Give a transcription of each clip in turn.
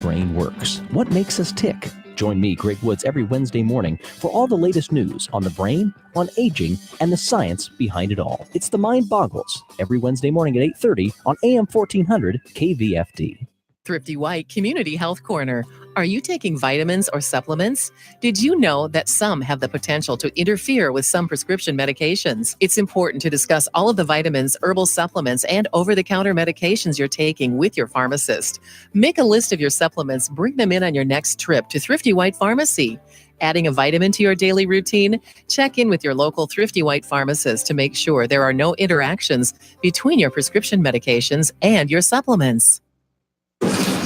brain works, what makes us tick. Join me, Greg Woods, every Wednesday morning for all the latest news on the brain, on aging, and the science behind it all. It's The Mind Boggles, every Wednesday morning at 8:30 on AM 1400 KVFD. Thrifty White Community Health Corner. Are you taking vitamins or supplements? Did you know that some have the potential to interfere with some prescription medications? It's important to discuss all of the vitamins, herbal supplements, and over-the-counter medications you're taking with your pharmacist. Make a list of your supplements, bring them in on your next trip to Thrifty White Pharmacy. Adding a vitamin to your daily routine? Check in with your local Thrifty White pharmacist to make sure there are no interactions between your prescription medications and your supplements.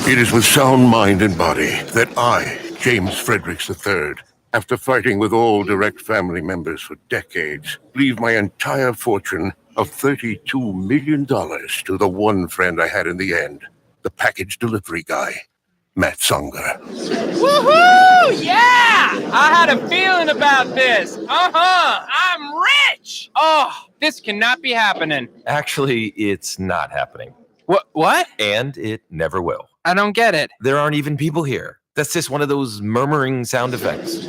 It is with sound mind and body that I, James Fredericks III, after fighting with all direct family members for decades, leave my entire fortune of $32 million to the one friend I had in the end, the package delivery guy, Matt Songer. Woohoo! Yeah! I had a feeling about this. I'm rich! Oh, this cannot be happening. Actually, it's not happening. What? And it never will. I don't get it. There aren't even people here. That's just one of those murmuring sound effects.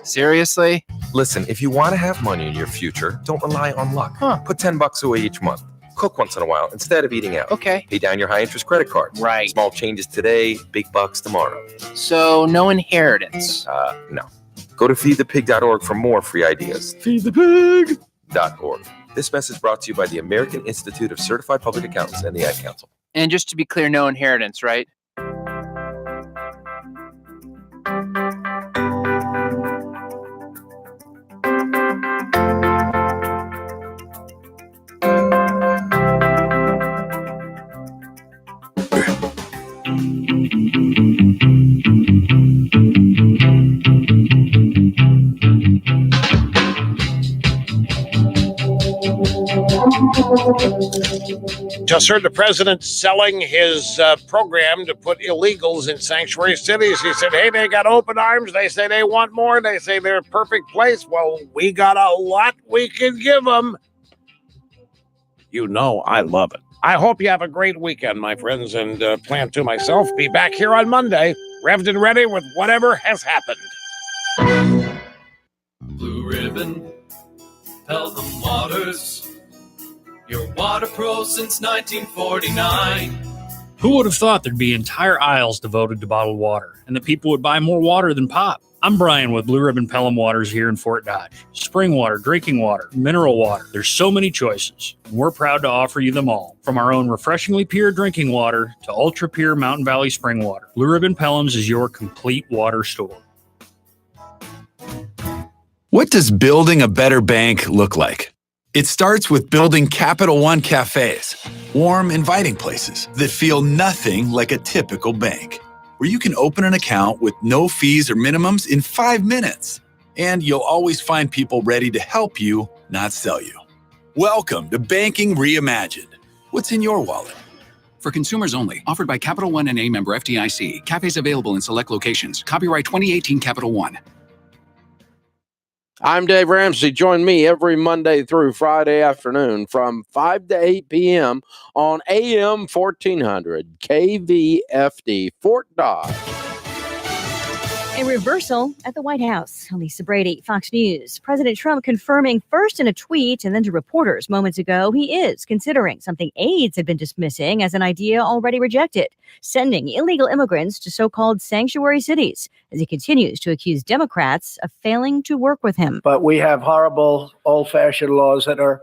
Seriously? Listen, if you want to have money in your future, don't rely on luck. Put $10 away each month. Cook once in a while instead of eating out. Okay. Pay down your high-interest credit cards. Right. Small changes today, big bucks tomorrow. So, no inheritance? No. Go to feedthepig.org for more free ideas. Feedthepig.org. This message brought to you by the American Institute of Certified Public Accountants and the Ad Council. And just to be clear, no inheritance, right? Just heard the president selling his program to put illegals in sanctuary cities. He said, hey, they got open arms. They say they want more. They say they're a perfect place. Well, we got a lot we can give them. You know I love it. I hope you have a great weekend, my friends, and plan to myself be back here on Monday, revved and ready with whatever has happened. Blue Ribbon, Pelham Waters. Your water pro since 1949. Who would have thought there'd be entire aisles devoted to bottled water and that people would buy more water than pop? I'm Brian with Blue Ribbon Pelham Waters here in Fort Dodge. Spring water, drinking water, mineral water. There's so many choices, and we're proud to offer you them all. From our own refreshingly pure drinking water to ultra pure Mountain Valley spring water, Blue Ribbon Pelham's is your complete water store. What does building a better bank look like? It starts with building Capital One cafes, warm, inviting places that feel nothing like a typical bank, where you can open an account with no fees or minimums in 5 minutes. And you'll always find people ready to help you, not sell you. Welcome to Banking Reimagined. What's in your wallet? For consumers only. Offered by Capital One and a member FDIC. Cafes available in select locations. Copyright 2018 Capital One. I'm Dave Ramsey. Join me every Monday through Friday afternoon from 5 to 8 p.m. on AM 1400 KVFD Fort Dodge. A reversal at the White House. Lisa Brady, Fox News. President Trump confirming first in a tweet and then to reporters moments ago he is considering something aides had been dismissing as an idea already rejected, sending illegal immigrants to so-called sanctuary cities, as he continues to accuse Democrats of failing to work with him. But we have horrible old-fashioned laws that are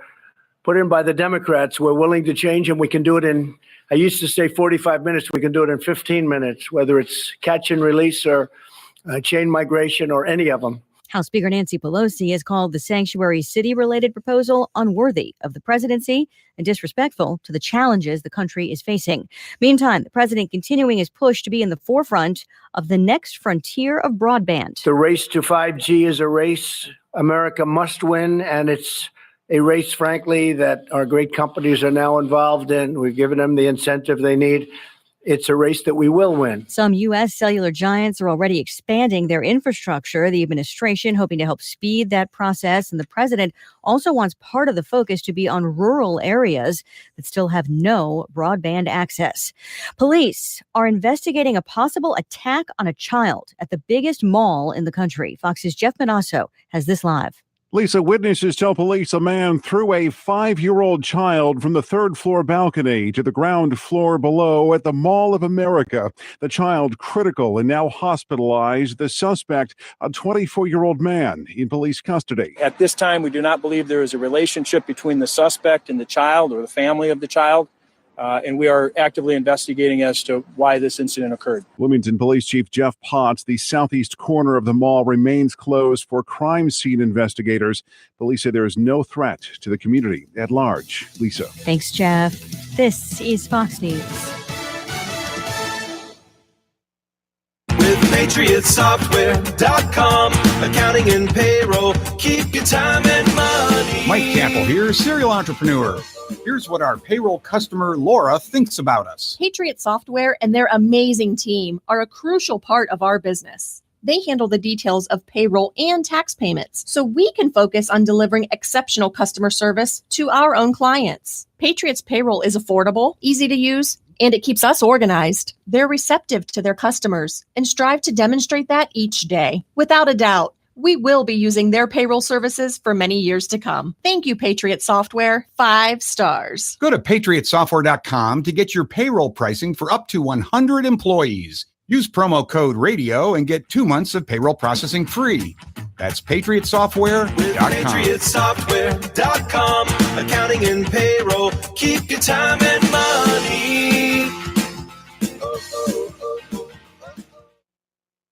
put in by the Democrats. We're willing to change them. We can do it in, I used to say 45 minutes. We can do it in 15 minutes, whether it's catch and release or chain migration or any of them. House Speaker Nancy Pelosi has called the sanctuary city-related proposal unworthy of the presidency and disrespectful to the challenges the country is facing. Meantime, the president continuing his push to be in the forefront of the next frontier of broadband. The race to 5G is a race America must win, and it's a race, frankly, that our great companies are now involved in. We've given them the incentive they need. it's a race that we will win. Some U.S. cellular giants are already expanding their infrastructure, the administration hoping to help speed that process. And the president also wants part of the focus to be on rural areas that still have no broadband access. Police are investigating a possible attack on a child at the biggest mall in the country. Fox's Jeff Manasso has this live. Lisa, witnesses tell police a man threw a 5-year-old child from the third-floor balcony to the ground floor below at the Mall of America. The child critical and now hospitalized. The suspect, a 24-year-old man in police custody. At this time, we do not believe there is a relationship between the suspect and the child or the family of the child. And we are actively investigating as to why this incident occurred. Bloomington Police Chief Jeff Potts, the southeast corner of the mall remains closed for crime scene investigators. Police say there is no threat to the community at large. Lisa. Thanks, Jeff. This is Fox News. With PatriotSoftware.com, accounting and payroll, keep your time and money. Mike Campbell here, serial entrepreneur. Here's what our payroll customer, Laura, thinks about us. Patriot Software and their amazing team are a crucial part of our business. They handle the details of payroll and tax payments, so we can focus on delivering exceptional customer service to our own clients. Patriot's payroll is affordable, easy to use, and it keeps us organized. They're receptive to their customers and strive to demonstrate that each day. Without a doubt, we will be using their payroll services for many years to come. Thank you, Patriot Software. 5 stars. Go to PatriotSoftware.com to get your payroll pricing for up to 100 employees. Use promo code RADIO and get 2 months of payroll processing free. That's PatriotSoftware.com. With PatriotSoftware.com, accounting and payroll, keep your time and money.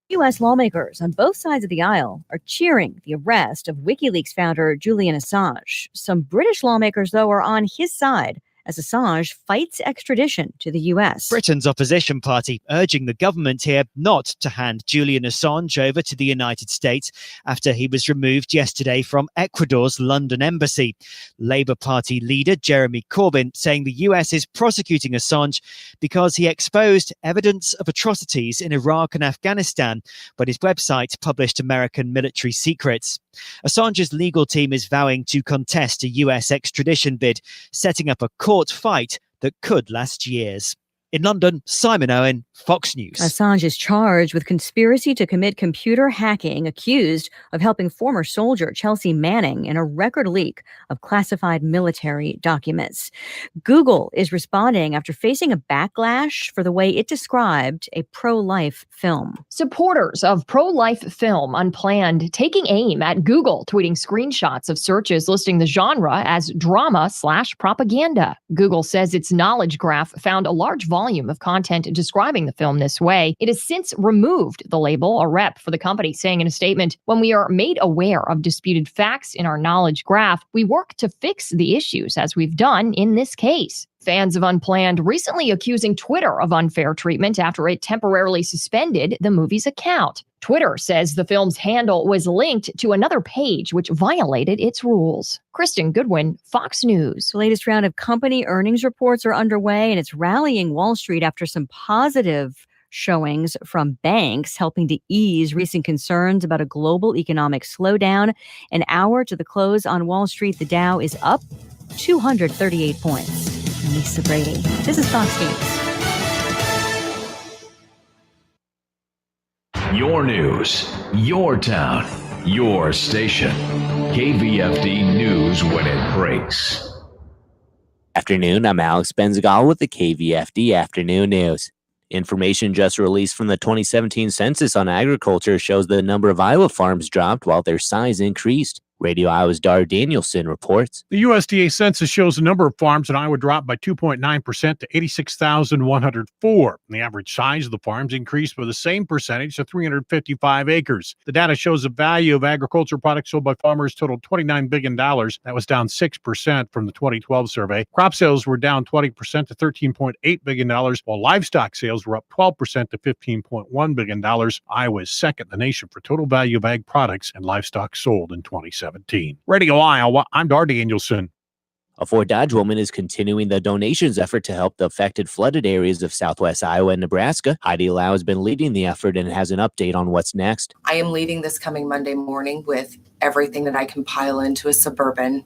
U.S. lawmakers on both sides of the aisle are cheering the arrest of WikiLeaks founder Julian Assange. Some British lawmakers, though, are on his side as Assange fights extradition to the U.S. Britain's opposition party urging the government here not to hand Julian Assange over to the United States after he was removed yesterday from Ecuador's London embassy. Labour Party leader Jeremy Corbyn saying the US is prosecuting Assange because he exposed evidence of atrocities in Iraq and Afghanistan, but his website published American military secrets. Assange's legal team is vowing to contest a US extradition bid, setting up a court fight that could last years. In London, Simon Owen, Fox News. Assange is charged with conspiracy to commit computer hacking, accused of helping former soldier Chelsea Manning in a record leak of classified military documents. Google is responding after facing a backlash for the way it described a pro-life film. Supporters of pro-life film Unplanned taking aim at Google, tweeting screenshots of searches listing the genre as drama/propaganda. Google says its knowledge graph found a large volume of content describing the film this way. It has since removed the label. A rep for the company saying in a statement, "When we are made aware of disputed facts in our knowledge graph, we work to fix the issues as we've done in this case." Fans of Unplanned recently accusing Twitter of unfair treatment after it temporarily suspended the movie's account. Twitter says the film's handle was linked to another page which violated its rules. Kristen Goodwin, Fox News. The latest round of company earnings reports are underway, and it's rallying Wall Street after some positive showings from banks, helping to ease recent concerns about a global economic slowdown. An hour to the close on Wall Street, the Dow is up 238 points. I'm Lisa Brady. This is Fox News. Your news, your town, your station. KVFD News when it breaks. Afternoon, I'm Alex Benzagal with the KVFD Afternoon News. Information just released from the 2017 census on agriculture shows the number of Iowa farms dropped while their size increased. Radio Iowa's Dar Danielson reports. The USDA census shows the number of farms in Iowa dropped by 2.9% to 86,104. The average size of the farms increased by the same percentage to 355 acres. The data shows the value of agricultural products sold by farmers totaled $29 billion. That was down 6% from the 2012 survey. Crop sales were down 20% to $13.8 billion, while livestock sales were up 12% to $15.1 billion. Iowa is second in the nation for total value of ag products and livestock sold in 2017. Radio Iowa, I'm Dar Danielson. A Fort Dodge woman is continuing the donations effort to help the affected flooded areas of southwest Iowa and Nebraska. Heidi Lau has been leading the effort and has an update on what's next. I am leaving this coming Monday morning with everything that I can pile into a Suburban,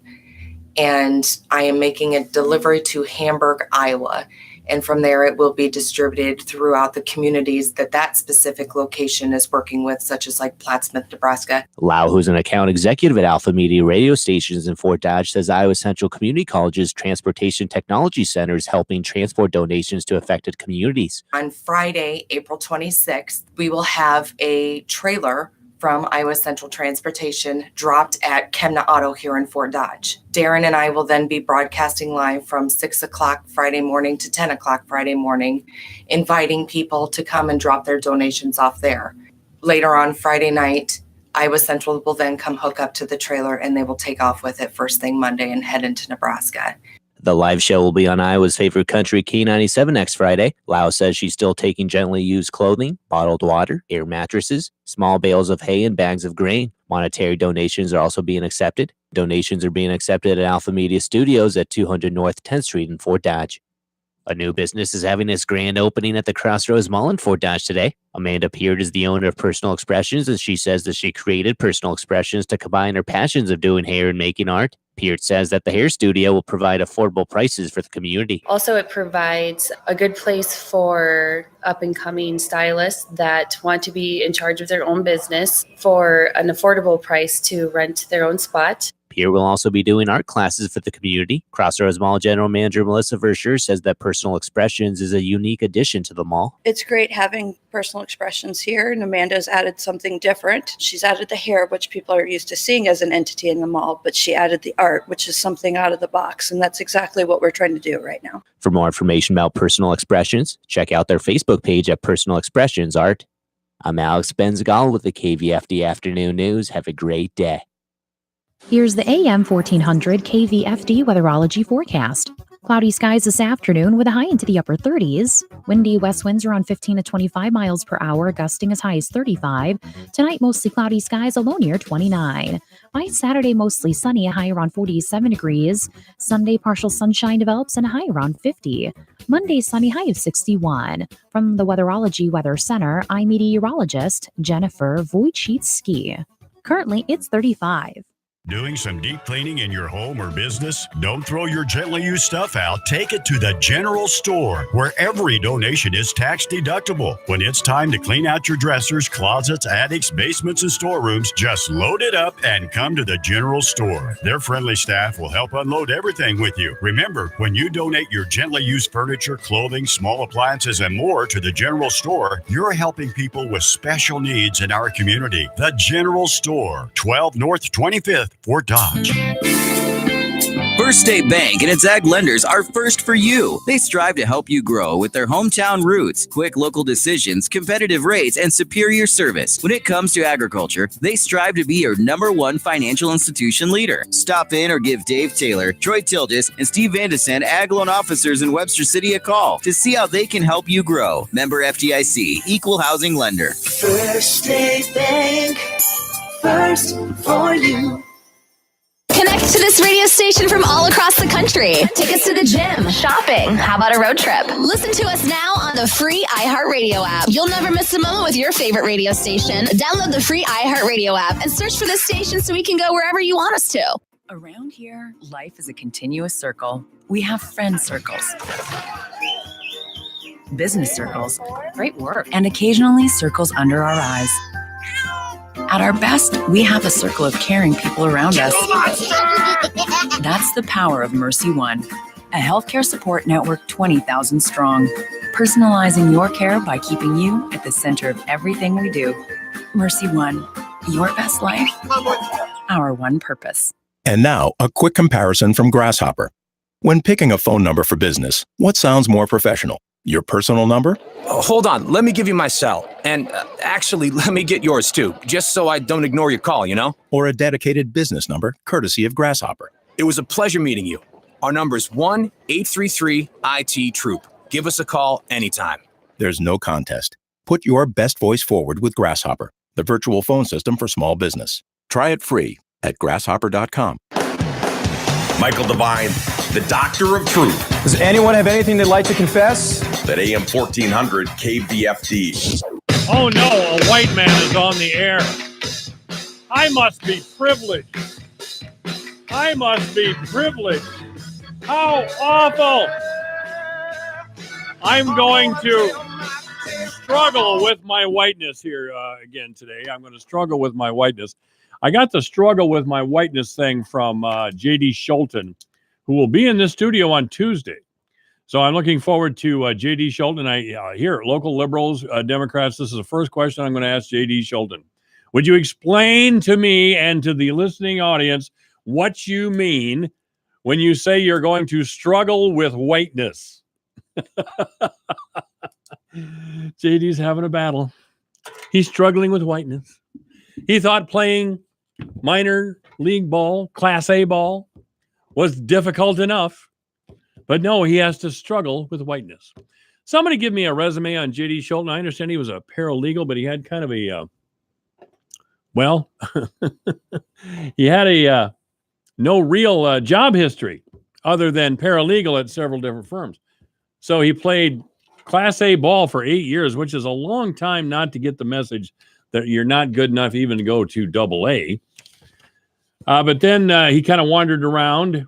and I am making a delivery to Hamburg, Iowa. And from there, it will be distributed throughout the communities that specific location is working with, such as like Plattsmouth, Nebraska. Lau, who's an account executive at Alpha Media radio stations in Fort Dodge, says Iowa Central Community College's Transportation Technology Center is helping transport donations to affected communities. On Friday, April 26th, we will have a trailer from Iowa Central Transportation dropped at Chemna Auto here in Fort Dodge. Darren and I will then be broadcasting live from 6 o'clock Friday morning to 10 o'clock Friday morning, inviting people to come and drop their donations off there. Later on Friday night, Iowa Central will then come hook up to the trailer and they will take off with it first thing Monday and head into Nebraska. The live show will be on Iowa's favorite country, K97, next Friday. Lau says she's still taking gently used clothing, bottled water, air mattresses, small bales of hay, and bags of grain. Monetary donations are also being accepted. Donations are being accepted at Alpha Media Studios at 200 North 10th Street in Fort Dodge. A new business is having its grand opening at the Crossroads Mall in Fort Dodge today. Amanda Peart is the owner of Personal Expressions, and she says that she created Personal Expressions to combine her passions of doing hair and making art. Peart says that the hair studio will provide affordable prices for the community. Also, it provides a good place for up-and-coming stylists that want to be in charge of their own business for an affordable price to rent their own spot. Peart will also be doing art classes for the community. Crossroads Mall General Manager Melissa Verscher says that Personal Expressions is a unique addition to the mall. It's great having Personal Expressions here, and Amanda's added something different. She's added the hair, which people are used to seeing as an entity in the mall, but she added the art, which is something out of the box, and that's exactly what we're trying to do right now. For more information about Personal Expressions, check out their Facebook page at Personal Expressions Art. I'm Alex Benzagal with the KVFD Afternoon News. Have a great day. Here's the AM 1400 KVFD weatherology forecast. Cloudy skies this afternoon with a high into the upper 30s. Windy west winds around 15 to 25 miles per hour, gusting as high as 35. Tonight, mostly cloudy skies, a low near 29. By Saturday, mostly sunny, a high around 47 degrees. Sunday, partial sunshine develops and a high around 50. Monday, sunny, high of 61. From the Weatherology Weather Center, I'm meteorologist Jennifer Wojcicki. Currently, it's 35. Doing some deep cleaning in your home or business? Don't throw your gently used stuff out. Take it to the general store, where every donation is tax deductible. When it's time to clean out your dressers, closets, attics, basements, and storerooms, just load it up and come to the general store. Their friendly staff will help unload everything with you. Remember, when you donate your gently used furniture, clothing, small appliances, and more to the general store, you're helping people with special needs in our community. The General Store, 12 North 25th. Fort Dodge. First State Bank and its ag lenders are first for you. They strive to help you grow with their hometown roots, quick local decisions, competitive rates, and superior service. When it comes to agriculture, they strive to be your #1 financial institution leader. Stop in or give Dave Taylor, Troy Tildes, and Steve Vandesen, ag loan officers in Webster City, a call to see how they can help you grow. Member FDIC, Equal Housing Lender. First State Bank, first for you. Connect to this radio station from all across the country. Take us to the gym, shopping. How about a road trip? Listen to us now on the free iHeartRadio app. You'll never miss a moment with your favorite radio station. Download the free iHeartRadio app and search for this station so we can go wherever you want us to. Around here, life is a continuous circle. We have friend circles, business circles, great work, and occasionally circles under our eyes. At our best, we have a circle of caring people around us. That's the power of Mercy One, a healthcare support network 20,000 strong, personalizing your care by keeping you at the center of everything we do. Mercy One, your best life, our one purpose. And now, a quick comparison from Grasshopper. When picking a phone number for business, what sounds more professional? Your personal number? Hold on, let me give you my cell. And actually, let me get yours too, just so I don't ignore your call, you know? Or a dedicated business number, courtesy of Grasshopper? It was a pleasure meeting you. Our number is 1-833-IT-TROOP. Give us a call anytime. There's no contest. Put your best voice forward with Grasshopper, the virtual phone system for small business. Try it free at grasshopper.com. Michael Devine, the Doctor of Truth. Does anyone have anything they'd like to confess? At AM 1400 KVFD. Oh no, a white man is on the air. I must be privileged. I must be privileged. How awful. I'm going to struggle with my whiteness here again today. I'm going to struggle with my whiteness. I got the struggle with my whiteness thing from J.D. Scholten, who will be in this studio on Tuesday. So I'm looking forward to J.D. Scholten. Here, local liberals, Democrats, this is the first question I'm going to ask J.D. Scholten. Would you explain to me and to the listening audience what you mean when you say you're going to struggle with whiteness? JD's having a battle. He's struggling with whiteness. He thought playing minor league ball, Class A ball, was difficult enough. But no, he has to struggle with whiteness. Somebody give me a resume on J.D. Scholten. I understand he was a paralegal, but he had kind of a, he had a no real job history other than paralegal at several different firms. So he played Class A ball for 8 years, which is a long time not to get the message that you're not good enough even to go to Double A. But then he kind of wandered around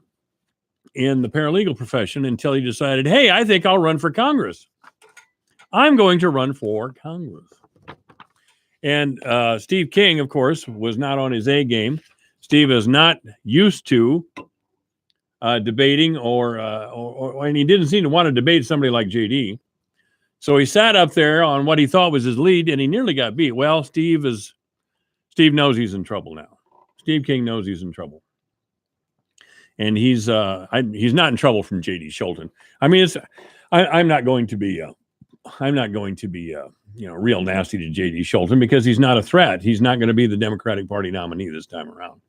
in the paralegal profession until he decided, hey, I think I'll run for Congress. I'm going to run for Congress. And Steve King, of course, was not on his A game. Steve is not used to debating and he didn't seem to want to debate somebody like JD. So he sat up there on what he thought was his lead and he nearly got beat. Well, Steve knows he's in trouble now. Steve King knows he's in trouble. And he's not in trouble from J.D. Scholten. I mean, I'm not going to be real nasty to J.D. Scholten because he's not a threat. He's not going to be the Democratic Party nominee this time around.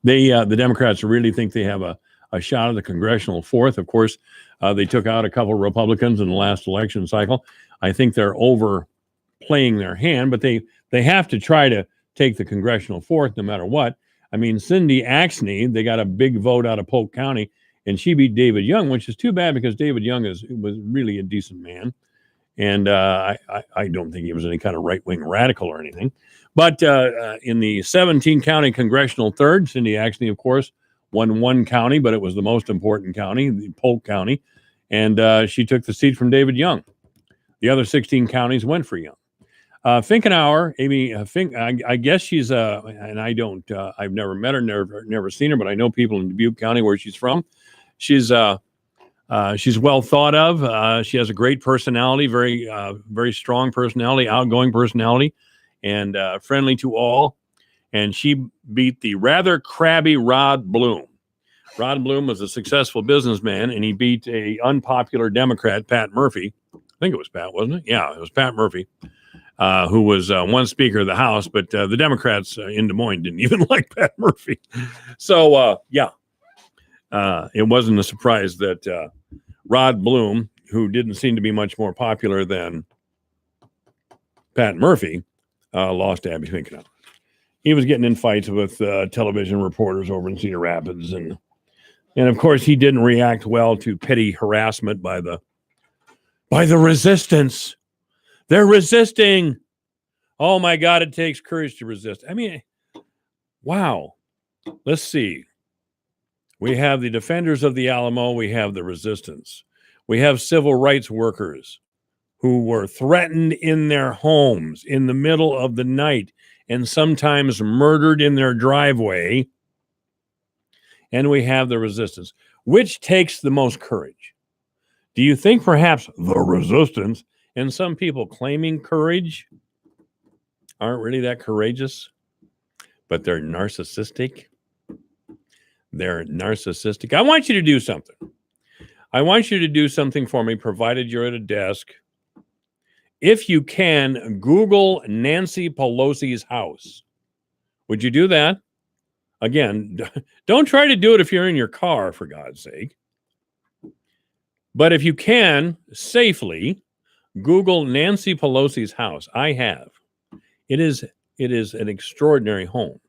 The Democrats really think they have a shot at the congressional fourth. Of course, they took out a couple of Republicans in the last election cycle. I think they're overplaying their hand, but they have to try to take the congressional fourth no matter what. I mean, Cindy Axne, they got a big vote out of Polk County, and she beat David Young, which is too bad because David Young was really a decent man. And I don't think he was any kind of right-wing radical or anything. But in the 17-county congressional third, Cindy Axne, of course, won one county, but it was the most important county, the Polk County. And she took the seat from David Young. The other 16 counties went for Young. Finkenauer, Amy Fink, I guess she's and I don't, I've never met her, never seen her, but I know people in Dubuque County where she's from. She's well thought of. She has a great personality, very strong personality, outgoing personality, and friendly to all. And she beat the rather crabby Rod Bloom. Rod Bloom was a successful businessman, and he beat a unpopular Democrat, Pat Murphy. I think it was Pat, wasn't it? Yeah, it was Pat Murphy. Who was one Speaker of the House, but the Democrats in Des Moines didn't even like Pat Murphy. So, it wasn't a surprise that Rod Bloom, who didn't seem to be much more popular than Pat Murphy, lost to Abby Finkenauer. He was getting in fights with television reporters over in Cedar Rapids. And of course, he didn't react well to petty harassment by the resistance. They're resisting. Oh my God, it takes courage to resist. I mean, wow. Let's see. We have the defenders of the Alamo. We have the resistance. We have civil rights workers who were threatened in their homes in the middle of the night and sometimes murdered in their driveway. And we have the resistance. Which takes the most courage? Do you think perhaps the resistance and some people claiming courage aren't really that courageous, but they're narcissistic? They're narcissistic. I want you to do something. I want you to do something for me, provided you're at a desk. If you can, Google Nancy Pelosi's house. Would you do that? Again, don't try to do it if you're in your car, for God's sake. But if you can, safely, Google Nancy Pelosi's house. I have. It is an extraordinary home.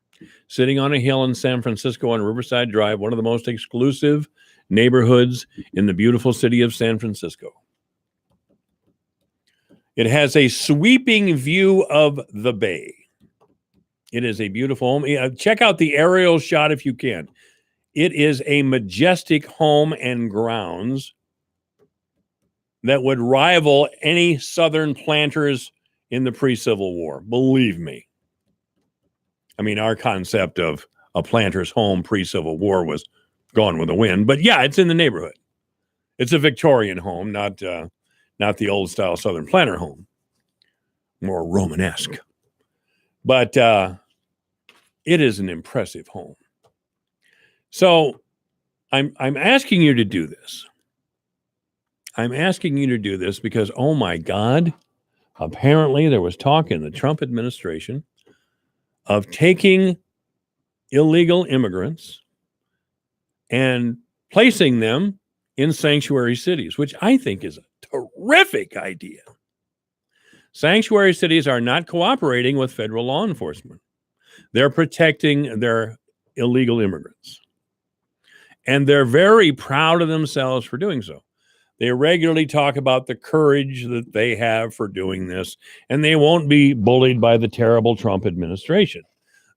sitting on a hill in San Francisco on Riverside Drive, one of the most exclusive neighborhoods in the beautiful city of San Francisco. It has a sweeping view of the bay. It is a beautiful home. Check out the aerial shot if you can. It is a majestic home and grounds that would rival any Southern planters in the pre-Civil War. Believe me. I mean, our concept of a planter's home pre-Civil War was gone with the wind. But yeah, it's in the neighborhood. It's a Victorian home, not the old-style Southern planter home. More Romanesque. But it is an impressive home. So I'm asking you to do this. I'm asking you to do this because, oh my God, apparently there was talk in the Trump administration of taking illegal immigrants and placing them in sanctuary cities, which I think is a terrific idea. Sanctuary cities are not cooperating with federal law enforcement. They're protecting their illegal immigrants. And they're very proud of themselves for doing so. They regularly talk about the courage that they have for doing this, and they won't be bullied by the terrible Trump administration.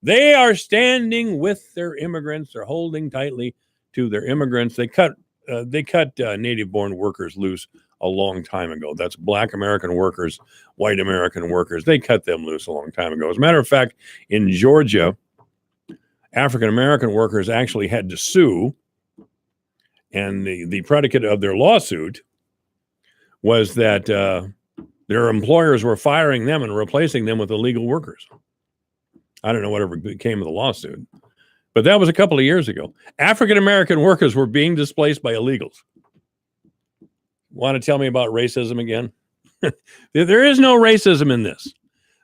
They are standing with their immigrants. They're holding tightly to their immigrants. They cut native-born workers loose a long time ago. That's Black American workers, white American workers. They cut them loose a long time ago. As a matter of fact, in Georgia, African American workers actually had to sue, and the predicate of their lawsuit was that their employers were firing them and replacing them with illegal workers. I don't know whatever became of the lawsuit, but that was a couple of years ago. African American workers were being displaced by illegals. Want to tell me about racism again? There is no racism in this.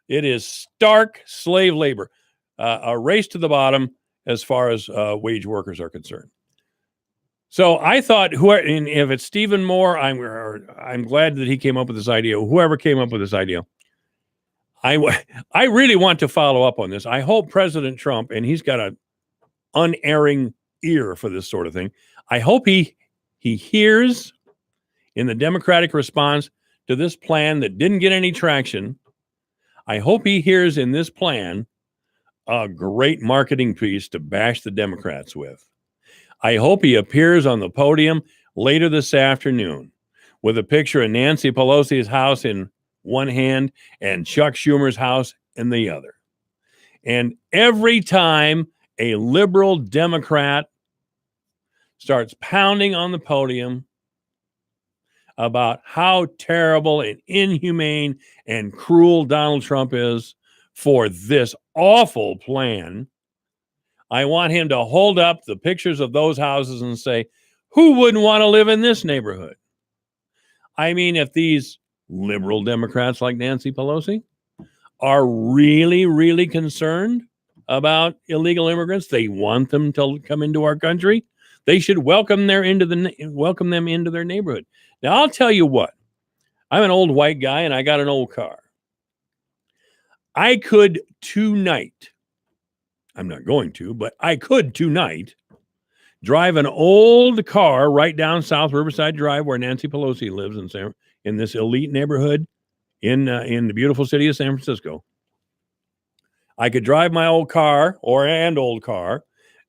It is stark slave labor, a race to the bottom as far as wage workers are concerned. So I thought, if it's Stephen Moore, I'm glad that he came up with this idea. Whoever came up with this idea, I really want to follow up on this. I hope President Trump, and he's got an unerring ear for this sort of thing, I hope he hears in the Democratic response to this plan that didn't get any traction. I hope he hears in this plan a great marketing piece to bash the Democrats with. I hope he appears on the podium later this afternoon with a picture of Nancy Pelosi's house in one hand and Chuck Schumer's house in the other. And every time a liberal Democrat starts pounding on the podium about how terrible and inhumane and cruel Donald Trump is for this awful plan, I want him to hold up the pictures of those houses and say, who wouldn't want to live in this neighborhood? I mean, if these liberal Democrats like Nancy Pelosi are really, really concerned about illegal immigrants, they want them to come into our country, they should welcome them into their neighborhood. Now, I'll tell you what, I'm an old white guy and I got an old car. I could tonight, I'm not going to, but I could tonight drive an old car right down South Riverside Drive where Nancy Pelosi lives in this elite neighborhood in the beautiful city of San Francisco. I could drive my old car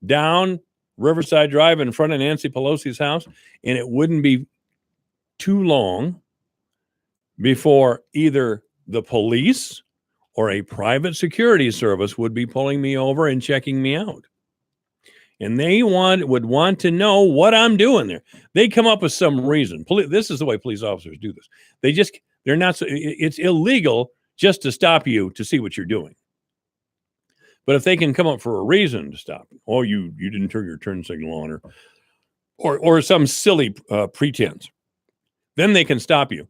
down Riverside Drive in front of Nancy Pelosi's house, and it wouldn't be too long before either the police or a private security service would be pulling me over and checking me out. And they would want to know what I'm doing there. They come up with some reason. This is the way police officers do this. It's illegal just to stop you to see what you're doing. But if they can come up for a reason to stop you, oh, you didn't turn your turn signal on, or some silly pretense, then they can stop you.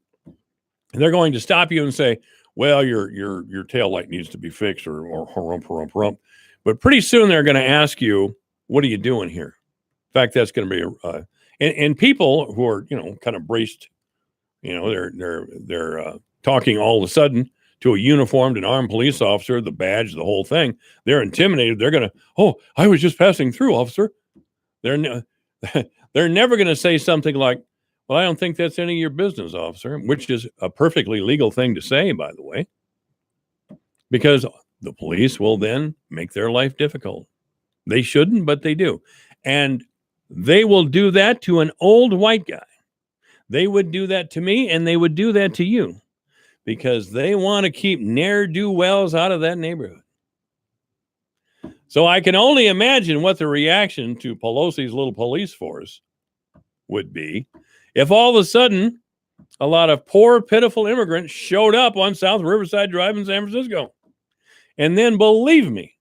And they're going to stop you and say, well, your tail light needs to be fixed, or hump. But pretty soon they're going to ask you, what are you doing here? In fact, that's going to be and people who are kind of braced, they're talking all of a sudden to a uniformed and armed police officer, the badge, the whole thing, they're intimidated. They're going to, oh, I was just passing through, officer. They're never going to say something like, well, I don't think that's any of your business, officer, which is a perfectly legal thing to say, by the way, because the police will then make their life difficult. They shouldn't, but they do. And they will do that to an old white guy. They would do that to me, and they would do that to you because they want to keep ne'er-do-wells out of that neighborhood. So I can only imagine what the reaction to Pelosi's little police force would be if all of a sudden a lot of poor, pitiful immigrants showed up on South Riverside Drive in San Francisco. And then, believe me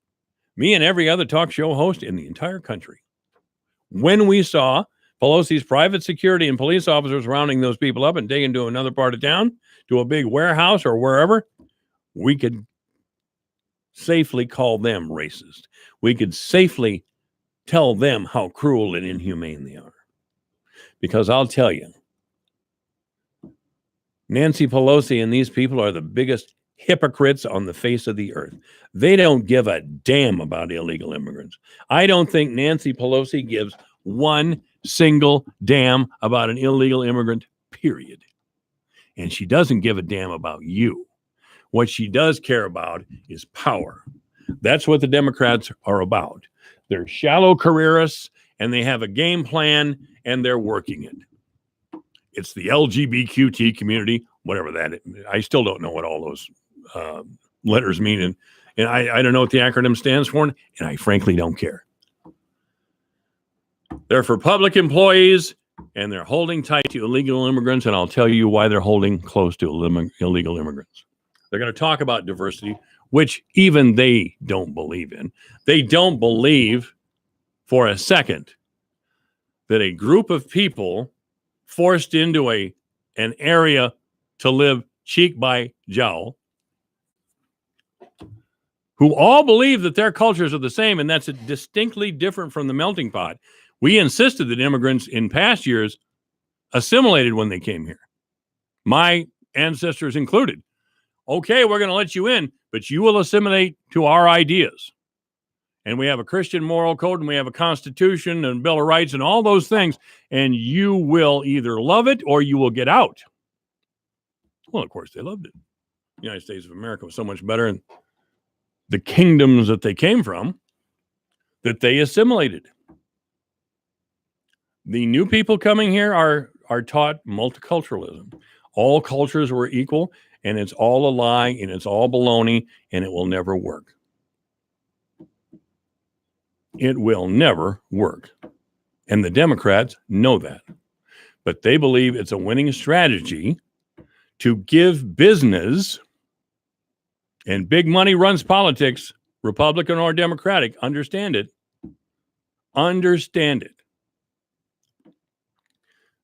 and every other talk show host in the entire country, when we saw Pelosi's private security and police officers rounding those people up and taking to another part of town, to a big warehouse or wherever, we could safely call them racist. We could safely tell them how cruel and inhumane they are. Because I'll tell you, Nancy Pelosi and these people are the biggest hypocrites on the face of the earth. They don't give a damn about illegal immigrants. I don't think Nancy Pelosi gives one single damn about an illegal immigrant, period. And she doesn't give a damn about you. What she does care about is power. That's what the Democrats are about. They're shallow careerists, and they have a game plan, and they're working it. It's the LGBTQ community, whatever that is. I still don't know what all those letters mean, and I don't know what the acronym stands for, and I frankly don't care. They're for public employees, and they're holding tight to illegal immigrants, and I'll tell you why they're holding close to illegal immigrants. They're going to talk about diversity, which even they don't believe in. They don't believe for a second that a group of people forced into an area to live cheek by jowl, who all believe that their cultures are the same, and that's distinctly different from the melting pot. We insisted that immigrants in past years assimilated when they came here, my ancestors included. Okay, we're going to let you in, but you will assimilate to our ideas. And we have a Christian moral code, and we have a Constitution and Bill of Rights and all those things, and you will either love it or you will get out. Well, of course, they loved it. The United States of America was so much better in the kingdoms that they came from that they assimilated. The new people coming here are taught multiculturalism. All cultures were equal, and it's all a lie, and it's all baloney, and it will never work. It will never work. And the Democrats know that. But they believe it's a winning strategy to give business, and big money runs politics, Republican or Democratic, understand it. Understand it.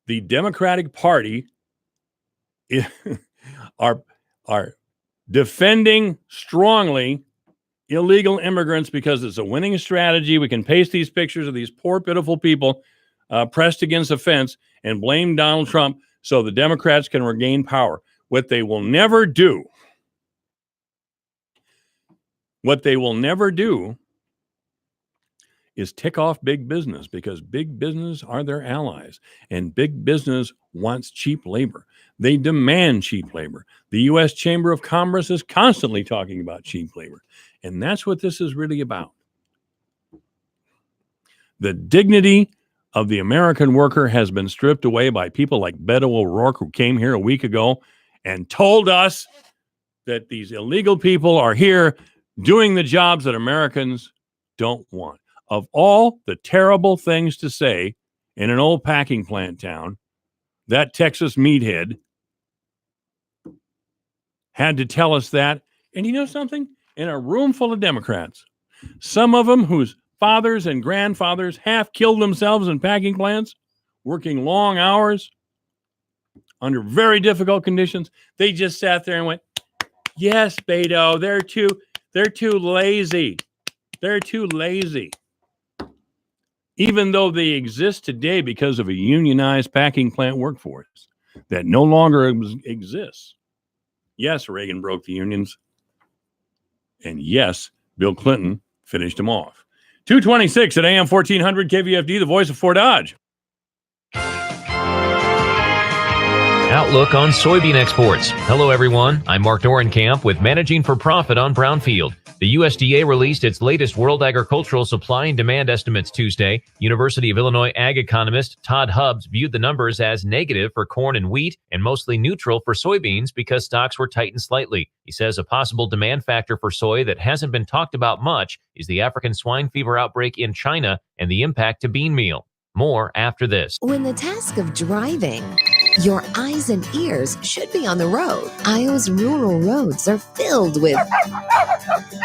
The Democratic Party are defending strongly illegal immigrants because it's a winning strategy. We can paste these pictures of these poor, pitiful people pressed against a fence and blame Donald Trump so the Democrats can regain power. What they will never do is tick off big business, because big business are their allies, and big business wants cheap labor. They demand cheap labor. The U.S. Chamber of Commerce is constantly talking about cheap labor, and that's what this is really about. The dignity of the American worker has been stripped away by people like Beto O'Rourke, who came here a week ago and told us that these illegal people are here doing the jobs that Americans don't want. Of all the terrible things to say in an old packing plant town, that Texas meathead had to tell us that. And you know something? In a room full of Democrats, some of them whose fathers and grandfathers half killed themselves in packing plants, working long hours under very difficult conditions, they just sat there and went, yes, Beto, they're too lazy. They're too lazy. Even though they exist today because of a unionized packing plant workforce that no longer exists. Yes, Reagan broke the unions. And yes, Bill Clinton finished them off. 226 at AM 1400 KVFD, the voice of Fort Dodge. Outlook on soybean exports. Hello, everyone. I'm Mark Dorenkamp with Managing for Profit on Brownfield. The USDA released its latest World Agricultural Supply and Demand estimates Tuesday. University of Illinois ag economist Todd Hubbs viewed the numbers as negative for corn and wheat and mostly neutral for soybeans because stocks were tightened slightly. He says a possible demand factor for soy that hasn't been talked about much is the African swine fever outbreak in China and the impact to bean meal. More after this. When the task of driving, your eyes and ears should be on the road. Iowa's rural roads are filled with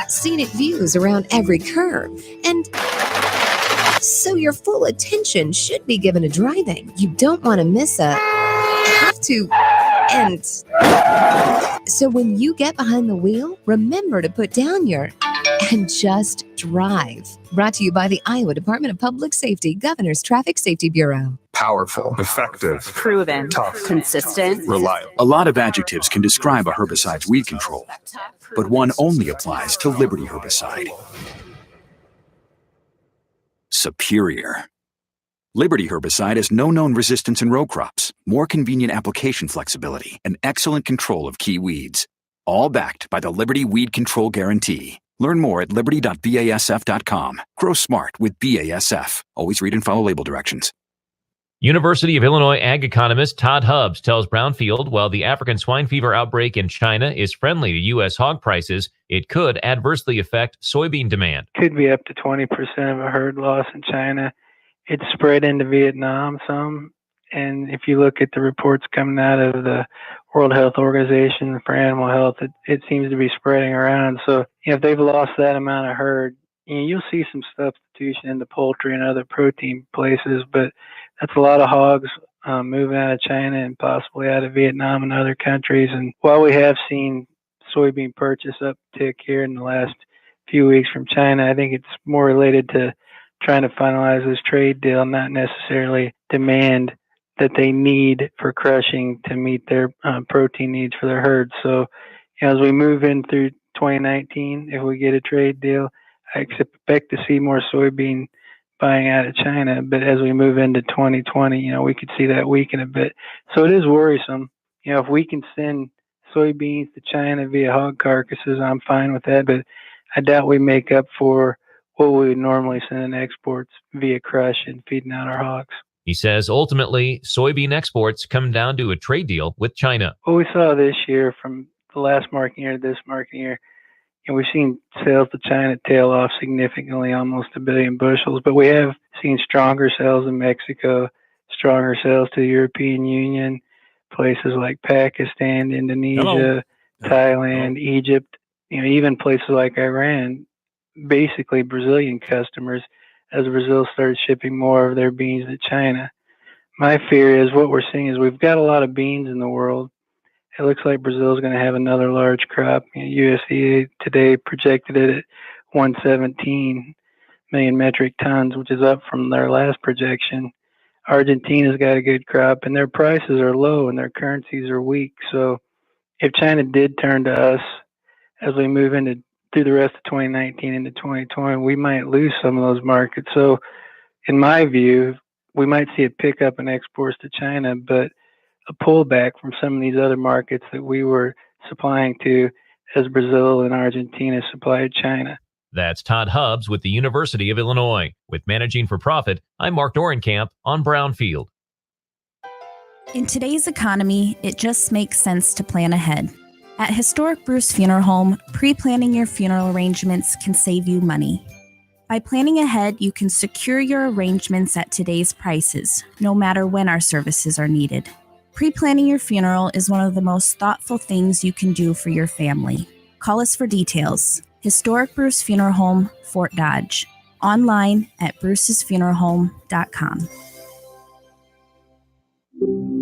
scenic views around every curve, and so your full attention should be given to driving. You don't want to miss a have to end. So when you get behind the wheel, remember to put down your and just drive. Brought to you by the Iowa Department of Public Safety, Governor's Traffic Safety Bureau. Powerful, effective, proven, tough, consistent, reliable. A lot of adjectives can describe a herbicide's weed control, but one only applies to Liberty herbicide. Superior. Liberty herbicide has no known resistance in row crops, more convenient application flexibility, and excellent control of key weeds. All backed by the Liberty Weed Control Guarantee. Learn more at liberty.basf.com. Grow smart with BASF. Always read and follow label directions. University of Illinois ag economist Todd Hubbs tells Brownfield while the African swine fever outbreak in China is friendly to U.S. hog prices, it could adversely affect soybean demand. Could be up to 20% of a herd loss in China. It's spread into Vietnam some. And if you look at the reports coming out of the World Health Organization for animal health, it seems to be spreading around. So if they've lost that amount of herd, you'll see some substitution into poultry and other protein places, but that's a lot of hogs moving out of China and possibly out of Vietnam and other countries. And while we have seen soybean purchase uptick here in the last few weeks from China, I think it's more related to trying to finalize this trade deal, not necessarily demand that they need for crushing to meet their protein needs for their herds. So, as we move in through 2019, if we get a trade deal, I expect to see more soybean buying out of China. But as we move into 2020, we could see that weaken a bit. So it is worrisome. If we can send soybeans to China via hog carcasses, I'm fine with that. But I doubt we make up for what we would normally send in exports via crush and feeding out our hogs. He says ultimately, soybean exports come down to a trade deal with China. What we saw this year from the last marketing year to this marketing year, we've seen sales to China tail off significantly, almost 1 billion bushels, but we have seen stronger sales in Mexico, stronger sales to the European Union, places like Pakistan, Indonesia, Thailand, Egypt, even places like Iran, basically Brazilian customers, as Brazil started shipping more of their beans to China. My fear is what we're seeing is we've got a lot of beans in the world. It looks like Brazil is going to have another large crop. USDA today projected it at 117 million metric tons, which is up from their last projection. Argentina's got a good crop, and their prices are low and their currencies are weak. So if China did turn to us as we move into through the rest of 2019 into 2020, we might lose some of those markets. So in my view, we might see a pickup in exports to China, but a pullback from some of these other markets that we were supplying to as Brazil and Argentina supplied China. That's Todd Hubbs with the University of Illinois. With Managing for Profit, I'm Mark Dorenkamp on Brownfield. In today's economy, it just makes sense to plan ahead. At Historic Bruce Funeral Home, pre-planning your funeral arrangements can save you money. By planning ahead, you can secure your arrangements at today's prices, no matter when our services are needed. Pre-planning your funeral is one of the most thoughtful things you can do for your family. Call us for details. Historic Bruce Funeral Home, Fort Dodge. Online at brucesfuneralhome.com.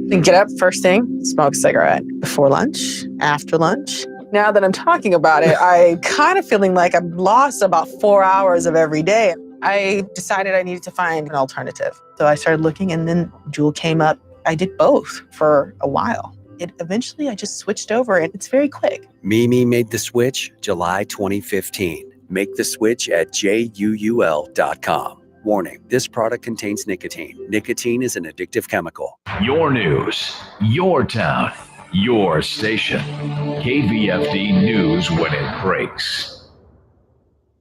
Get up first thing, smoke a cigarette before lunch, after lunch. Now that I'm talking about it, I kind of feeling like I've lost about 4 hours of every day. I decided I needed to find an alternative. So I started looking, and then Juul came up. I did both for a while. Eventually I just switched over and it's very quick. Mimi made the switch July 2015. Make the switch at JUUL.com. Warning, this product contains nicotine. Nicotine is an addictive chemical. Your news, your town, your station. KVFD News when it breaks.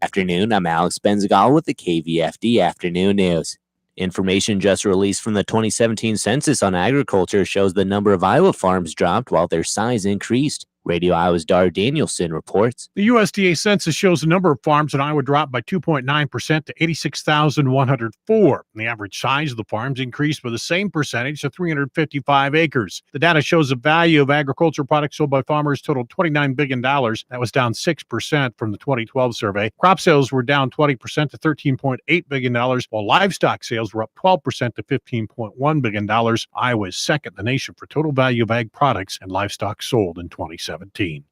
Afternoon, I'm Alex Benzagal with the KVFD Afternoon News. Information just released from the 2017 census on agriculture shows the number of Iowa farms dropped while their size increased. Radio Iowa's Dar Danielson reports. The USDA census shows the number of farms in Iowa dropped by 2.9% to 86,104. The average size of the farms increased by the same percentage to 355 acres. The data shows the value of agricultural products sold by farmers totaled $29 billion. That was down 6% from the 2012 survey. Crop sales were down 20% to $13.8 billion, while livestock sales were up 12% to $15.1 billion. Iowa is second in the nation for total value of ag products and livestock sold in 2017.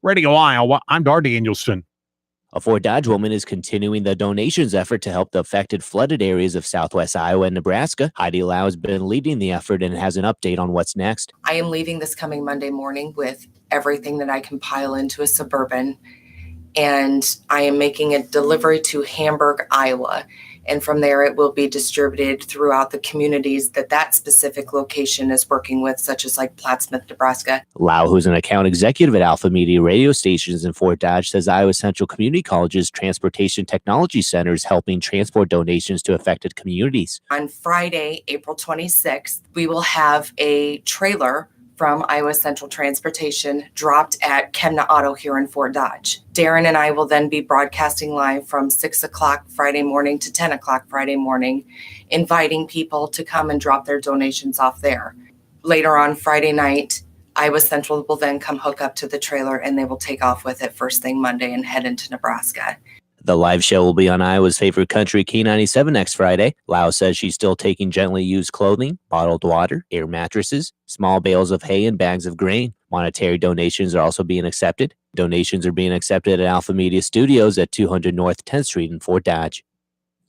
Radio Iowa, I'm Dar Danielson. A Fort Dodge woman is continuing the donations effort to help the affected flooded areas of southwest Iowa and Nebraska. Heidi Lau has been leading the effort and has an update on what's next. I am leaving this coming Monday morning with everything that I can pile into a Suburban, and I am making a delivery to Hamburg, Iowa. And from there, it will be distributed throughout the communities that specific location is working with, such as like Plattsmouth, Nebraska. Lau, who's an account executive at Alpha Media radio stations in Fort Dodge, says Iowa Central Community College's Transportation Technology Center is helping transport donations to affected communities. On Friday, April 26th, we will have a trailer from Iowa Central Transportation dropped at Chemna Auto here in Fort Dodge. Darren and I will then be broadcasting live from 6 o'clock Friday morning to 10 o'clock Friday morning, inviting people to come and drop their donations off there. Later on Friday night, Iowa Central will then come hook up to the trailer and they will take off with it first thing Monday and head into Nebraska. The live show will be on Iowa's favorite country, K97, next Friday. Lau says she's still taking gently used clothing, bottled water, air mattresses, small bales of hay, and bags of grain. Monetary donations are also being accepted. Donations are being accepted at Alpha Media Studios at 200 North 10th Street in Fort Dodge.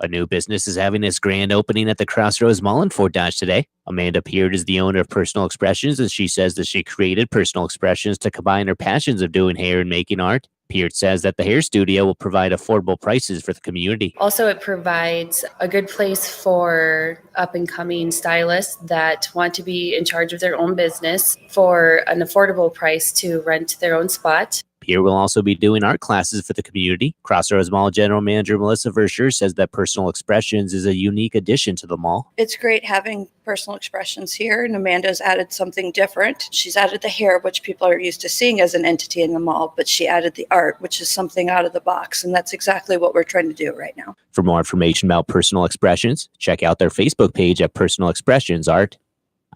A new business is having its grand opening at the Crossroads Mall in Fort Dodge today. Amanda Peart is the owner of Personal Expressions, and she says that she created Personal Expressions to combine her passions of doing hair and making art. Peart says that the hair studio will provide affordable prices for the community. Also, it provides a good place for up-and-coming stylists that want to be in charge of their own business for an affordable price to rent their own spot. Peart will also be doing art classes for the community. Crossroads Mall General Manager Melissa Verscher says that Personal Expressions is a unique addition to the mall. It's great having Personal Expressions here, and Amanda's added something different. She's added the hair, which people are used to seeing as an entity in the mall, but she added the art, which is something out of the box, and that's exactly what we're trying to do right now. For more information about Personal Expressions, check out their Facebook page at Personal Expressions Art.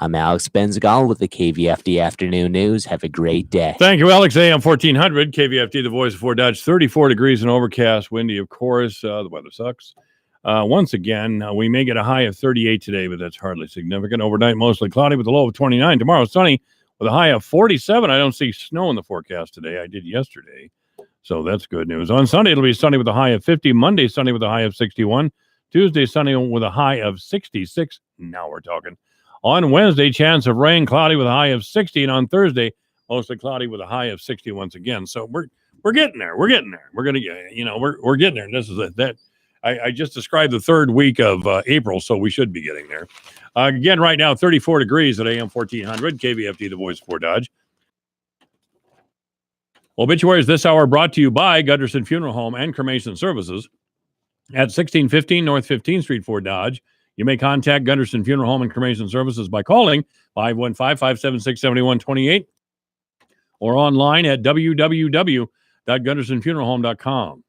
I'm Alex Benzagal with the KVFD Afternoon News. Have a great day. Thank you, Alex. AM 1400, KVFD, the voice of Fort Dodge. 34 degrees and overcast, windy, of course. The weather sucks. Once again, we may get a high of 38 today, but that's hardly significant. Overnight, mostly cloudy with a low of 29. Tomorrow, sunny with a high of 47. I don't see snow in the forecast today. I did yesterday, so that's good news. On Sunday, it'll be sunny with a high of 50. Monday, sunny with a high of 61. Tuesday, sunny with a high of 66. Now we're talking. On Wednesday, chance of rain, cloudy with a high of 60. And on Thursday, mostly cloudy with a high of 60 once again. So we're getting there. We're getting there. We're going to, we're getting there. This is it. I just described the third week of April, so we should be getting there. Again, right now, 34 degrees at AM 1400, KVFD, the voice of Fort Dodge. Obituaries this hour brought to you by Gunderson Funeral Home and Cremation Services at 1615 North 15th Street, Fort Dodge. You may contact Gunderson Funeral Home and Cremation Services by calling 515-576-7128 or online at www.gundersonfuneralhome.com.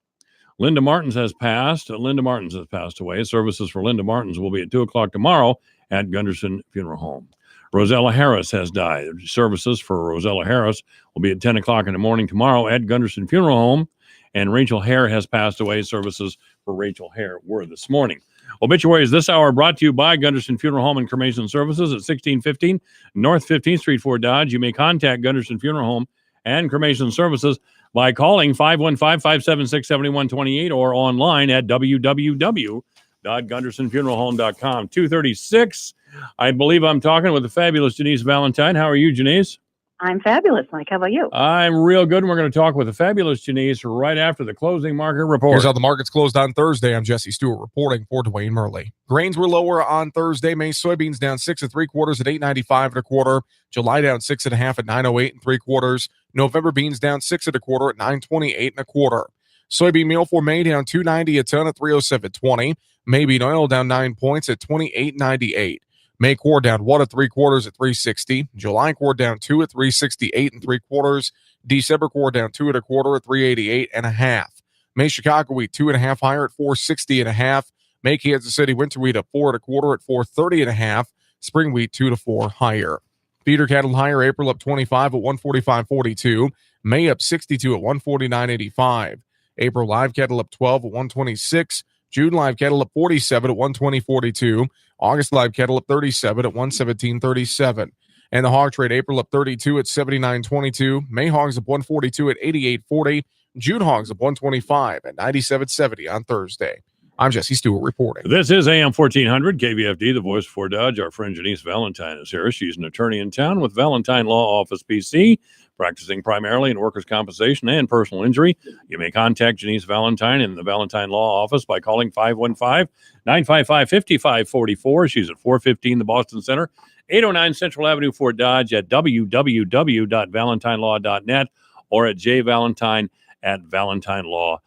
Linda Martins has passed. Linda Martins has passed away. Services for Linda Martins will be at 2 o'clock tomorrow at Gunderson Funeral Home. Rosella Harris has died. Services for Rosella Harris will be at 10 o'clock in the morning tomorrow at Gunderson Funeral Home. And Rachel Hare has passed away. Services for Rachel Hare were this morning. Obituaries this hour brought to you by Gunderson Funeral Home and Cremation Services at 1615 North 15th Street, Fort Dodge. You may contact Gunderson Funeral Home and Cremation Services by calling 515-576-7128 or online at www.gundersonfuneralhome.com. 2:36. I believe I'm talking with the fabulous Janice Valentine. How are you, Janice? I'm fabulous, Mike. How about you? I'm real good. And we're going to talk with the fabulous Janice right after the closing market report. Here's how the markets closed on Thursday. I'm Jesse Stewart reporting for Dwayne Murley. Grains were lower on Thursday. May soybeans down 6 3/4 at $8.95 1/4. July down 6 1/2 at $9.08 3/4. November beans down 6 1/4 at $9.28 1/4. Soybean meal for May down $2.90 a ton at $307.20. May bean oil down 9 points at $28.98. May core down 1 3/4 at $3.60. July core down 2 at $3.68 3/4. December core down 2 1/4 at $3.88 1/2. May Chicago wheat 2 1/2 higher at $4.60 1/2. May Kansas City winter wheat up 4 1/4 at $4.30 1/2. Spring wheat 2 to 4 higher. Feeder cattle higher. April up 25 at $145.42. May up 62 at $149.85. April live cattle up 12 at $126. June live cattle up 47 at $120.42. August live cattle up 37 at $117.37. And the hog trade, April up 32 at $79.22. May hogs up 142 at $88.40. June hogs up 125 at $97.70 on Thursday. I'm Jesse Stewart reporting. This is AM 1400 KVFD, the voice for Dodge. Our friend Janice Valentine is here. She's an attorney in town with Valentine Law Office PC, practicing primarily in workers' compensation and personal injury. You may contact Janice Valentine in the Valentine Law Office by calling 515-955-5544. She's at 415 the Boston Center, 809 Central Avenue, Fort Dodge, at www.valentinelaw.net or at jvalentine@valentinelaw.net.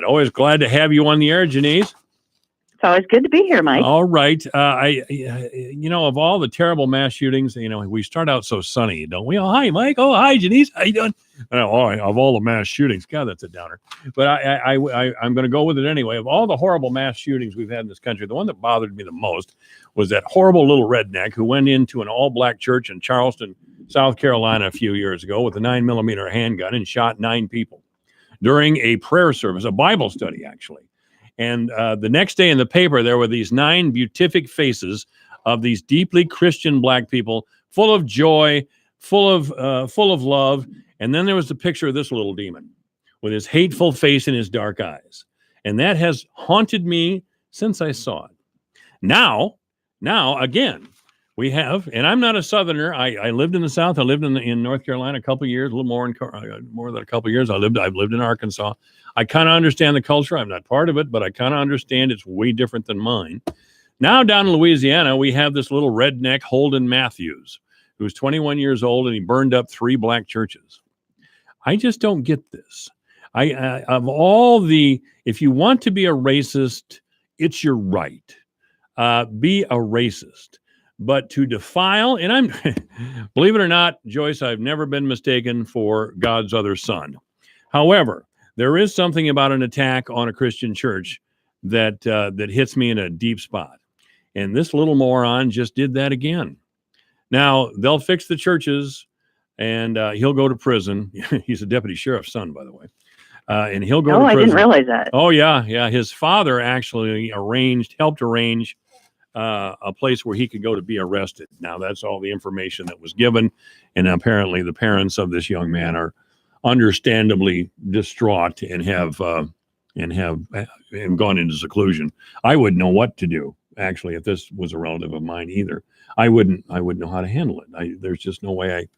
Always glad to have you on the air, Janice. It's always good to be here, Mike. All right. Of all the terrible mass shootings, we start out so sunny, don't we? Oh, hi, Mike. Oh, hi, Janice. How you doing? Of all the mass shootings, God, that's a downer. But I'm going to go with it anyway. Of all the horrible mass shootings we've had in this country, the one that bothered me the most was that horrible little redneck who went into an all-black church in Charleston, South Carolina a few years ago with a 9mm handgun and shot 9 people during a prayer service, a Bible study, actually. And the next day in the paper, there were these 9 beatific faces of these deeply Christian black people, full of joy, full of love. And then there was the picture of this little demon with his hateful face and his dark eyes. And that has haunted me since I saw it. Now, again, we have, and I'm not a Southerner. I lived in the South. I lived in North Carolina a couple of years, a little more than a couple of years. I've lived in Arkansas. I kind of understand the culture. I'm not part of it, but I kind of understand it's way different than mine. Now down in Louisiana, we have this little redneck Holden Matthews, who's 21 years old, and he burned up 3 black churches. I just don't get this. Of all the, if you want to be a racist, it's your right. Be a racist. But to defile, and I'm, believe it or not, Joyce, I've never been mistaken for God's other son. However, there is something about an attack on a Christian church that hits me in a deep spot. And this little moron just did that again. Now, they'll fix the churches, and he'll go to prison. He's a deputy sheriff's son, by the way. And he'll go to prison. I didn't realize that. Oh, yeah. His father actually helped arrange a place where he could go to be arrested. Now, that's all the information that was given. And apparently the parents of this young man are understandably distraught and have gone into seclusion. I wouldn't know what to do, actually, if this was a relative of mine either. I wouldn't know how to handle it. There's just no way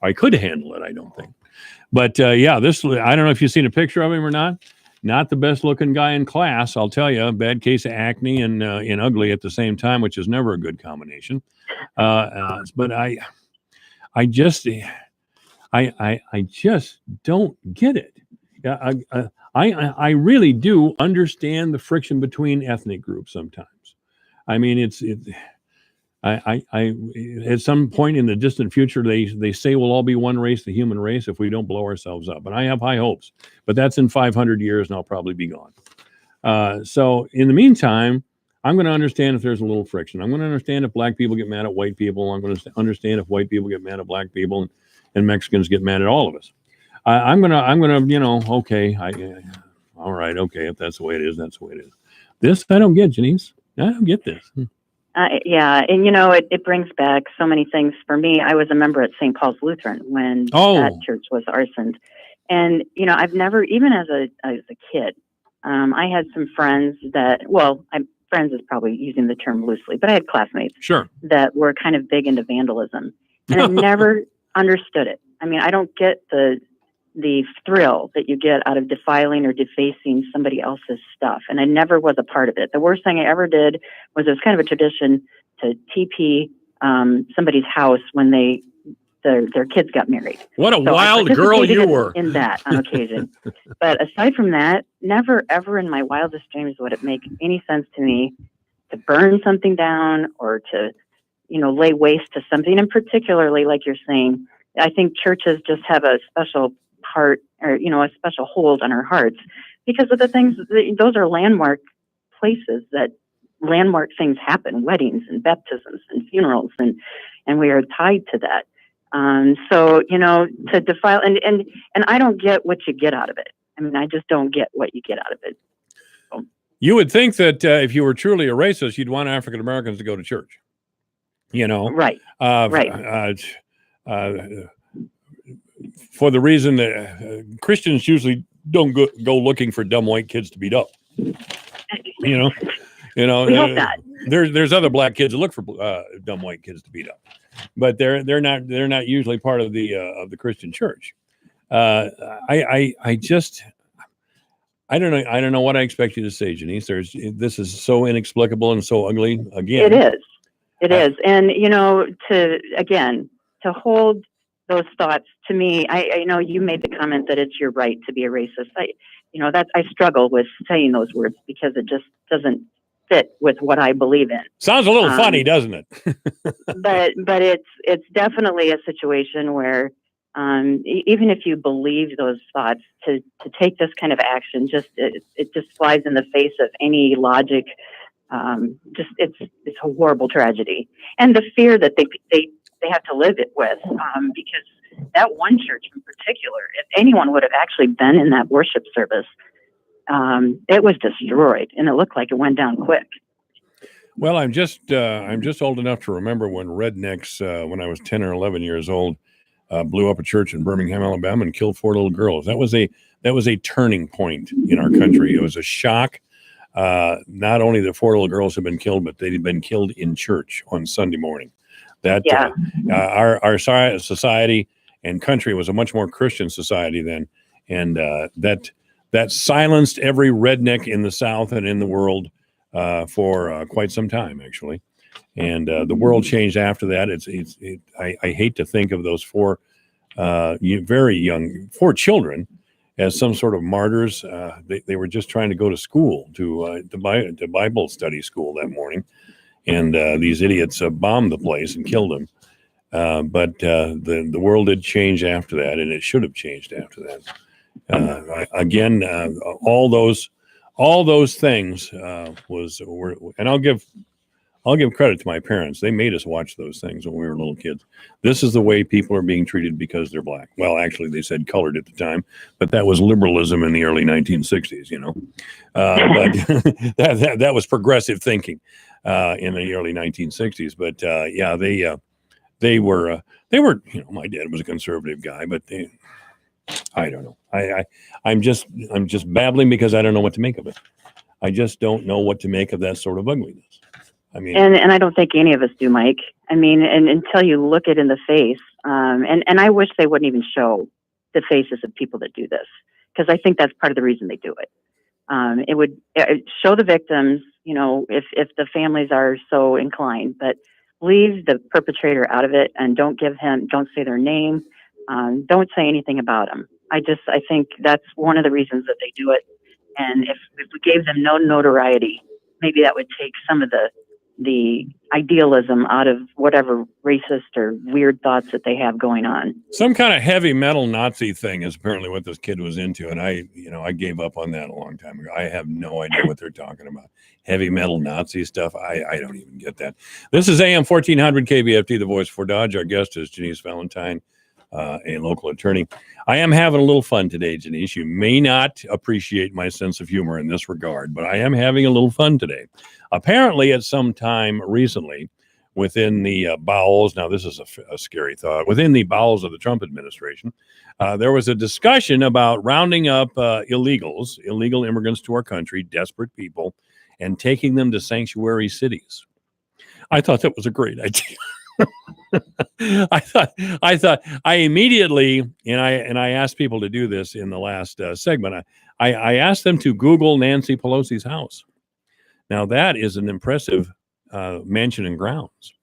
I could handle it, I don't think. But I don't know if you've seen a picture of him or not. Not the best looking guy in class, I'll tell you. Bad case of acne and ugly at the same time, which is never a good combination. But I just don't get it. I really do understand the friction between ethnic groups sometimes. I mean, at some point in the distant future, they say we'll all be one race, the human race, if we don't blow ourselves up. And I have high hopes, but that's in 500 years and I'll probably be gone. So in the meantime, I'm going to understand if there's a little friction. I'm going to understand if black people get mad at white people. I'm going to understand if white people get mad at black people and Mexicans get mad at all of us. I'm going to, okay. All right. Okay. If that's the way it is, that's the way it is. This, I don't get, Janice. I don't get this. Yeah, and it brings back so many things for me. I was a member at St. Paul's Lutheran when that church was arsoned, and I've never, even as a kid, I had some friends that, friends is probably using the term loosely, but I had classmates, sure, that were kind of big into vandalism, and understood it. I mean, I don't get the thrill that you get out of defiling or defacing somebody else's stuff. And I never was a part of it. The worst thing I ever did was, it was kind of a tradition to TP somebody's house when their kids got married. What a So I wild girl you participated were. in that on occasion. But aside from that, never ever in my wildest dreams would it make any sense to me to burn something down or to, lay waste to something. And particularly, like you're saying, I think churches just have a special part, or a special hold on our hearts because of the things. Those are landmark places that landmark things happen: weddings and baptisms and funerals, and we are tied to that. So to defile and I don't get what you get out of it. I mean, I just don't get what you get out of it. So. You would think that if you were truly a racist, you'd want African Americans to go to church. Right? Right. For the reason that Christians usually don't go looking for dumb white kids to beat up. We hope that. There's other black kids that look for dumb white kids to beat up, but they're not usually part of the Christian church. I don't know what I expect you to say, Janice. This is so inexplicable and so ugly. Again, it is, and to hold those thoughts, to me, I know you made the comment that it's your right to be a racist. I struggle with saying those words because it just doesn't fit with what I believe in. Sounds a little funny, doesn't it? but it's definitely a situation where even if you believe those thoughts, to take this kind of action, it just flies in the face of any logic. It's a horrible tragedy, and the fear that they have to live it with, because that one church in particular, if anyone would have actually been in that worship service, it was destroyed, and it looked like it went down quick. Well, I'm just old enough to remember when rednecks, when I was 10 or 11 years old, blew up a church in Birmingham, Alabama, and killed 4 little girls. That was a turning point in our country. It was a shock. Not only that 4 little girls had been killed, but they'd been killed in church on Sunday morning. Our society and country was a much more Christian society then, and that silenced every redneck in the South and in the world for quite some time, actually. And the world changed after that. I hate to think of those 4 very young 4 children as some sort of martyrs. They were just trying to go to school, to Bible study school that morning. And these idiots bombed the place and killed them. But the world did change after that, and it should have changed after that. Again, all those things were, and I'll give credit to my parents. They made us watch those things when we were little kids. This is the way people are being treated because they're black. Well, actually, they said colored at the time, but that was liberalism in the early 1960s. But that was progressive thinking in the early 1960s. But they were. My dad was a conservative guy, but I don't know. I'm just babbling because I don't know what to make of it. I just don't know what to make of that sort of ugliness. I mean, and I don't think any of us do, Mike. I mean, and until you look it in the face, and I wish they wouldn't even show the faces of people that do this, because I think that's part of the reason they do it. It would show the victims, if the families are so inclined, but leave the perpetrator out of it and don't say their name, don't say anything about them. I think that's one of the reasons that they do it. And if we gave them no notoriety, maybe that would take some of the idealism out of whatever racist or weird thoughts that they have going on. Some kind of heavy metal Nazi thing is apparently what this kid was into, and I gave up on that a long time ago. I have no idea what they're talking about. Heavy metal Nazi stuff. I don't even get that. This is AM 1400 KVFT, the voice for Dodge. Our guest is Janice Valentine, a local attorney. I am having a little fun today, Janice. You may not appreciate my sense of humor in this regard, but I am having a little fun today. Apparently, at some time recently, within the bowels, now this is a scary thought, within the bowels of the Trump administration, there was a discussion about rounding up illegal immigrants to our country, desperate people, and taking them to sanctuary cities. I thought that was a great idea. I immediately, and I asked people to do this in the last segment. I asked them to Google Nancy Pelosi's house. Now that is an impressive mansion and grounds.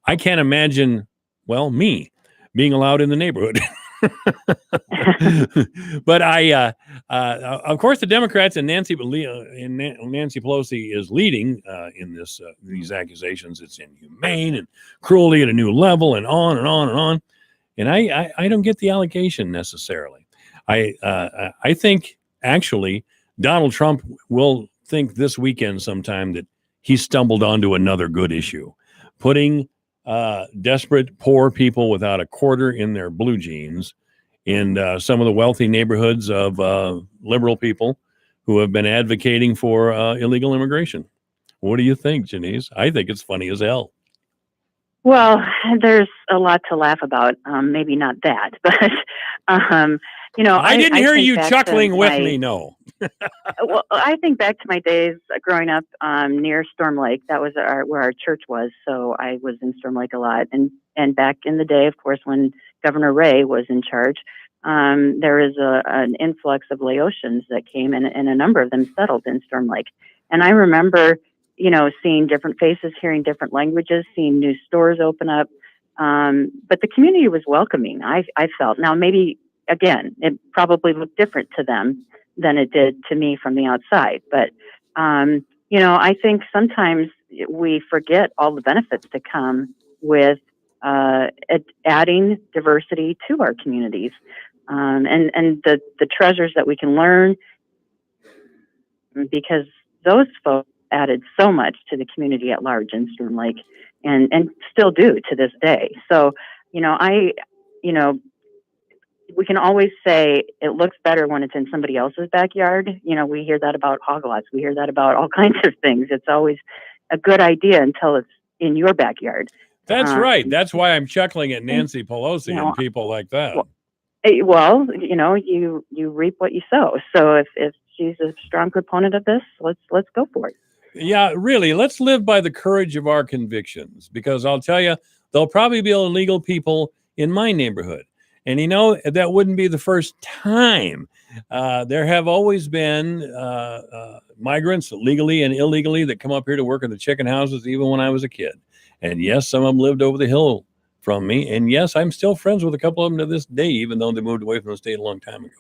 I can't imagine, well, me being allowed in the neighborhood. But of course, the Democrats and Nancy Pelosi is leading in these accusations. It's inhumane and cruelty at a new level, and on and on and on. And I don't get the allegation necessarily. I think actually Donald Trump will think this weekend sometime that he stumbled onto another good issue, putting desperate poor people without a quarter in their blue jeans in some of the wealthy neighborhoods of liberal people who have been advocating for illegal immigration. What do you think, Janice? I think it's funny as hell. Well, there's a lot to laugh about. Maybe not that, but I didn't hear you chuckling with me. No. Well, I think back to my days growing up near Storm Lake. That was where our church was. So I was in Storm Lake a lot. And back in the day, of course, when Governor Ray was in charge, there is an influx of Laotians that came, and a number of them settled in Storm Lake. And I remember, seeing different faces, hearing different languages, seeing new stores open up. But the community was welcoming, I felt. Now, maybe, again, it probably looked different to them than it did to me from the outside. But, I think sometimes we forget all the benefits that come with adding diversity to our communities, and the treasures that we can learn, because those folks added so much to the community at large in Storm Lake, and still do to this day. So, we can always say it looks better when it's in somebody else's backyard. We hear that about hog lots. We hear that about all kinds of things. It's always a good idea until it's in your backyard. That's right. That's why I'm chuckling at Nancy Pelosi and people like that. Well, you reap what you sow. So if she's a strong proponent of this, let's go for it. Yeah, really. Let's live by the courage of our convictions, because I'll tell you, there'll probably be illegal people in my neighborhood. And that wouldn't be the first time. There have always been migrants, legally and illegally, that come up here to work in the chicken houses, even when I was a kid. And yes, some of them lived over the hill from me. And yes, I'm still friends with a couple of them to this day, even though they moved away from the state a long time ago.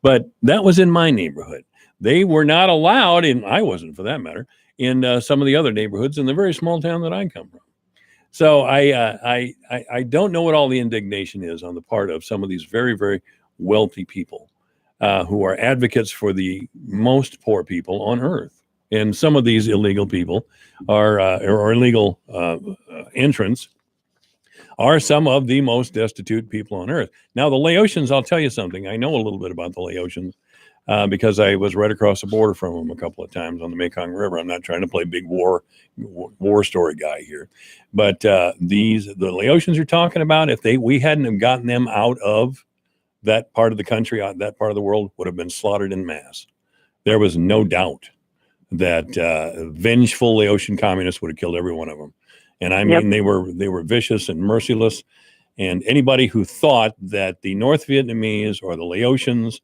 But that was in my neighborhood. They were not allowed, and I wasn't for that matter, in some of the other neighborhoods in the very small town that I come from. So I don't know what all the indignation is on the part of some of these very, very wealthy people who are advocates for the most poor people on earth. And some of these illegal people or illegal entrants are some of the most destitute people on earth. Now, the Laotians, I'll tell you something. I know a little bit about the Laotians because I was right across the border from them a couple of times on the Mekong River. I'm not trying to play big war story guy here, but the Laotians you're talking about, if we hadn't have gotten them out of that part of the country, that part of the world, would have been slaughtered in mass. There was no doubt that vengeful Laotian communists would have killed every one of them. And I mean, they were vicious and merciless. And anybody who thought that the North Vietnamese or the Laotians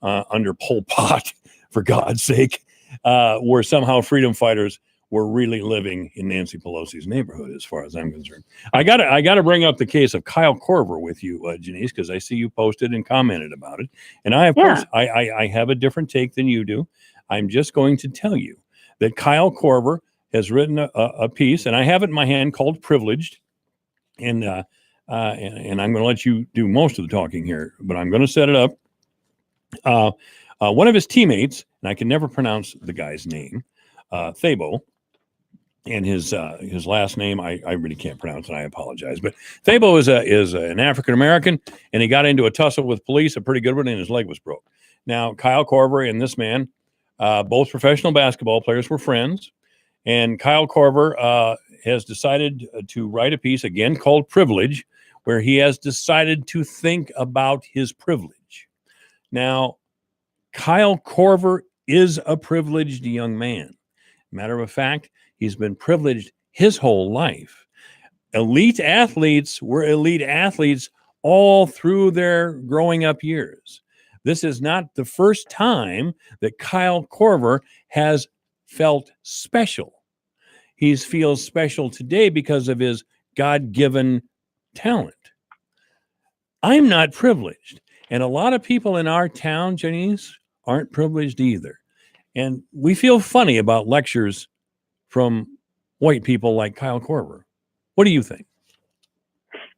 under Pol Pot, for God's sake, were somehow freedom fighters, were really living in Nancy Pelosi's neighborhood, as far as I'm concerned. I gotta bring up the case of Kyle Korver with you, Janice, because I see you posted and commented about it. And I have a different take than you do. I'm just going to tell you that Kyle Korver has written a piece, and I have it in my hand, called Privileged. And I'm going to let you do most of the talking here, but I'm going to set it up. One of his teammates, and I can never pronounce the guy's name, Thabo, and his last name I really can't pronounce, and I apologize. But Thabo is an African American, and he got into a tussle with police, a pretty good one, and his leg was broke. Now, Kyle Korver and this man, both professional basketball players, were friends, and Kyle Korver has decided to write a piece, again called Privilege, where he has decided to think about his privilege. Now, Kyle Korver is a privileged young man. Matter of fact, he's been privileged his whole life. elite athletes were elite athletes all through their growing up years. This is not the first time that Kyle Korver has felt special. He feels special today because of his God-given talent. I'm not privileged. And a lot of people in our town, Janice, aren't privileged either. And we feel funny about lectures from white people like Kyle Korver. What do you think?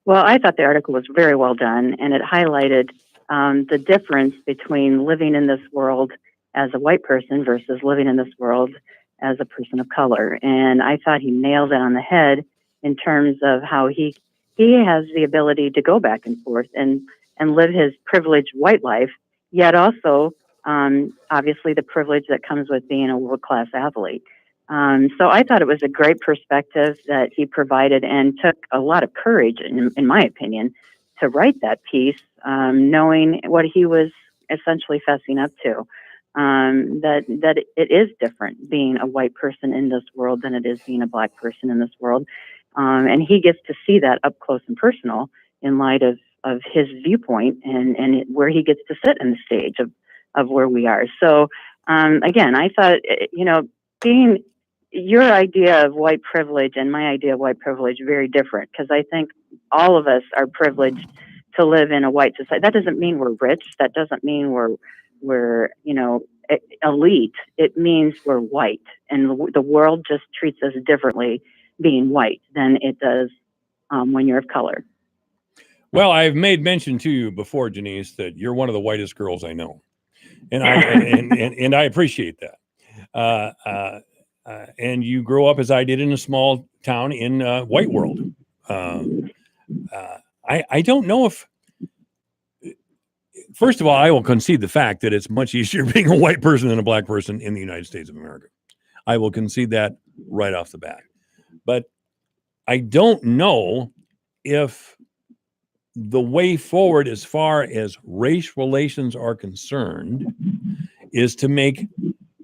Well, I thought the article was very well done, and it highlighted the difference between living in this world as a white person versus living in this world as a person of color. And I thought he nailed it on the head in terms of how he has the ability to go back and forth and live his privileged white life, yet also obviously the privilege that comes with being a world-class athlete. So I thought it was a great perspective that he provided, and took a lot of courage, in my opinion, to write that piece, knowing what he was essentially fessing up to, that it is different being a white person in this world than it is being a black person in this world. And he gets to see that up close and personal in light of his viewpoint and where he gets to sit in the stage of where we are. So, again, I thought, being your idea of white privilege and my idea of white privilege very different, because I think all of us are privileged to live in a white society. That doesn't mean we're rich. That doesn't mean we're elite. It means we're white, and the world just treats us differently being white than it does when you're of color. Well, I've made mention to you before, Janice, that you're one of the whitest girls I know, and I appreciate that. And you grow up as I did in a small town in white world. I don't know if, first of all, I will concede the fact that it's much easier being a white person than a black person in the United States of America. I will concede that right off the bat. But I don't know if the way forward as far as race relations are concerned is to make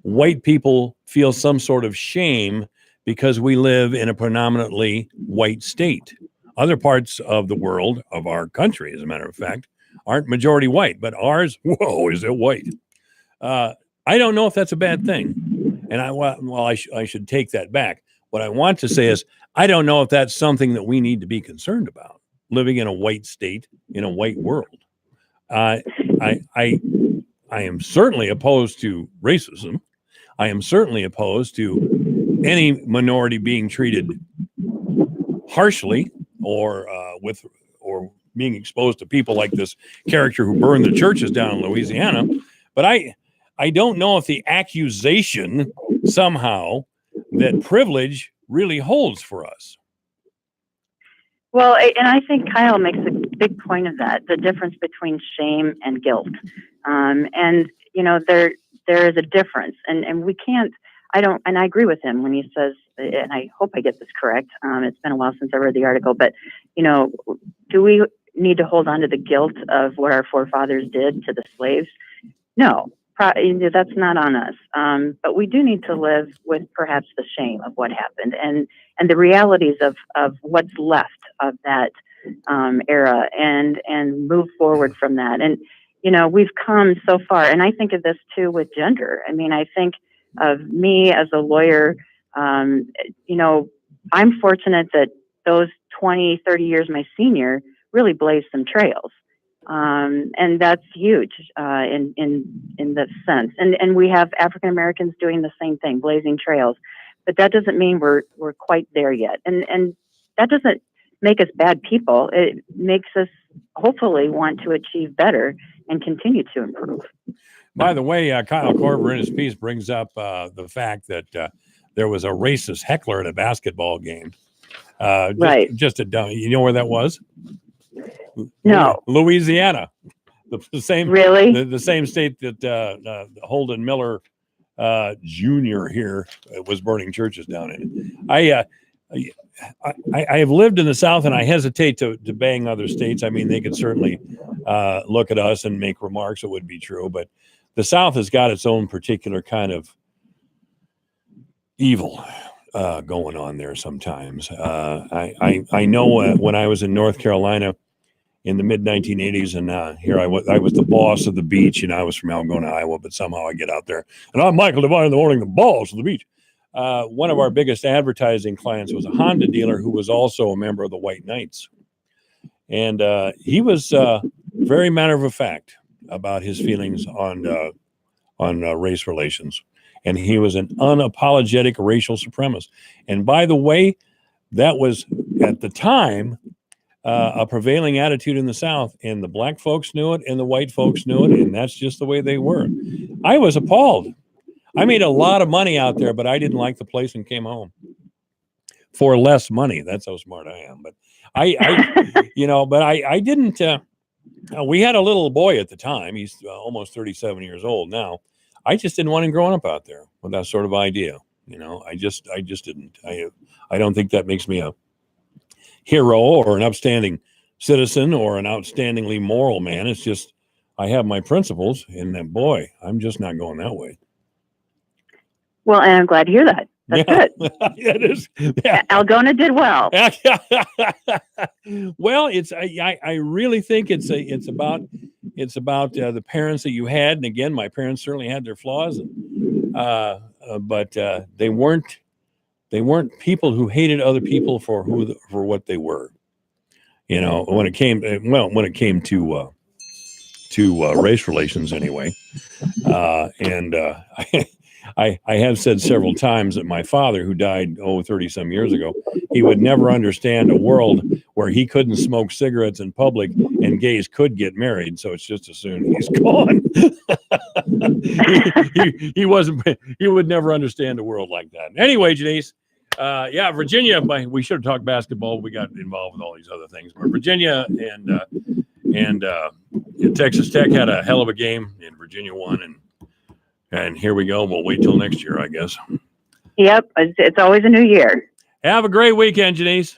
white people feel some sort of shame because we live in a predominantly white state. Other parts of the world, of our country, as a matter of fact, aren't majority white, but ours, whoa, is it white? I don't know if that's a bad thing. And I should take that back. What I want to say is, I don't know if that's something that we need to be concerned about, living in a white state, in a white world. I am certainly opposed to racism. I am certainly opposed to any minority being treated harshly or being exposed to people like this character who burned the churches down in Louisiana. But I don't know if the accusation somehow that privilege really holds for us. Well, and I think Kyle makes a big point of that, the difference between shame and guilt. And, there is a difference, and we can't, and I agree with him when he says, and I hope I get this correct. It's been a while since I read the article, but, do we need to hold on to the guilt of what our forefathers did to the slaves? No, that's not on us. But we do need to live with perhaps the shame of what happened and the realities of what's left of that era and move forward from that. And, we've come so far. And I think of this too with gender. I mean, I think of me as a lawyer, I'm fortunate that those 20, 30 years my senior really blazed some trails. And that's huge in that sense. And we have African Americans doing the same thing, blazing trails. But that doesn't mean we're quite there yet. And that doesn't make us bad people. It makes us hopefully want to achieve better and continue to improve. By the way, Kyle Korver in his piece brings up the fact that there was a racist heckler at a basketball game. Right. Just a dumb. You know where that was? No. Louisiana. The same. Really? The same state that Holden Miller Jr. here was burning churches down in. I have lived in the South, and I hesitate to bang other states. I mean, they could certainly look at us and make remarks that would be true, but the South has got its own particular kind of evil. going on there sometimes. I know when I was in North Carolina in the mid 1980s, and here I was the boss of the beach, and I was from Algona, Iowa, but somehow I get out there, and I'm Michael Devine in the morning, the boss of the beach. One of our biggest advertising clients was a Honda dealer who was also a member of the White Knights, and he was very matter of fact about his feelings on race relations. And he was an unapologetic racial supremacist. And by the way, that was at the time a prevailing attitude in the South, and the black folks knew it and the white folks knew it, and that's just the way they were. I was appalled. I made a lot of money out there, but I didn't like the place and came home for less money. That's how smart I am. But I didn't. We had a little boy at the time. He's almost 37 years old now. I just didn't want him growing up out there with that sort of idea. I just didn't. I don't think that makes me a hero or an upstanding citizen or an outstandingly moral man. It's just I have my principles, and then, boy, I'm just not going that way. Well, and I'm glad to hear that. That's good. It is. Yeah. Algona did well. Well, I really think it's about the parents that you had, and again, my parents certainly had their flaws, but they weren't people who hated other people for what they were. When it came to race relations, anyway, and I have said several times that my father, who died 30 some years ago, he would never understand a world where he couldn't smoke cigarettes in public and gays could get married. So it's just as soon he's gone. he would never understand a world like that. Anyway, Janice, Virginia. We should have talked basketball. We got involved with all these other things, but Virginia and Texas Tech had a hell of a game, and Virginia won. And here we go. We'll wait till next year, I guess. Yep. It's always a new year. Have a great weekend, Janice.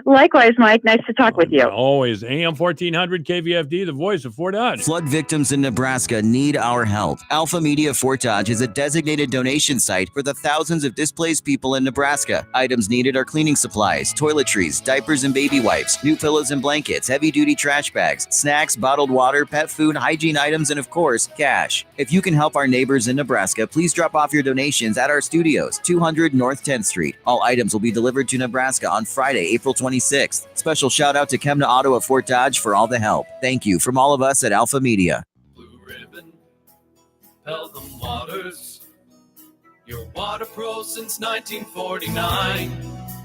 Likewise, Mike. Nice to talk with you. Always. AM 1400 KVFD, the voice of Fort Dodge. Flood victims in Nebraska need our help. Alpha Media Fort Dodge is a designated donation site for the thousands of displaced people in Nebraska. Items needed are cleaning supplies, toiletries, diapers and baby wipes, new pillows and blankets, heavy-duty trash bags, snacks, bottled water, pet food, hygiene items, and of course, cash. If you can help our neighbors in Nebraska, please drop off your donations at our studios, 200 North 10th Street. All items will be delivered to Nebraska on Friday, April 26th. Special shout out to Chemna Auto at Fort Dodge for all the help. Thank you from all of us at Alpha Media. Blue Ribbon, Pelham Waters, your water pro since 1949.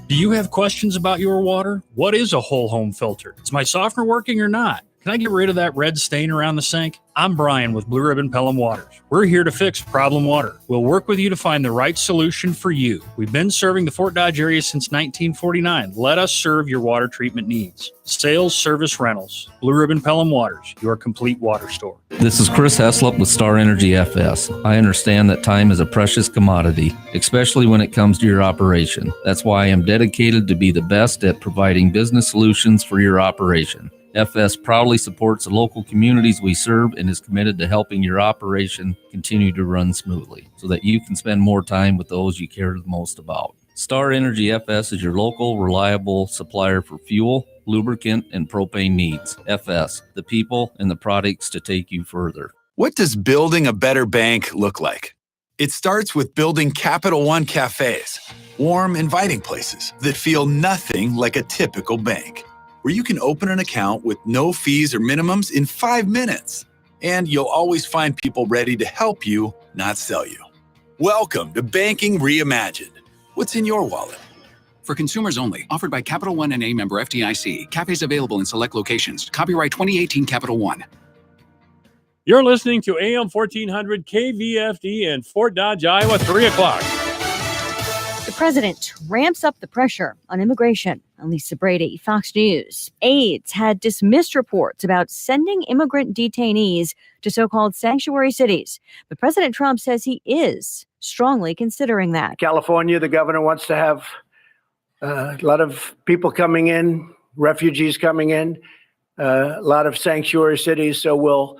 Do you have questions about your water? What is a whole home filter? Is my softener working or not? Can I get rid of that red stain around the sink? I'm Brian with Blue Ribbon Pelham Waters. We're here to fix problem water. We'll work with you to find the right solution for you. We've been serving the Fort Dodge area since 1949. Let us serve your water treatment needs. Sales, service, rentals. Blue Ribbon Pelham Waters, your complete water store. This is Chris Heslop with Star Energy FS. I understand that time is a precious commodity, especially when it comes to your operation. That's why I am dedicated to be the best at providing business solutions for your operation. FS proudly supports the local communities we serve and is committed to helping your operation continue to run smoothly so that you can spend more time with those you care the most about. Star Energy FS is your local, reliable supplier for fuel, lubricant, and propane needs. FS, the people and the products to take you further. What does building a better bank look like? It starts with building Capital One cafes, warm, inviting places that feel nothing like a typical bank, where you can open an account with no fees or minimums in 5 minutes. And you'll always find people ready to help you, not sell you. Welcome to Banking Reimagined. What's in your wallet? For consumers only. Offered by Capital One and a member FDIC. Cafes available in select locations. Copyright 2018 Capital One. You're listening to AM 1400 KVFD in Fort Dodge, Iowa, 3 o'clock. The president ramps up the pressure on immigration. Lisa Brady, Fox News. AIDS had dismissed reports about sending immigrant detainees to so-called sanctuary cities. But President Trump says he is strongly considering that. California, the governor wants to have a lot of people coming in, refugees coming in, a lot of sanctuary cities. So we'll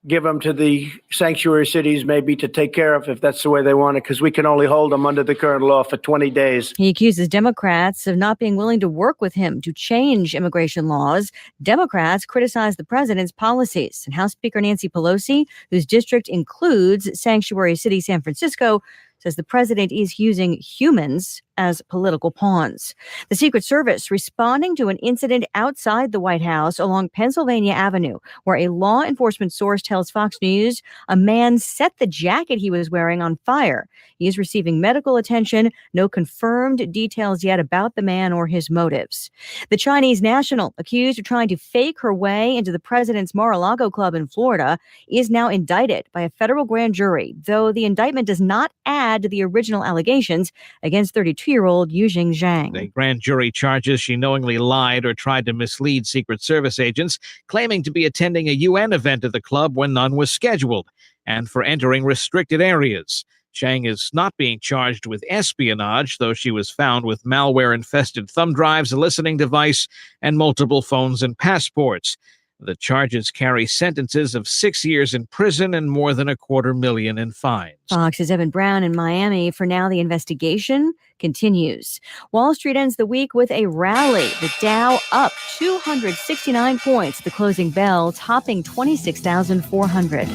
give them to the sanctuary cities maybe to take care of if that's the way they want it, because we can only hold them under the current law for 20 days. He accuses Democrats of not being willing to work with him to change immigration laws. Democrats criticize the president's policies. And House Speaker Nancy Pelosi, whose district includes sanctuary city San Francisco, says the president is using humans as political pawns. The Secret Service responding to an incident outside the White House along Pennsylvania Avenue, where a law enforcement source tells Fox News a man set the jacket he was wearing on fire. He is receiving medical attention. No confirmed details yet about the man or his motives. The Chinese national, accused of trying to fake her way into the president's Mar-a-Lago club in Florida, is now indicted by a federal grand jury, though the indictment does not add to the original allegations against 32-year-old Yujing Zhang. The grand jury charges she knowingly lied or tried to mislead Secret Service agents, claiming to be attending a UN event at the club when none was scheduled, and for entering restricted areas. Zhang is not being charged with espionage, though she was found with malware-infested thumb drives, a listening device, and multiple phones and passports. The charges carry sentences of 6 years in prison and more than $250,000 in fines. Fox's Evan Brown in Miami. For now, the investigation continues. Wall Street ends the week with a rally. The Dow up 269 points. The closing bell topping 26,400.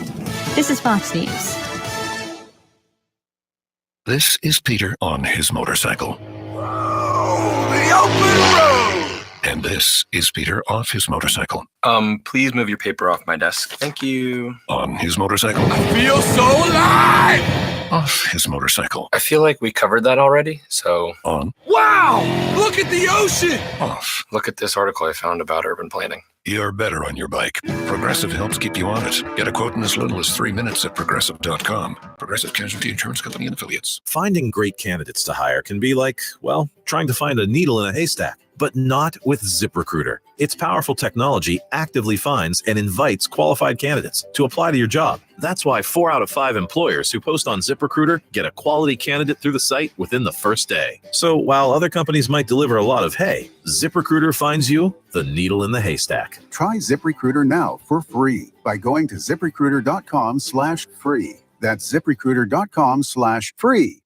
This is Fox News. This is Peter on his motorcycle. The open road! And this is Peter off his motorcycle. Please move your paper off my desk. Thank you. On his motorcycle. I feel so alive! Off his motorcycle. I feel like we covered that already, so... On. Wow! Look at the ocean! Off. Look at this article I found about urban planning. You're better on your bike. Progressive helps keep you on it. Get a quote in as little as 3 minutes at Progressive.com. Progressive Casualty Insurance Company and Affiliates. Finding great candidates to hire can be like, well, trying to find a needle in a haystack. But not with ZipRecruiter. Its powerful technology actively finds and invites qualified candidates to apply to your job. That's why 4 out of 5 employers who post on ZipRecruiter get a quality candidate through the site within the first day. So while other companies might deliver a lot of hay, ZipRecruiter finds you the needle in the haystack. Try ZipRecruiter now for free by going to ZipRecruiter.com/free. That's ZipRecruiter.com/free.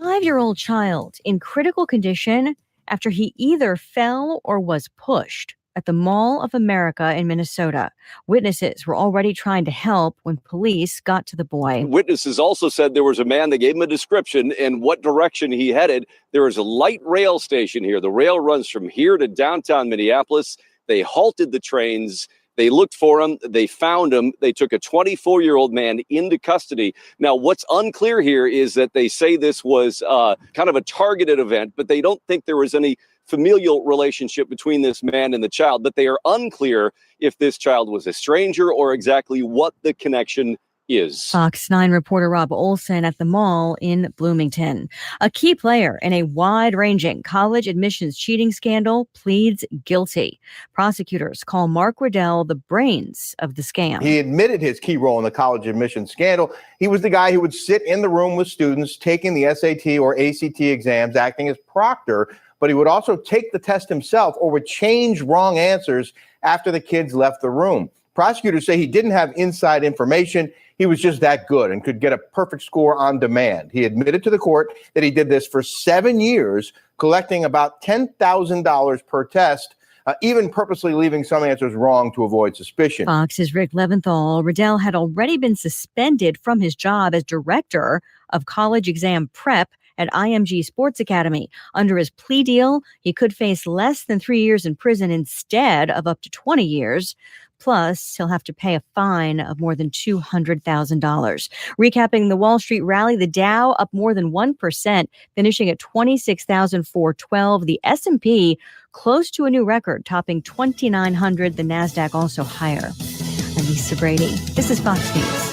5-year-old child in critical condition after he either fell or was pushed at the Mall of America in Minnesota. Witnesses were already trying to help when police got to the boy. Witnesses also said there was a man that gave him a description and what direction he headed. There is a light rail station here. The rail runs from here to downtown Minneapolis. They halted the trains. They looked for him. They found him. They took a 24-year-old man into custody. Now, what's unclear here is that they say this was kind of a targeted event, but they don't think there was any familial relationship between this man and the child. But they are unclear if this child was a stranger or exactly what the connection is. Fox 9 reporter Rob Olson at the mall in Bloomington. A key player in a wide-ranging college admissions cheating scandal pleads guilty. Prosecutors call Mark Riddell the brains of the scam. He admitted his key role in the college admissions scandal. He was the guy who would sit in the room with students taking the SAT or ACT exams, acting as proctor, but he would also take the test himself or would change wrong answers after the kids left the room. Prosecutors say he didn't have inside information. He was just that good and could get a perfect score on demand. He admitted to the court that he did this for 7 years, collecting about $10,000 per test, even purposely leaving some answers wrong to avoid suspicion. Fox's Rick Leventhal. Riddell had already been suspended from his job as director of college exam prep at IMG Sports Academy. Under his plea deal, he could face less than 3 years in prison instead of up to 20 years. Plus, he'll have to pay a fine of more than $200,000. Recapping the Wall Street rally, the Dow up more than 1%, finishing at 26,412. The S&P close to a new record, topping 2,900. The NASDAQ also higher. I'm Lisa Brady. This is Fox News.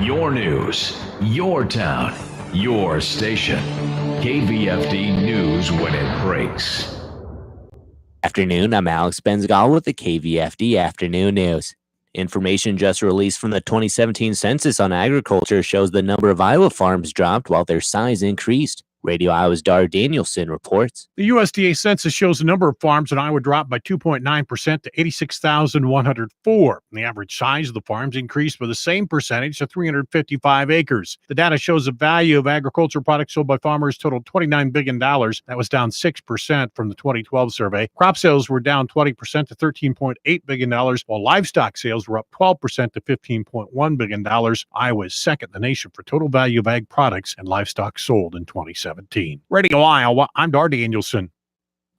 Your news, your town, your station. KVFD News when it breaks. Afternoon, I'm Alex Benzgal with the KVFD Afternoon News. Information just released from the 2017 census on agriculture shows the number of Iowa farms dropped while their size increased. Radio Iowa's Dar Danielson reports. The USDA census shows the number of farms in Iowa dropped by 2.9% to 86,104. The average size of the farms increased by the same percentage to 355 acres. The data shows the value of agricultural products sold by farmers totaled $29 billion. That was down 6% from the 2012 survey. Crop sales were down 20% to $13.8 billion, while livestock sales were up 12% to $15.1 billion. Iowa is second in the nation for total value of ag products and livestock sold in 2017. Radio Iowa, I'm Dar Danielson.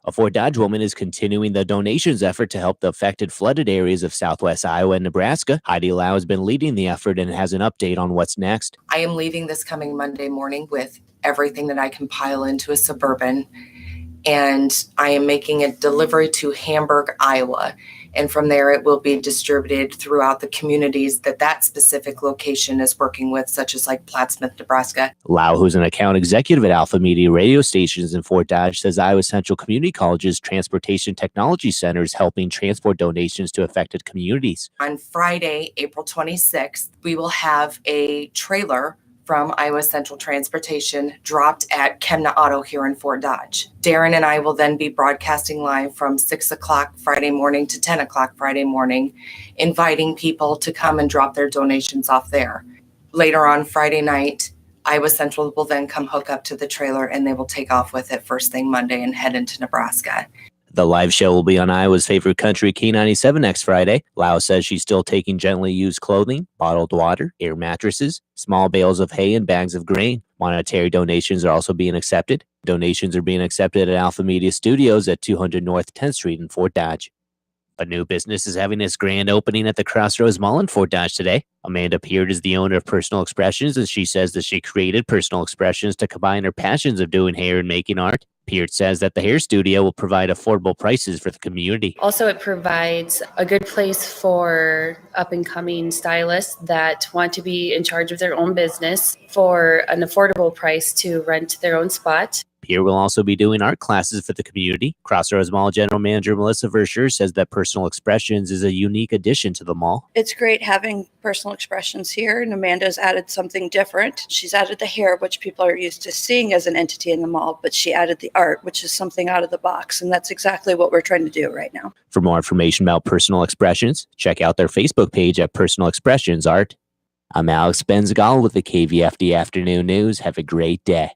A Fort Dodge woman is continuing the donations effort to help the affected flooded areas of southwest Iowa and Nebraska. Heidi Lau has been leading the effort and has an update on what's next. I am leaving this coming Monday morning with everything that I can pile into a Suburban, and I am making a delivery to Hamburg, Iowa. And from there, it will be distributed throughout the communities that specific location is working with, such as like Plattsmouth, Nebraska. Lau, who's an account executive at Alpha Media radio stations in Fort Dodge, says Iowa Central Community College's Transportation Technology Center is helping transport donations to affected communities. On Friday, April 26th, we will have a trailer from Iowa Central Transportation dropped at Chemna Auto here in Fort Dodge. Darren and I will then be broadcasting live from 6 o'clock Friday morning to 10 o'clock Friday morning, inviting people to come and drop their donations off there. Later on Friday night, Iowa Central will then come hook up to the trailer and they will take off with it first thing Monday and head into Nebraska. The live show will be on Iowa's favorite country, K97, next Friday. Lau says she's still taking gently used clothing, bottled water, air mattresses, small bales of hay, and bags of grain. Monetary donations are also being accepted. Donations are being accepted at Alpha Media Studios at 200 North 10th Street in Fort Dodge. A new business is having its grand opening at the Crossroads Mall in Fort Dodge today. Amanda Peart is the owner of Personal Expressions, and she says that she created Personal Expressions to combine her passions of doing hair and making art. Peart says that the hair studio will provide affordable prices for the community. Also, it provides a good place for up-and-coming stylists that want to be in charge of their own business for an affordable price to rent their own spot. Peart will also be doing art classes for the community. Crossroads Mall General Manager Melissa Verscher says that Personal Expressions is a unique addition to the mall. It's great having Personal Expressions here, and Amanda's added something different. She's added the hair, which people are used to seeing as an entity in the mall, but she added the art, which is something out of the box, and that's exactly what we're trying to do right now. For more information about Personal Expressions, check out their Facebook page at Personal Expressions Art. I'm Alex Benzgal with the KVFD Afternoon News. Have a great day.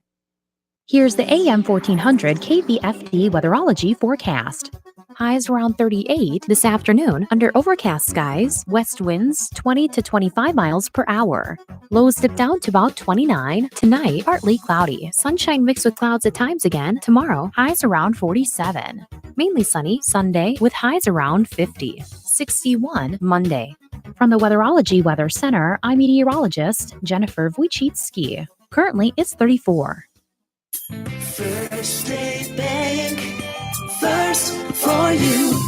Here's the AM 1400 KVFD weatherology forecast. Highs around 38 this afternoon under overcast skies, west winds 20 to 25 miles per hour. Lows dip down to about 29. Tonight, partly cloudy. Sunshine mixed with clouds at times again. Tomorrow, highs around 47. Mainly sunny Sunday with highs around 50. 61 Monday. From the Weatherology Weather Center, I'm meteorologist Jennifer Wojcicki. Currently, it's 34. First State Bank, first for you.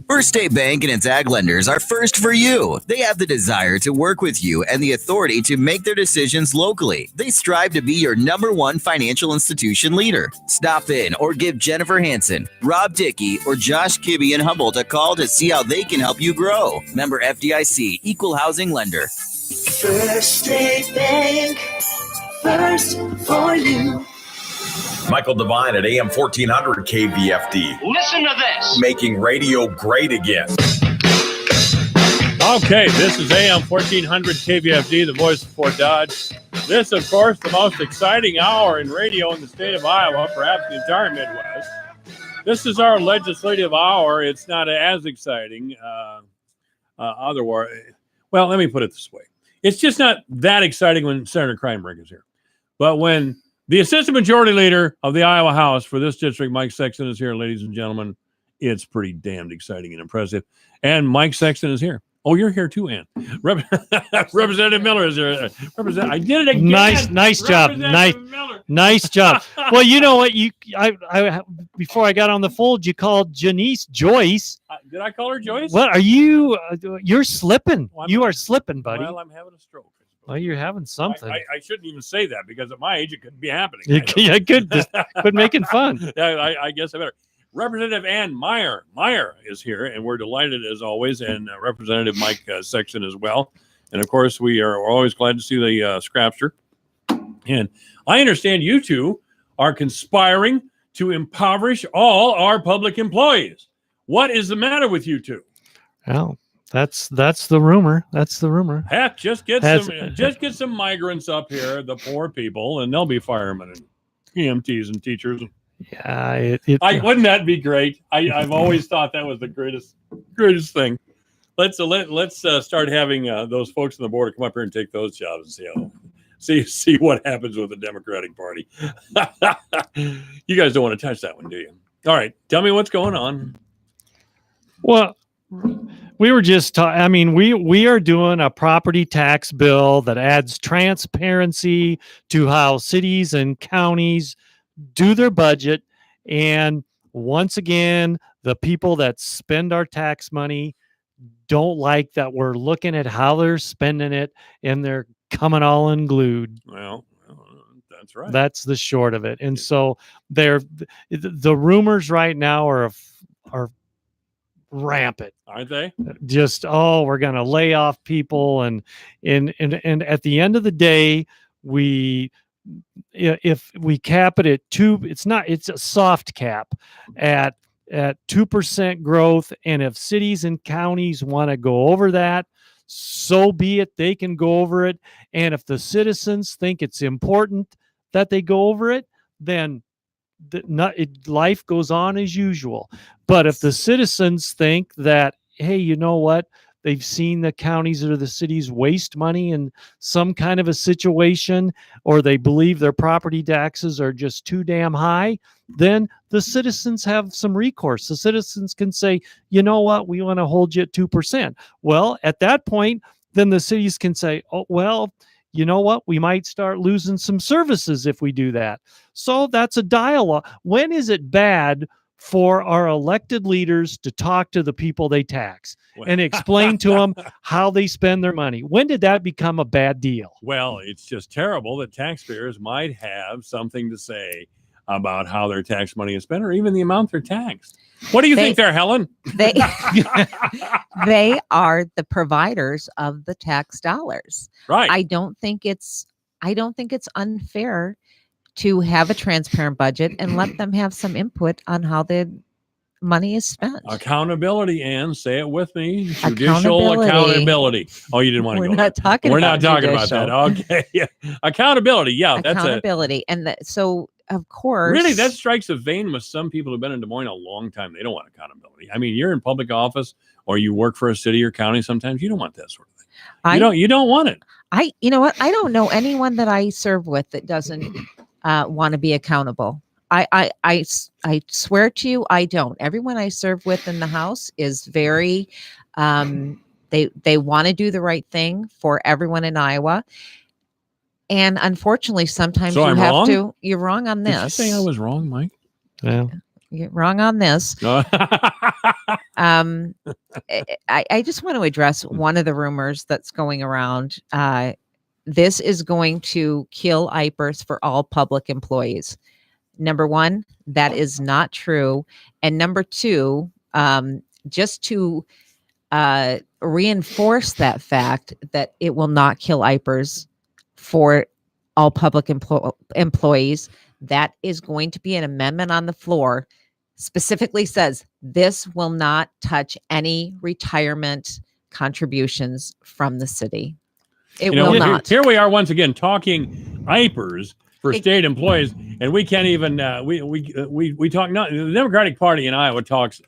First State Bank and its ag lenders are first for you. They have the desire to work with you and the authority to make their decisions locally. They strive to be your #1 financial institution leader. Stop in or give Jennifer Hansen, Rob Dickey, or Josh Kibbe in Humboldt a call to see how they can help you grow. Member FDIC, Equal Housing Lender. First State Bank, first for you. Michael Devine at AM 1400 KVFD. Listen to this. Making radio great again. Okay, this is AM 1400 KVFD, the voice of Fort Dodge. This, of course, the most exciting hour in radio in the state of Iowa, perhaps the entire Midwest. This is our legislative hour. It's not as exciting otherwise. Well, let me put it this way. It's just not that exciting when Senator Kreinberg is here. But when the Assistant Majority Leader of the Iowa House for this district, Mike Sexton, is here, ladies and gentlemen, it's pretty damned exciting and impressive. And Mike Sexton is here. Oh, you're here too, Ann. Representative Miller is here. I did it again. Nice job. Nice job. Well, you know what? I before I got on the fold, you called Janice Joyce. Did I call her Joyce? What are you? You're slipping. You are slipping, buddy. Well, I'm having a stroke. Well, you're having something. I shouldn't even say that because at my age it couldn't be happening. I could just quit making fun. I guess I better. Representative Ann Meyer is here, and we're delighted as always, and Representative Mike Sexton as well. And of course, we're always glad to see the Scrapster. And I understand you two are conspiring to impoverish all our public employees. What is the matter with you two? Well, that's the rumor. That's the rumor. Heck, just get some migrants up here, the poor people, and they'll be firemen and EMTs and teachers. Yeah, wouldn't that be great? I've always thought that was the greatest thing. Let's start having those folks on the board come up here and take those jobs and see what happens with the Democratic Party. You guys don't want to touch that one, do you? All right, tell me what's going on. Well, we were just talking. We are doing a property tax bill that adds transparency to how cities and counties do their budget. And once again, the people that spend our tax money don't like that we're looking at how they're spending it, and they're coming all unglued. Well, that's right. That's the short of it. And so the rumors right now are rampant, aren't they? Just we're going to lay off people, and at the end of the day, if we cap it at 2%, it's a soft cap at 2% growth. And if cities and counties want to go over that, so be it. They can go over it. And if the citizens think it's important that they go over it, then life goes on as usual. But if the citizens think that, hey, you know what? They've seen the counties or the cities waste money in some kind of a situation, or they believe their property taxes are just too damn high, then the citizens have some recourse. The citizens can say, you know what, we want to hold you at 2%. Well, at that point, then the cities can say, oh, well, you know what, we might start losing some services if we do that. So that's a dialogue. When is it bad for our elected leaders to talk to the people they tax and explain to them how they spend their money? When did that become a bad deal? Well, it's just terrible that taxpayers might have something to say about how their tax money is spent, or even the amount they're taxed. What do you think there, Helen? They are the providers of the tax dollars. Right. I don't think it's unfair to have a transparent budget and let them have some input on how the money is spent. Accountability, Ann, say it with me. Judicial accountability. Oh, you didn't want to go. We're not talking about that. Okay. Yeah. Accountability. Yeah. Accountability. So of course. Really, that strikes a vein with some people who've been in Des Moines a long time. They don't want accountability. I mean, you're in public office or you work for a city or county. Sometimes you don't want that sort of thing. You don't want it. You know what? I don't know anyone that I serve with that doesn't want to be accountable. I swear to you, I don't. Everyone I serve with in the House is very, they want to do the right thing for everyone in Iowa. And unfortunately, sometimes so you I'm have wrong? to. You're wrong on this. Did you say I was wrong, Mike? Yeah. You're wrong on this. I just want to address one of the rumors that's going around. This is going to kill IPERS for all public employees. Number one, that is not true. And number two, just to reinforce that fact that it will not kill IPERS for all public employees, that is going to be an amendment on the floor. Specifically says this will not touch any retirement contributions from from the city. It will not. Here we are once again talking IPERS for state employees, and we can't even we talk not the Democratic Party in Iowa talks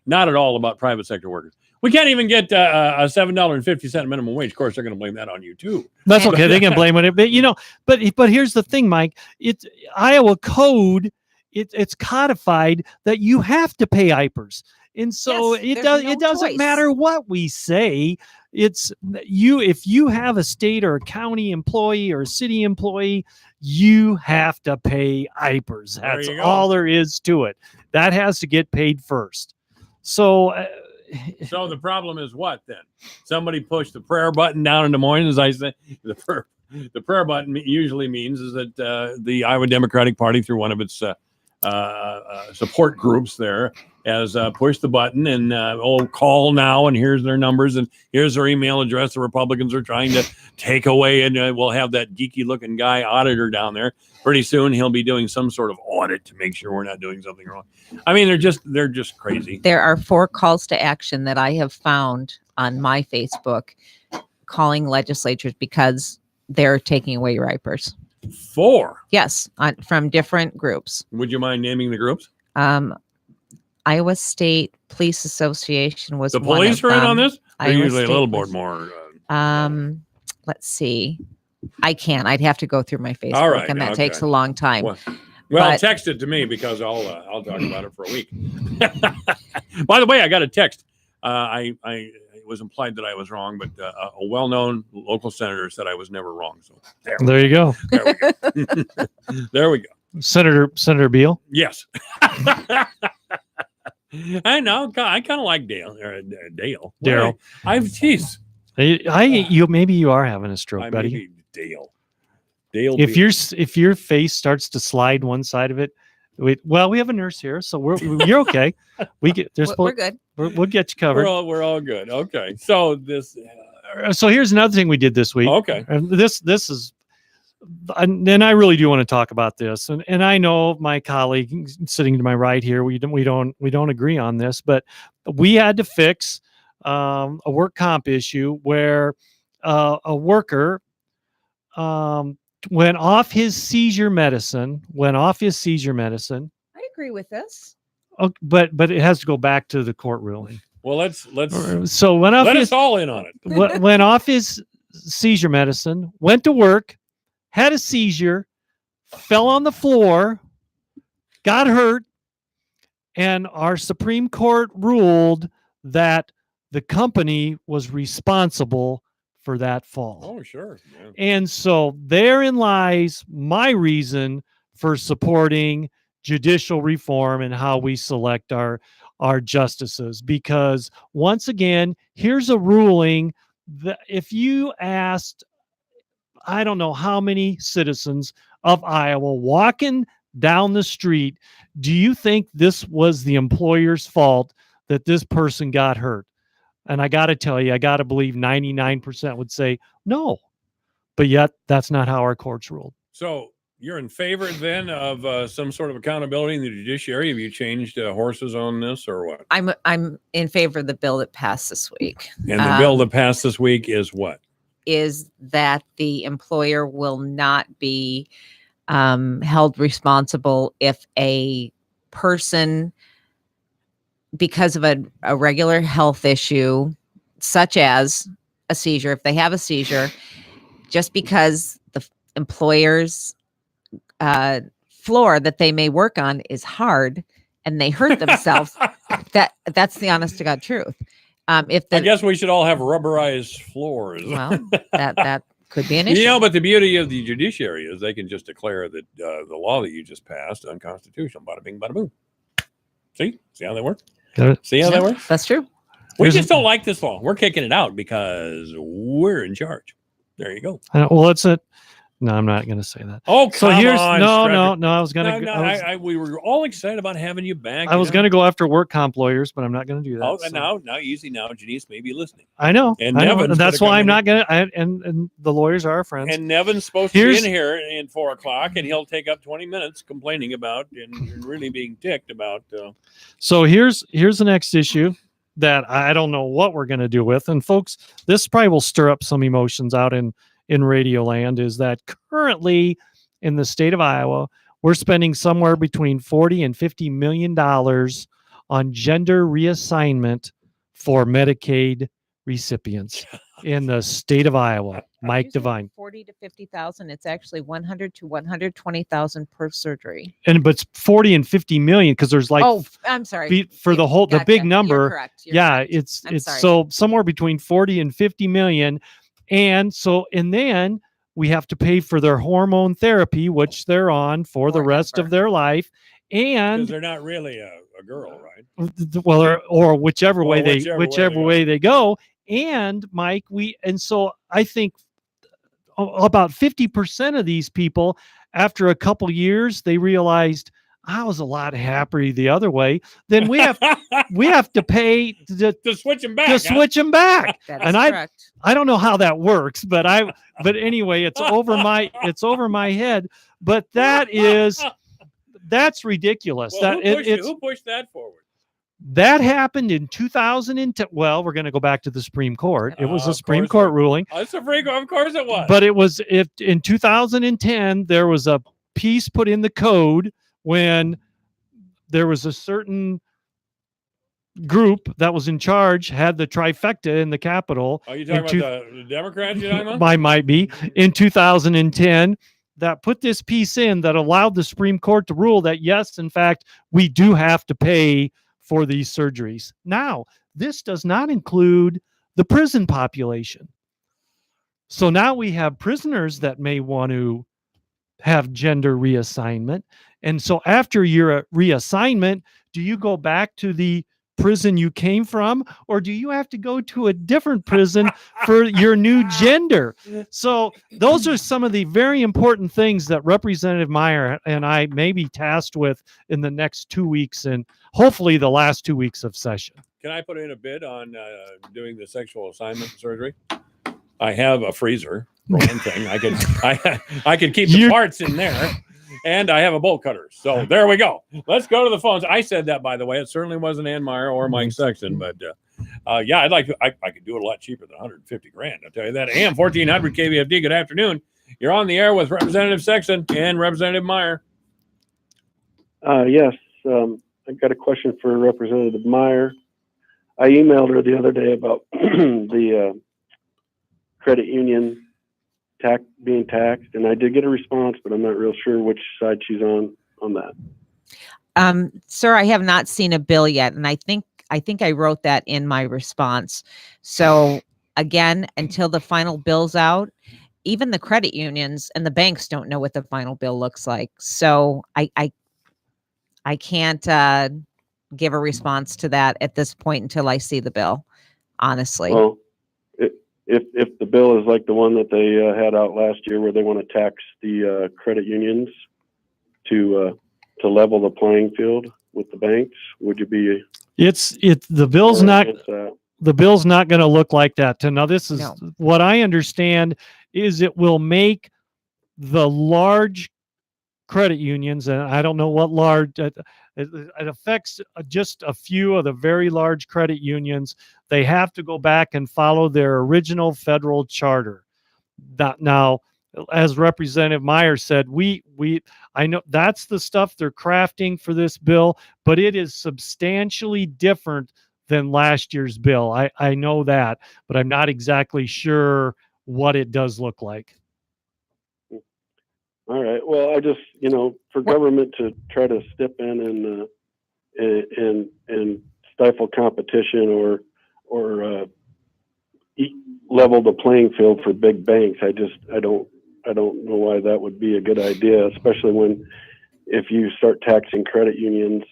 not at all about private sector workers. We can't even get a $7.50 minimum wage. Of course, they're going to blame that on you too. That's okay. They can blame it, but but here's the thing, Mike. It's Iowa code. It's codified that you have to pay IPERS, and so it doesn't matter what we say. It's if you have a state or a county employee or a city employee, you have to pay IPERS. That's all there is to it. That has to get paid first. So So the problem is what then? Somebody pushed the prayer button down in Des Moines, as I said. The prayer button usually means is that the Iowa Democratic Party, through one of its support groups there, has pushed the button and call now, and here's their numbers and here's their email address. The Republicans are trying to take away, and we'll have that geeky looking guy auditor down there. Pretty soon he'll be doing some sort of audit to make sure we're not doing something wrong. I mean, they're just crazy. There are 4 calls to action that I have found on my Facebook calling legislatures because they're taking away your IPERS. 4? Yes, from different groups. Would you mind naming the groups? Iowa State Police Association was the one police of are in them. on this? They're Iowa usually State a little bit was- more. Let's see. I can't. I'd have to go through my Facebook, All right, and that okay. takes a long time. Well, But- text it to me because I'll talk about it for a week. By the way, I got a text. It was implied that I was wrong, but a well-known local senator said I was never wrong. So There you go. There we go. There we go. Senator Beal. Yes. I know. I kind of like Dale. Dale. Daryl. Geez. Maybe you are having a stroke, I buddy. may be Dale. Dale. If Beal. if your face starts to slide one side of it, we have a nurse here, so you're okay. We're good. We'll get you covered. We're all good. Okay. So this. So here's another thing we did this week. Okay. And this is, and I really do want to talk about this. And I know my colleague sitting to my right here, we don't agree on this, but we had to fix a work comp issue where a worker went off his seizure medicine. I agree with this. But it has to go back to the court ruling. Well, let's So went off let his, us all in on it. went off his seizure medicine, went to work, had a seizure, fell on the floor, got hurt, and our Supreme Court ruled that the company was responsible for that fall. Oh, sure. Yeah. And so therein lies my reason for supporting judicial reform and how we select our justices. Because once again, here's a ruling that if you asked, I don't know how many citizens of Iowa walking down the street, do you think this was the employer's fault that this person got hurt? And I got to tell you, I got to believe 99% would say no. But yet, that's not how our courts ruled. So you're in favor then of some sort of accountability in the judiciary? Have you changed horses on this or what? I'm in favor of the bill that passed this week. And the bill that passed this week is what? Is that the employer will not be held responsible if a person, because of a regular health issue, such as a seizure, if they have a seizure, just because the employer's floor that they may work on is hard and they hurt themselves, that's the honest to God truth. I guess we should all have rubberized floors. Well, that could be an issue. You know, but the beauty of the judiciary is they can just declare that the law that you just passed unconstitutional. Bada bing, bada boom. See how that works? See how that works? That's true. We just don't like this law. We're kicking it out because we're in charge. There you go. Well, it's a. No, I'm not going to say that. Oh, so come here's on, no. I was going to. We were all excited about having you back. I was going to go after work comp lawyers, but I'm not going to do that. Oh, so. now, easy now. Janice may be listening. I know. And I know. Nevin's That's gonna why come I'm in not going to. And the lawyers are our friends. And Nevin's supposed to be in here in 4:00, and he'll take up 20 minutes complaining about and really being ticked about. So here's the next issue that I don't know what we're going to do with. And folks, this probably will stir up some emotions out in Radio Land, is that currently in the state of Iowa, we're spending somewhere between $40 and $50 million on gender reassignment for Medicaid recipients in the state of Iowa. Mike Devine. 40 to 50,000. It's actually 100 to 120,000 per surgery. But it's 40 and 50 million because there's like, I'm sorry. For the whole, the big number. You're correct. It's sorry. so somewhere between 40 and 50 million. And then we have to pay for their hormone therapy, which they're on for the rest of their life. Because and they're not really a girl, right? well, or whichever way they whichever way they go. And Mike, so I think about 50% of these people, after a couple years, they realized I was a lot happier the other way. Then we have to pay to switch them back. To switch them back. That is And correct. I don't know how that works, but anyway, it's over my head. But that's ridiculous. Who pushed that forward? That happened in 2010. Well, we're going to go back to the Supreme Court. It was a Supreme Court ruling. It's a Supreme Court. Of course it was. But in 2010, there was a piece put in the code when there was a certain group that was in charge, had the trifecta in the Capitol. Are you talking about the Democrats you're talking about? Might be. In 2010, that put this piece in that allowed the Supreme Court to rule that, yes, in fact, we do have to pay for these surgeries. Now, this does not include the prison population. So now we have prisoners that may want to have gender reassignment. And so after your reassignment, do you go back to the prison you came from, or do you have to go to a different prison for your new gender? So those are some of the very important things that Representative Meyer and I may be tasked with in the next 2 weeks, and hopefully the last 2 weeks of session. Can I put in a bid on doing the sexual assignment surgery? I have a freezer for one thing. I could keep the parts in there. And I have a bolt cutter. So there we go. Let's go to the phones. I said that, by the way. It certainly wasn't Ann Meyer or Mike Sexton. But, yeah, I could do it a lot cheaper than $150,000. I'll tell you that. AM 1400 KVFD, good afternoon. You're on the air with Representative Sexton and Representative Meyer. Yes. I've got a question for Representative Meyer. I emailed her the other day about the credit union being taxed, and I did get a response, but I'm not real sure which side she's on that. Sir, I have not seen a bill yet, and I think I wrote that in my response. So again, until the final bill's out, even the credit unions and the banks don't know what the final bill looks like. So I can't give a response to that at this point until I see the bill, honestly. Well, if the bill is like the one that they had out last year, where they want to tax the credit unions to level the playing field with the banks, would you be? The bill's not going to look like that. Now, this is what I understand is it will make the large credit unions, and I don't know what large. It affects just a few of the very large credit unions. They have to go back and follow their original federal charter. Now, as Representative Meyer said, I know that's the stuff they're crafting for this bill, but it is substantially different than last year's bill. I know that, but I'm not exactly sure what it does look like. All right. Well, I just, for government to try to step in and stifle competition or level the playing field for big banks, I don't know why that would be a good idea, especially if you start taxing credit unions,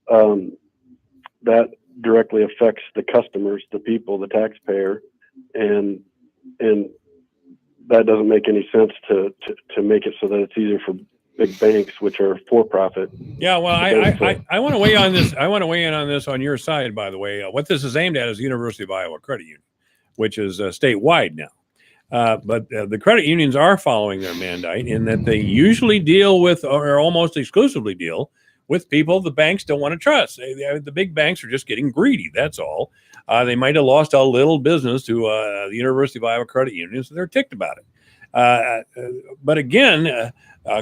that directly affects the customers, the people, the taxpayer, and that doesn't make any sense to make it so that it's easier for big banks, which are for profit. Yeah, well, I want to weigh on this. I want to weigh in on this on your side, by the way. What this is aimed at is the University of Iowa Credit Union, which is statewide now. But the credit unions are following their mandate in that they usually deal with, or almost exclusively deal with, people the banks don't want to trust. The big banks are just getting greedy. That's all. They might have lost a little business to the University of Iowa Credit Union, so they're ticked about it. But again,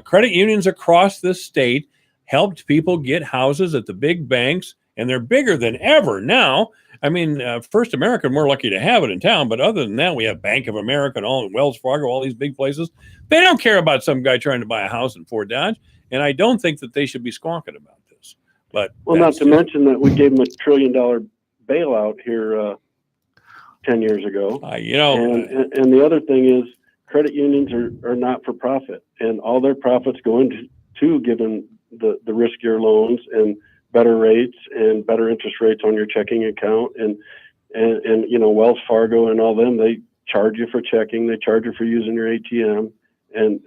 credit unions across the state helped people get houses at the big banks, and they're bigger than ever now. I mean, First American, we're lucky to have it in town, but other than that, we have Bank of America and all, Wells Fargo, all these big places. They don't care about some guy trying to buy a house in Fort Dodge, and I don't think that they should be squawking about this. But not to mention that we gave them $1 trillion bailout here 10 years ago. And the other thing is credit unions are not for profit, and all their profits go into giving the riskier loans and better rates and better interest rates on your checking account. And Wells Fargo and all them, they charge you for checking, they charge you for using your ATM, and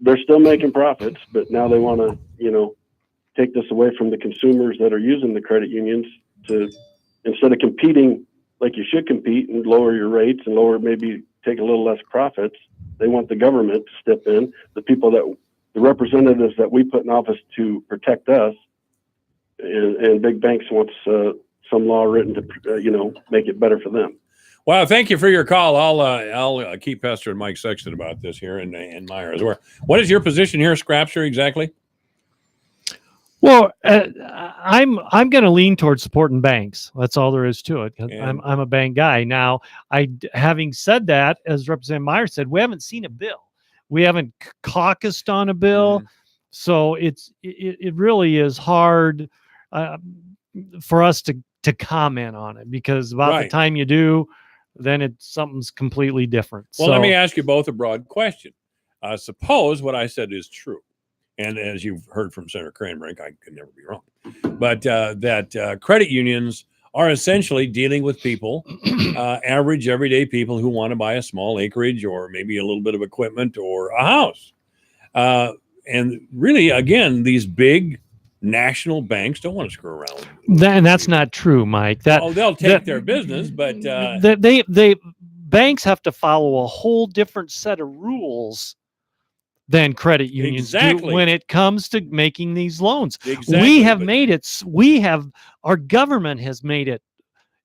they're still making profits, but now they want to, take this away from the consumers that are using the credit unions to, instead of competing like you should compete and lower your rates and maybe take a little less profits, they want the government to step in, the representatives that we put in office to protect us, and big banks wants some law written to, make it better for them. Well, thank you for your call. I'll keep pestering Mike Sexton about this here and Meyer as well. What is your position here, Scrapster, exactly? Well, I'm going to lean towards supporting banks. That's all there is to it. I'm a bank guy. Now, having said that, as Representative Meyer said, we haven't seen a bill. We haven't caucused on a bill, so it really is hard for us to comment on it, because about the time you do, then something's completely different. Well, let me ask you both a broad question. Suppose what I said is true. And as you've heard from Senator Cranbrink, I could never be wrong, but that credit unions are essentially dealing with people, average, everyday people who want to buy a small acreage or maybe a little bit of equipment or a house. And really, again, these big national banks don't want to screw around. And that's not true, Mike. They'll take their business, but they banks have to follow a whole different set of rules than credit unions do when it comes to making these loans. Our government has made it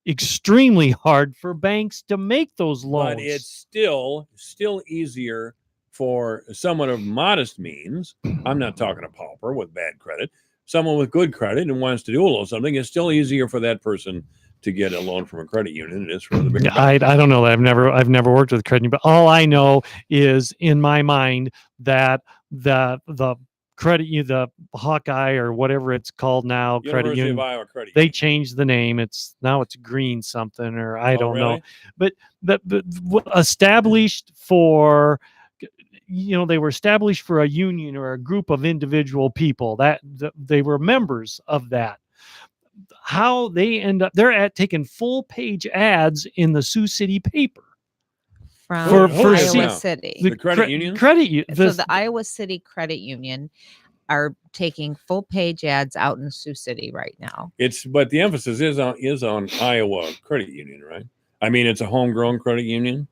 extremely hard for banks to make those loans. But it's still easier for someone of modest means. I'm not talking a pauper with bad credit. Someone with good credit and wants to do a little something, it's still easier for that person to get a loan from a credit union than it is for the big bank. I don't know that. I've never worked with a credit union, but all I know is in my mind that the credit union, the Hawkeye or whatever it's called now, credit union, of Iowa credit they changed the name. It's green something, or I don't know. But established for, they were established for a union or a group of individual people that they were members of that. How they end up, they're taking full page ads in the Sioux City paper from Iowa City. The credit union. So the Iowa City Credit Union are taking full page ads out in Sioux City right now. But the emphasis is on Iowa Credit Union, right? I mean, it's a homegrown credit union.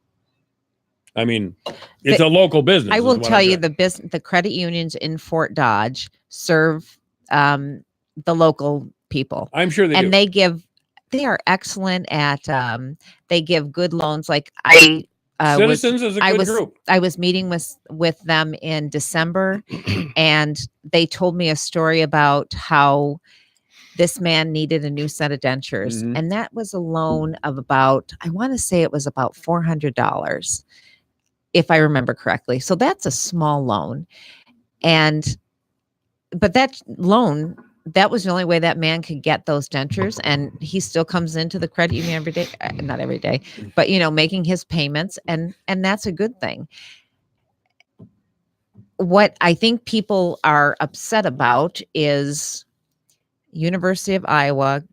I mean, it's a local business. I will tell you, the credit unions in Fort Dodge serve the local people. I'm sure they do. They are excellent at they give good loans. Like Citizens is a good group. I was meeting with them in December, and they told me a story about how this man needed a new set of dentures, and that was a loan of about, I want to say it was about $400, if I remember correctly. So that's a small loan, but that loan, that was the only way that man could get those dentures, and he still comes into the credit union every day, not every day, but making his payments, and that's a good thing. What I think people are upset about is University of Iowa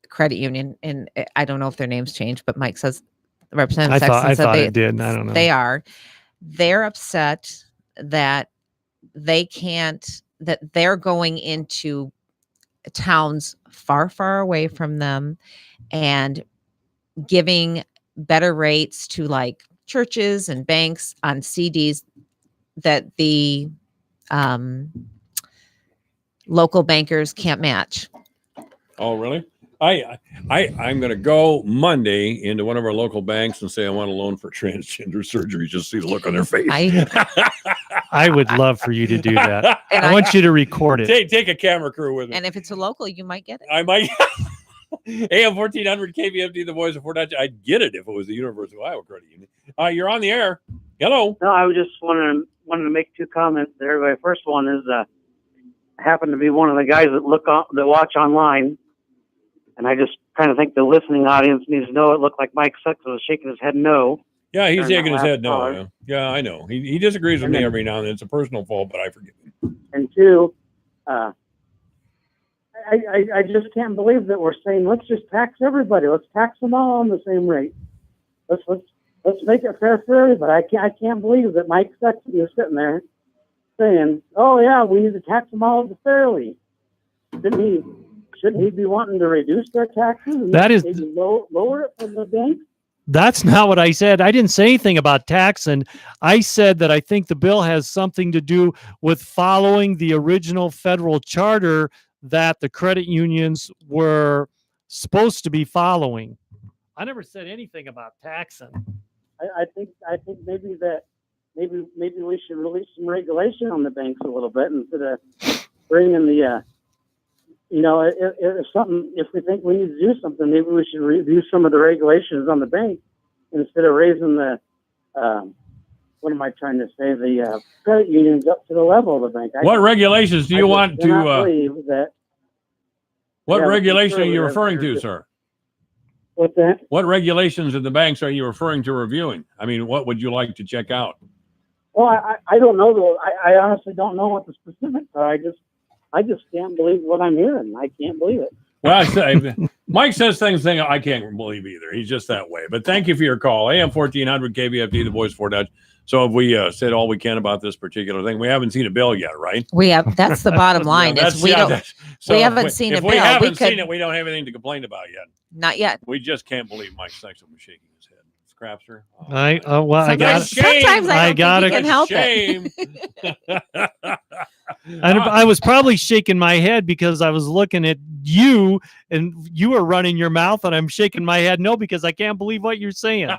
Credit Union, and I don't know if their names changed, but Mike says, Representative Sexton said it did. I don't know. They're upset that they're going into towns far, far away from them and giving better rates to like churches and banks on CDs that the local bankers can't match. Oh, really? I'm going to go Monday into one of our local banks and say I want a loan for transgender surgery. Just see the look on their face. I would love for you to do that. And I want you to record it. Take a camera crew with me. And if it's a local, you might get it. I might. AM 1400 KVFD, the voice of Fort Dodge. I'd get it if it was the University of Iowa Credit Union. You're on the air. Hello. No, I was just wanted to make two comments there. My first one is I happen to be one of the guys that watch online, and I just kind of think the listening audience needs to know it looked like Mike Sexton was shaking his head no. Yeah, he's shaking his head no. Yeah, I know. He disagrees with me every now and then. It's a personal fault, but I forgive him. And two, I just can't believe that we're saying let's just tax everybody. Let's tax them all on the same rate. Let's make it fair for everybody. I can't believe that Mike Sexton is sitting there saying, "Oh yeah, we need to tax them all fairly." Shouldn't he be wanting to reduce their taxes and maybe lower it for the banks? That's not what I said. I didn't say anything about tax, and I said that I think the bill has something to do with following the original federal charter that the credit unions were supposed to be following. I never said anything about taxing. I think maybe we should release some regulation on the banks a little bit instead of bringing the if we think we need to do something, maybe we should review some of the regulations on the bank instead of raising the what am I trying to say? The credit unions up to the level of the bank. What regulations do you want to? Believe that. What regulation are you referring to, sir? What's that? What regulations of the banks are you referring to reviewing? I mean, what would you like to check out? Well, I don't know though. I honestly don't know what the specifics are. I just can't believe what I'm hearing. I can't believe it. Well, Mike says things I can't believe either. He's just that way. But thank you for your call. AM 1400 KVFD, the voice for Dutch. So have we said all we can about this particular thing? We haven't seen a bill yet, right? We have. That's the bottom line. We haven't seen a bill. If we haven't seen it, we don't have anything to complain about yet. Not yet. We just can't believe Mike Sexton was shaking his head. Scrapster. Sometimes I don't think he can help it. I was probably shaking my head because I was looking at you and you were running your mouth and I'm shaking my head no because I can't believe what you're saying.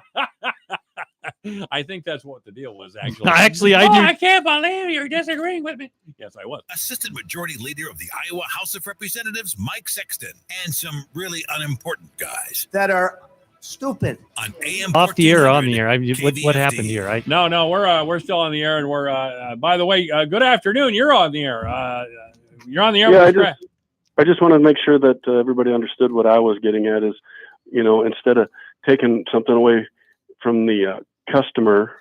I think that's what the deal was, actually. Actually, I do. I can't believe you're disagreeing with me. Yes, I was. Assistant Majority Leader of the Iowa House of Representatives, Mike Sexton, and some really unimportant guys that are stupid. On AM off the air, on the air. What happened here? No, we're still on the air, and we're. By the way, good afternoon. You're on the air. You're on the air. Yeah, I just wanted to make sure that everybody understood what I was getting at. Is instead of taking something away from the customer,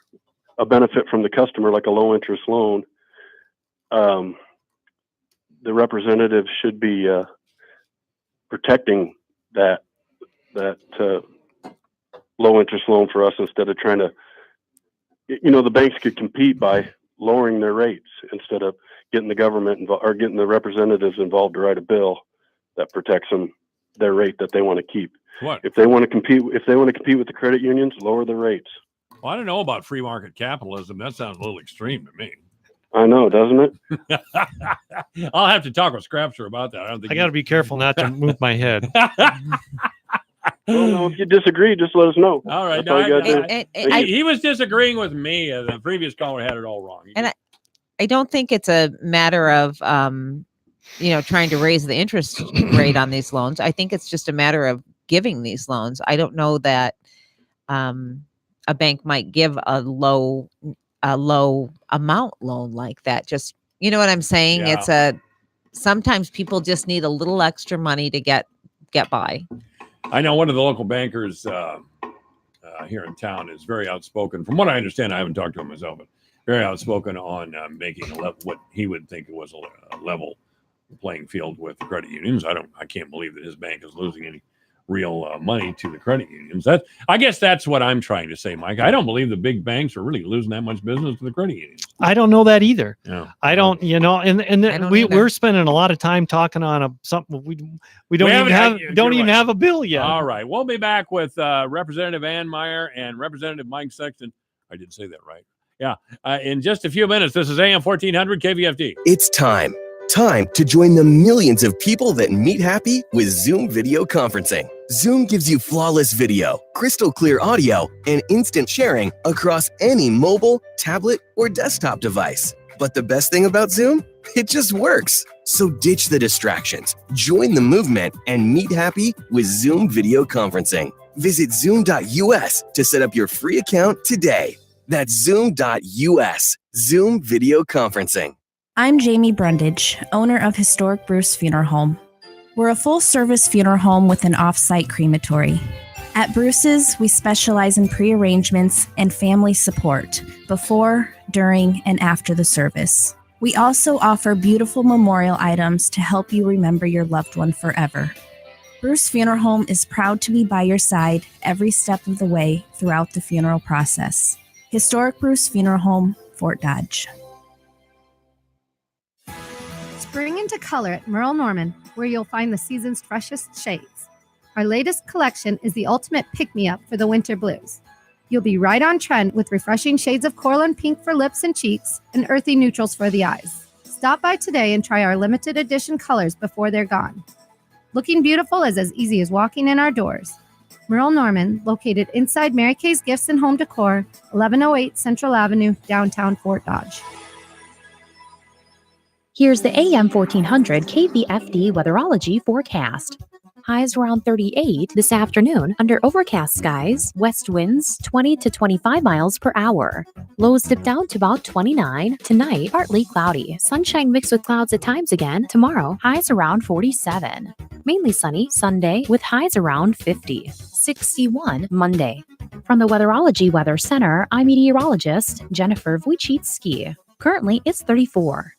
a benefit from the customer like a low interest loan, the representative should be protecting that low interest loan for us instead of trying to, the banks could compete by lowering their rates instead of getting the government involved or getting the representatives involved to write a bill that protects them, their rate that they want to keep. What? If they want to compete with the credit unions, lower the rates. Well, I don't know about free market capitalism. That sounds a little extreme to me. I know, doesn't it? I'll have to talk with Scrapster about that. I got to be careful not to move my head. Well, no, if you disagree, just let us know. All right. He was disagreeing with me. The previous caller had it all wrong. And I don't think it's a matter of, trying to raise the interest rate on these loans. I think it's just a matter of giving these loans. I don't know that a bank might give a low amount loan like that. Just, you know what I'm saying? Yeah. Sometimes people just need a little extra money to get by. I know one of the local bankers here in town is very outspoken. From what I understand, I haven't talked to him myself, but very outspoken on making what he would think was a level playing field with the credit unions. I can't believe that his bank is losing any real money to the credit unions. I guess that's what I'm trying to say, Mike. I don't believe the big banks are really losing that much business to the credit unions. I don't know that either. Yeah. I don't, and we're spending a lot of time talking on something we don't even have a bill yet. All right. We'll be back with Representative Ann Meyer and Representative Mike Sexton. I did say that right. Yeah. In just a few minutes. This is AM 1400 KVFD. It's time to join the millions of people that meet happy with Zoom video conferencing. Zoom gives you flawless video, crystal clear audio, and instant sharing across any mobile, tablet, or desktop device. But the best thing about Zoom? It just works. So ditch the distractions, join the movement, and meet happy with Zoom video conferencing. Visit zoom.us to set up your free account today. That's zoom.us. Zoom video conferencing. I'm Jamie Brundage, owner of Historic Bruce Funeral Home. We're a full-service funeral home with an off-site crematory. At Bruce's, we specialize in pre-arrangements and family support before, during, and after the service. We also offer beautiful memorial items to help you remember your loved one forever. Bruce Funeral Home is proud to be by your side every step of the way throughout the funeral process. Historic Bruce Funeral Home, Fort Dodge. Spring into color at Merle Norman, where you'll find the season's freshest shades. Our latest collection is the ultimate pick-me-up for the winter blues. You'll be right on trend with refreshing shades of coral and pink for lips and cheeks and earthy neutrals for the eyes. Stop by today and try our limited edition colors before they're gone. Looking beautiful is as easy as walking in our doors. Merle Norman, located inside Mary Kay's Gifts and Home Decor, 1108 Central Avenue, downtown Fort Dodge. Here's the AM 1400 KVFD weatherology forecast. Highs around 38 this afternoon under overcast skies, west winds 20 to 25 miles per hour. Lows dip down to about 29. Tonight, partly cloudy. Sunshine mixed with clouds at times again. Tomorrow, highs around 47. Mainly sunny Sunday with highs around 50. 61 Monday. From the Weatherology Weather Center, I'm meteorologist Jennifer Wojcicki. Currently, it's 34.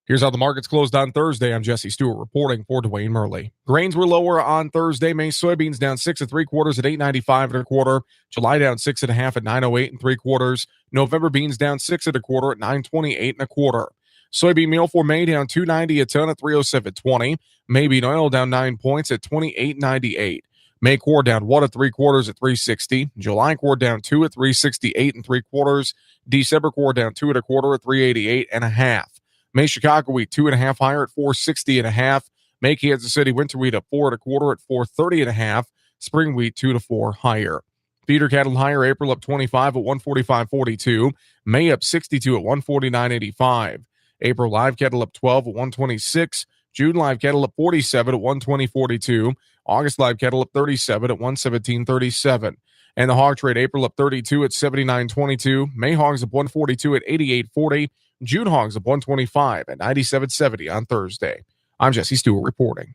Here's how the markets closed on Thursday. I'm Jesse Stewart reporting for Dwayne Murley. Grains were lower on Thursday. May soybeans down 6 3/4 at $8.95 1/4. July down 6 1/2 at $9.08 3/4. November beans down 6 1/4 at $9.28 1/4. Soybean meal for May down $2.90 a ton at $3.07 20. May bean oil down 9 points at $28.98. May core down 1 3/4 at $3.60. July core down 2 at $3.68 3/4. December core down 2 1/4 at $3.88 1/2. May Chicago wheat 2 1/2 higher at $4.60 1/2. May Kansas City winter wheat up 4 1/4 at $4.30 1/2. Spring wheat 2 to 4 higher. Feeder cattle higher. April up 25 at $145.42. May up 62 at $149.85. April live cattle up 12 at $126. June live cattle up 47 at $120.42. August live cattle up 37 at $117.37. And the hog trade April up 32 at $79.22. May hogs up 142 at $88.40. June hogs up 125 at $97.70 on Thursday. I'm Jesse Stewart reporting.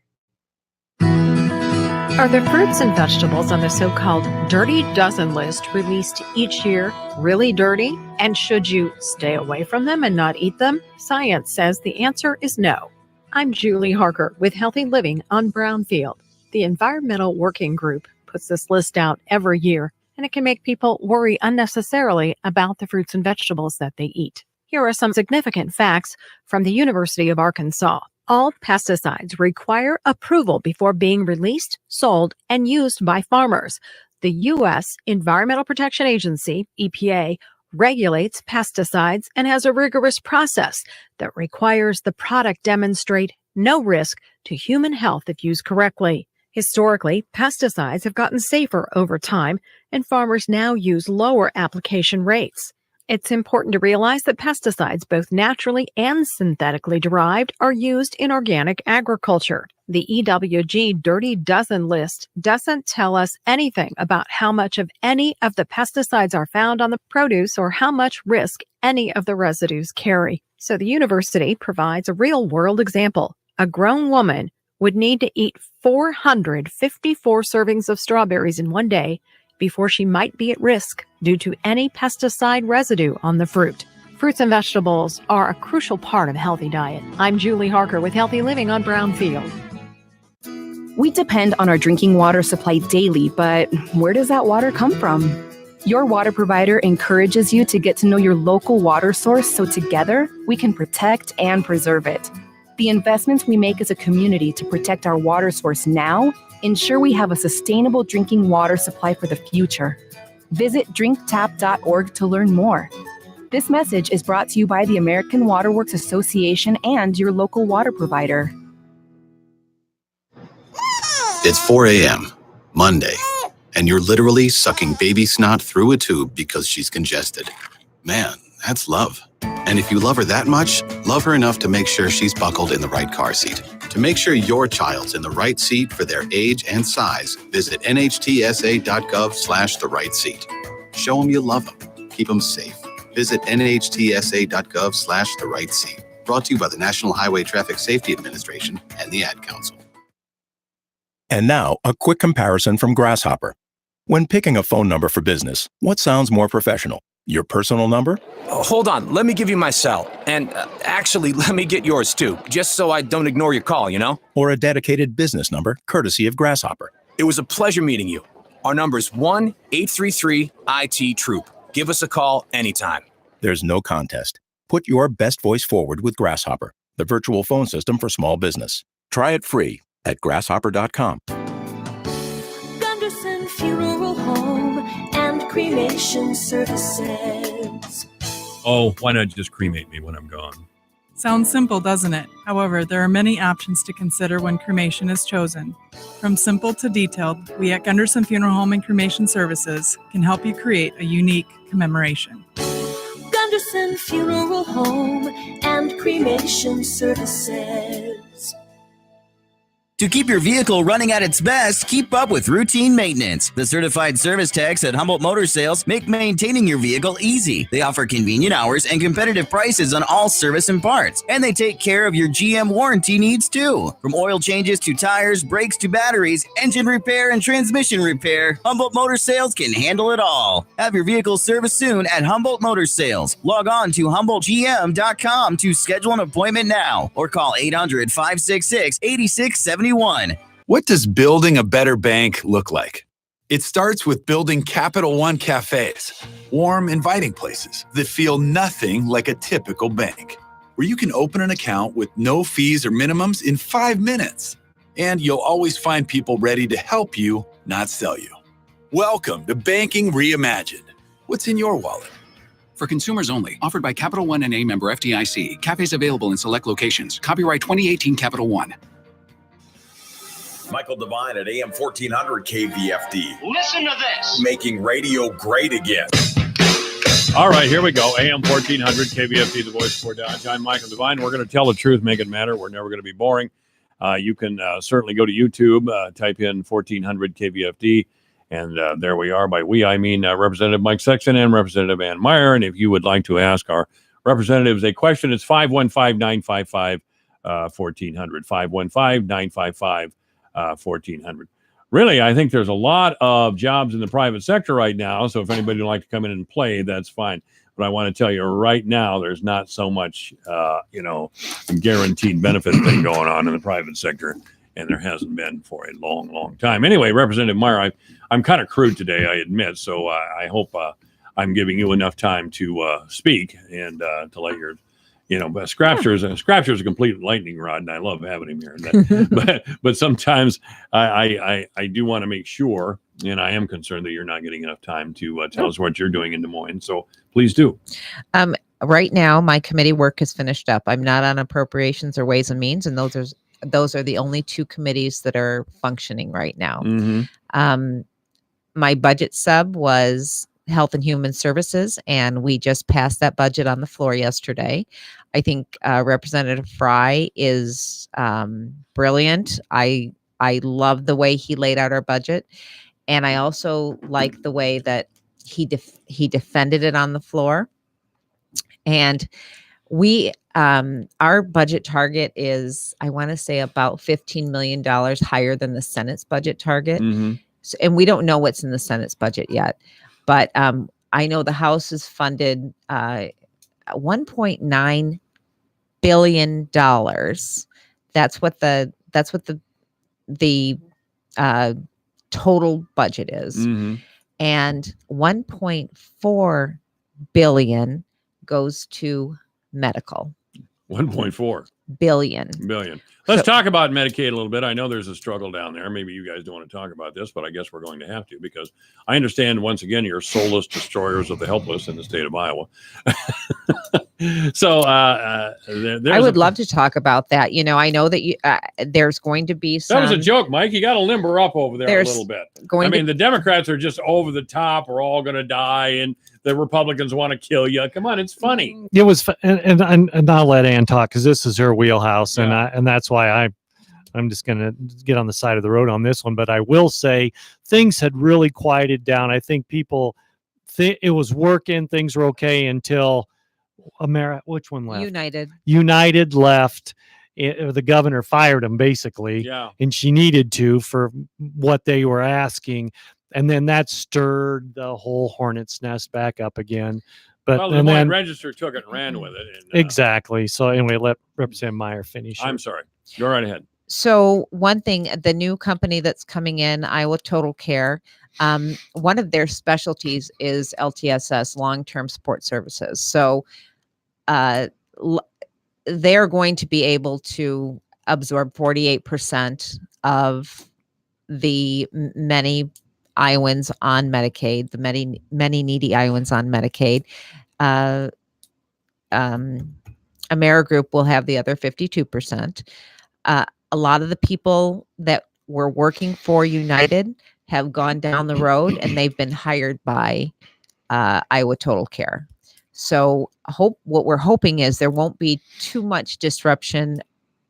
Are the fruits and vegetables on the so-called Dirty Dozen list released each year really dirty? And should you stay away from them and not eat them? Science says the answer is no. I'm Julie Harker with Healthy Living on Brownfield. The Environmental Working Group puts this list out every year, and it can make people worry unnecessarily about the fruits and vegetables that they eat. Here are some significant facts from the University of Arkansas. All pesticides require approval before being released, sold, and used by farmers. The U.S. Environmental Protection Agency, EPA, regulates pesticides and has a rigorous process that requires the product demonstrate no risk to human health if used correctly. Historically, pesticides have gotten safer over time, and farmers now use lower application rates. It's important to realize that pesticides, both naturally and synthetically derived, are used in organic agriculture. The EWG Dirty Dozen list doesn't tell us anything about how much of any of the pesticides are found on the produce or how much risk any of the residues carry. So the university provides a real-world example. A grown woman would need to eat 454 servings of strawberries in one day before she might be at risk due to any pesticide residue on the fruit. Fruits and vegetables are a crucial part of a healthy diet. I'm Julie Harker with Healthy Living on Brownfield. We depend on our drinking water supply daily, but where does that water come from? Your water provider encourages you to get to know your local water source so together we can protect and preserve it. The investments we make as a community to protect our water source now ensure we have a sustainable drinking water supply for the future. Visit drinktap.org to learn more. This message is brought to you by the American Water Works Association and your local water provider. It's 4 a.m., Monday, and you're literally sucking baby snot through a tube because she's congested. Man, that's love. And if you love her that much, love her enough to make sure she's buckled in the right car seat. To make sure your child's in the right seat for their age and size, visit nhtsa.gov/the right seat. Show them you love them. Keep them safe. Visit nhtsa.gov/the right seat. Brought to you by the National Highway Traffic Safety Administration and the Ad Council. And now, a quick comparison from Grasshopper. When picking a phone number for business, what sounds more professional? Your personal number? Hold on, let me give you my cell. And actually, let me get yours too, just so I don't ignore your call, you know? Or a dedicated business number, courtesy of Grasshopper. It was a pleasure meeting you. Our number's 1-833-IT-TROOP. Give us a call anytime. There's no contest. Put your best voice forward with Grasshopper, the virtual phone system for small business. Try it free at grasshopper.com. Gunderson Funeral Home and Cremation Services. Oh, why not just cremate me when I'm gone? Sounds simple, doesn't it? However, there are many options to consider when cremation is chosen. From simple to detailed, we at Gunderson Funeral Home and Cremation Services can help you create a unique commemoration. Gunderson Funeral Home and Cremation Services. To keep your vehicle running at its best, keep up with routine maintenance. The certified service techs at Humboldt Motor Sales make maintaining your vehicle easy. They offer convenient hours and competitive prices on all service and parts. And they take care of your GM warranty needs too. From oil changes to tires, brakes to batteries, engine repair and transmission repair, Humboldt Motor Sales can handle it all. Have your vehicle serviced soon at Humboldt Motor Sales. Log on to HumboldtGM.com to schedule an appointment now or call 800-566-8671. What does building a better bank look like? It starts with building Capital One cafes, warm, inviting places that feel nothing like a typical bank, where you can open an account with no fees or minimums in 5 minutes. And you'll always find people ready to help you, not sell you. Welcome to Banking Reimagined. What's in your wallet? For consumers only. Offered by Capital One NA member FDIC. Cafes available in select locations. Copyright 2018 Capital One. Michael Devine at AM 1400 KVFD. Listen to this. Making radio great again. All right, here we go. AM 1400 KVFD, the voice for Dodge. I'm Michael Devine. We're going to tell the truth, make it matter. We're never going to be boring. You can certainly go to YouTube, type in 1400 KVFD, and there we are. By we, I mean Representative Mike Sexton and Representative Ann Meyer. And if you would like to ask our representatives a question, it's 515-955-1400, 515-955-1400. 1400. Really, I think there's a lot of jobs in the private sector right now. So if anybody would like to come in and play, that's fine. But I want to tell you right now, there's not so much, guaranteed benefit thing going on in the private sector. And there hasn't been for a long, long time. Anyway, Representative Meyer, I'm kind of crude today, I admit. So I hope I'm giving you enough time to speak and to let your but Scratcher's a complete lightning rod, and I love having him here. But sometimes I do want to make sure, and I am concerned that you're not getting enough time to tell us what you're doing in Des Moines. So please do. Right now, my committee work is finished up. I'm not on appropriations or Ways and Means, and those are the only two committees that are functioning right now. Mm-hmm. My budget sub was Health and Human Services, and we just passed that budget on the floor yesterday. I think Representative Fry is brilliant. I love the way he laid out our budget, and I also like the way that he defended it on the floor. And we our budget target is, I want to say, about $15 million higher than the Senate's budget target. Mm-hmm. So, and we don't know what's in the Senate's budget yet. But I know the House has funded $1.9 billion. That's what the total budget is, and 1.4 billion goes to medical. 1.4 billion. Let's talk about Medicaid a little bit. I know there's a struggle down there. Maybe you guys don't want to talk about this, but I guess we're going to have to, because I understand, once again, you're soulless destroyers of the helpless in the state of Iowa. So I would love to talk about that. I know that there's going to be some. That was a joke, Mike. You got to limber up over there a little bit. The Democrats are just over the top. We're all going to die, and the Republicans want to kill you. Come on, it's funny. It was, and I'll let Ann talk, because this is her wheelhouse, and that's why I'm just going to get on the side of the road on this one. But I will say things had really quieted down. I think people it was working. Things were okay until which one left? United left. The governor fired him, basically. Yeah. And she needed to, for what they were asking. and then that stirred the whole hornet's nest back up again. But Well, the and Des then Moines Register took it and ran with it. And, exactly. So anyway, let Representative Meyer finish. I'm sorry. Go right ahead. So one thing, the new company that's coming in, Iowa Total Care, one of their specialties is LTSS, long-term support services. So they're going to be able to absorb 48% of the many Iowans on Medicaid, the many needy Iowans on Medicaid. AmeriGroup will have the other 52%. A lot of the people that were working for United have gone down the road and they've been hired by Iowa Total Care. So what we're hoping is there won't be too much disruption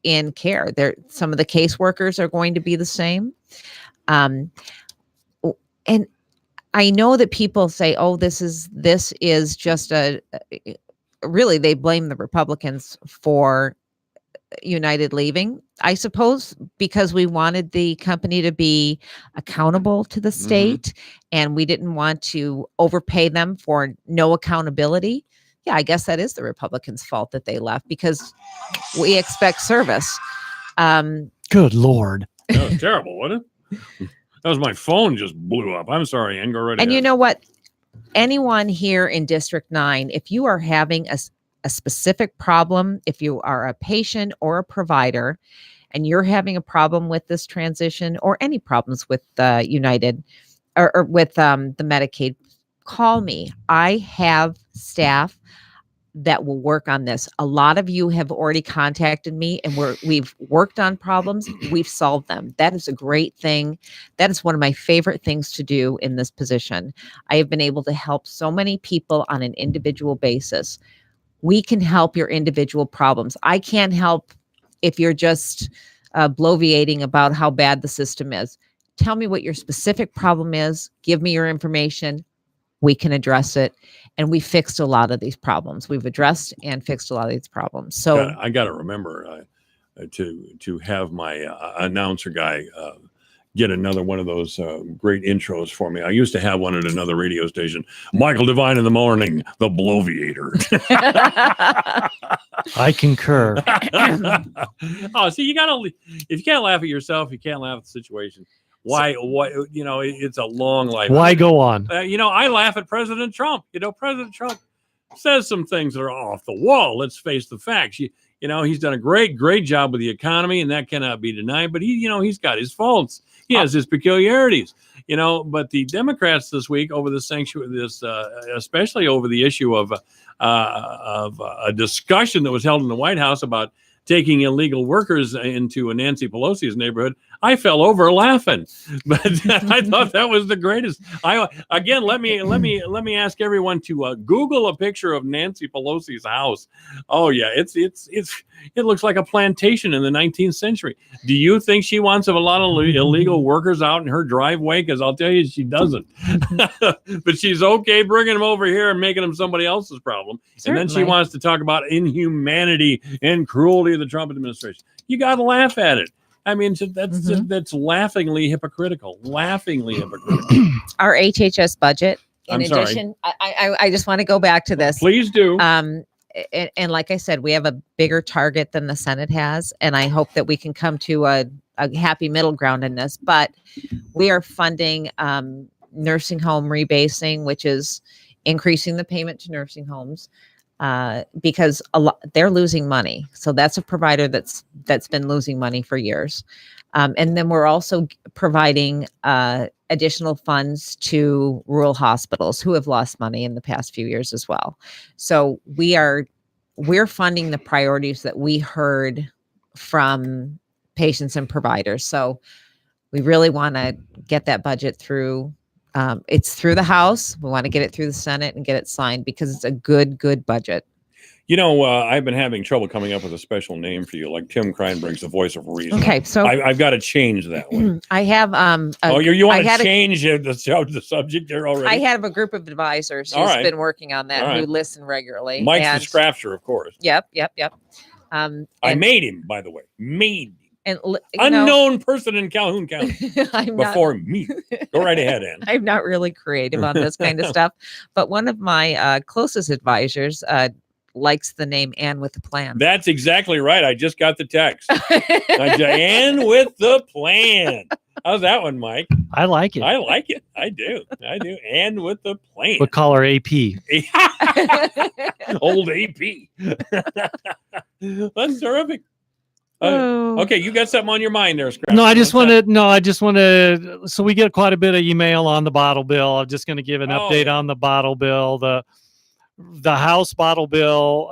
in care. Some of the caseworkers are going to be the same. And I know that people say, oh, this is just really, they blame the Republicans for United leaving, I suppose, because we wanted the company to be accountable to the state and we didn't want to overpay them for no accountability. Yeah, I guess that is the Republicans' fault that they left because we expect service. Good Lord. That was terrible, wasn't it? That was my phone just blew up. I'm sorry, Ann, go right ahead. And you know what? Anyone here in District 9, if you are having a specific problem, if you are a patient or a provider and you're having a problem with this transition or any problems with United or with the Medicaid, call me. I have staff that will work on this. A lot of you have already contacted me and we've worked on problems. We've solved them. That is a great thing. That is one of my favorite things to do in this position. I have been able to help so many people on an individual basis. We can help your individual problems. I can't help if you're just bloviating about how bad the system is. Tell me what your specific problem is. Give me your information. We can address it. And we fixed a lot of these problems. We've addressed and fixed a lot of these problems. So I got to remember to have my announcer guy get another one of those great intros for me. I used to have one at another radio station. Michael Devine in the morning, the Bloviator. I concur. Oh, see, if you can't laugh at yourself, you can't laugh at the situation. Why, it's a long life. Why go on? I laugh at President Trump. President Trump says some things that are off the wall. Let's face the facts. He's done a great job with the economy, and that cannot be denied. But he's got his faults. He has his peculiarities. But the Democrats this week over the especially over the issue of a discussion that was held in the White House about taking illegal workers into Nancy Pelosi's neighborhood, I fell over laughing. But I thought that was the greatest. Let me ask everyone to Google a picture of Nancy Pelosi's house. Oh yeah, it looks like a plantation in the 19th century. Do you think she wants a lot of illegal workers out in her driveway? Because I'll tell you, she doesn't. But she's okay bringing them over here and making them somebody else's problem. Certainly. And then she wants to talk about inhumanity and cruelty of the Trump administration. You got to laugh at it. I mean, that's laughingly hypocritical. Laughingly hypocritical. our HHS budget, in I'm sorry. addition, I just want to go back to this. Please do. And like I said, we have a bigger target than the Senate has, and I hope that we can come to a happy middle ground in this. But we are funding nursing home rebasing, which is increasing the payment to nursing homes because they're losing money. So that's a provider that's been losing money for years. And then we're also providing additional funds to rural hospitals who have lost money in the past few years as well. So we're funding the priorities that we heard from patients and providers. So we really want to get that budget through. It's through the House. We want to get it through the Senate and get it signed because it's a good budget. I've been having trouble coming up with a special name for you, like Tim Kreinberg's the voice of reason. Okay, so I've got to change that one. I have. You want to change the subject there already? I have a group of advisors who's been working on that who listen regularly. Mike's the Scrapster, of course. Yep. I made him, by the way. Made him. And you know, Unknown person in Calhoun County I'm not- before me. Go right ahead, Ann. I'm not really creative on this kind of stuff, but one of my closest advisors likes the name Ann with a Plan. That's exactly right. I just got the text. Ann with the plan. How's that one, Mike? I like it. I like it. I do. Ann with the plan. We'll call her AP. Old AP. That's terrific. Okay, you got something on your mind there, Scrap. No, I just want to. So we get quite a bit of email on the bottle bill. I'm just going to give an update on the bottle bill. The House bottle bill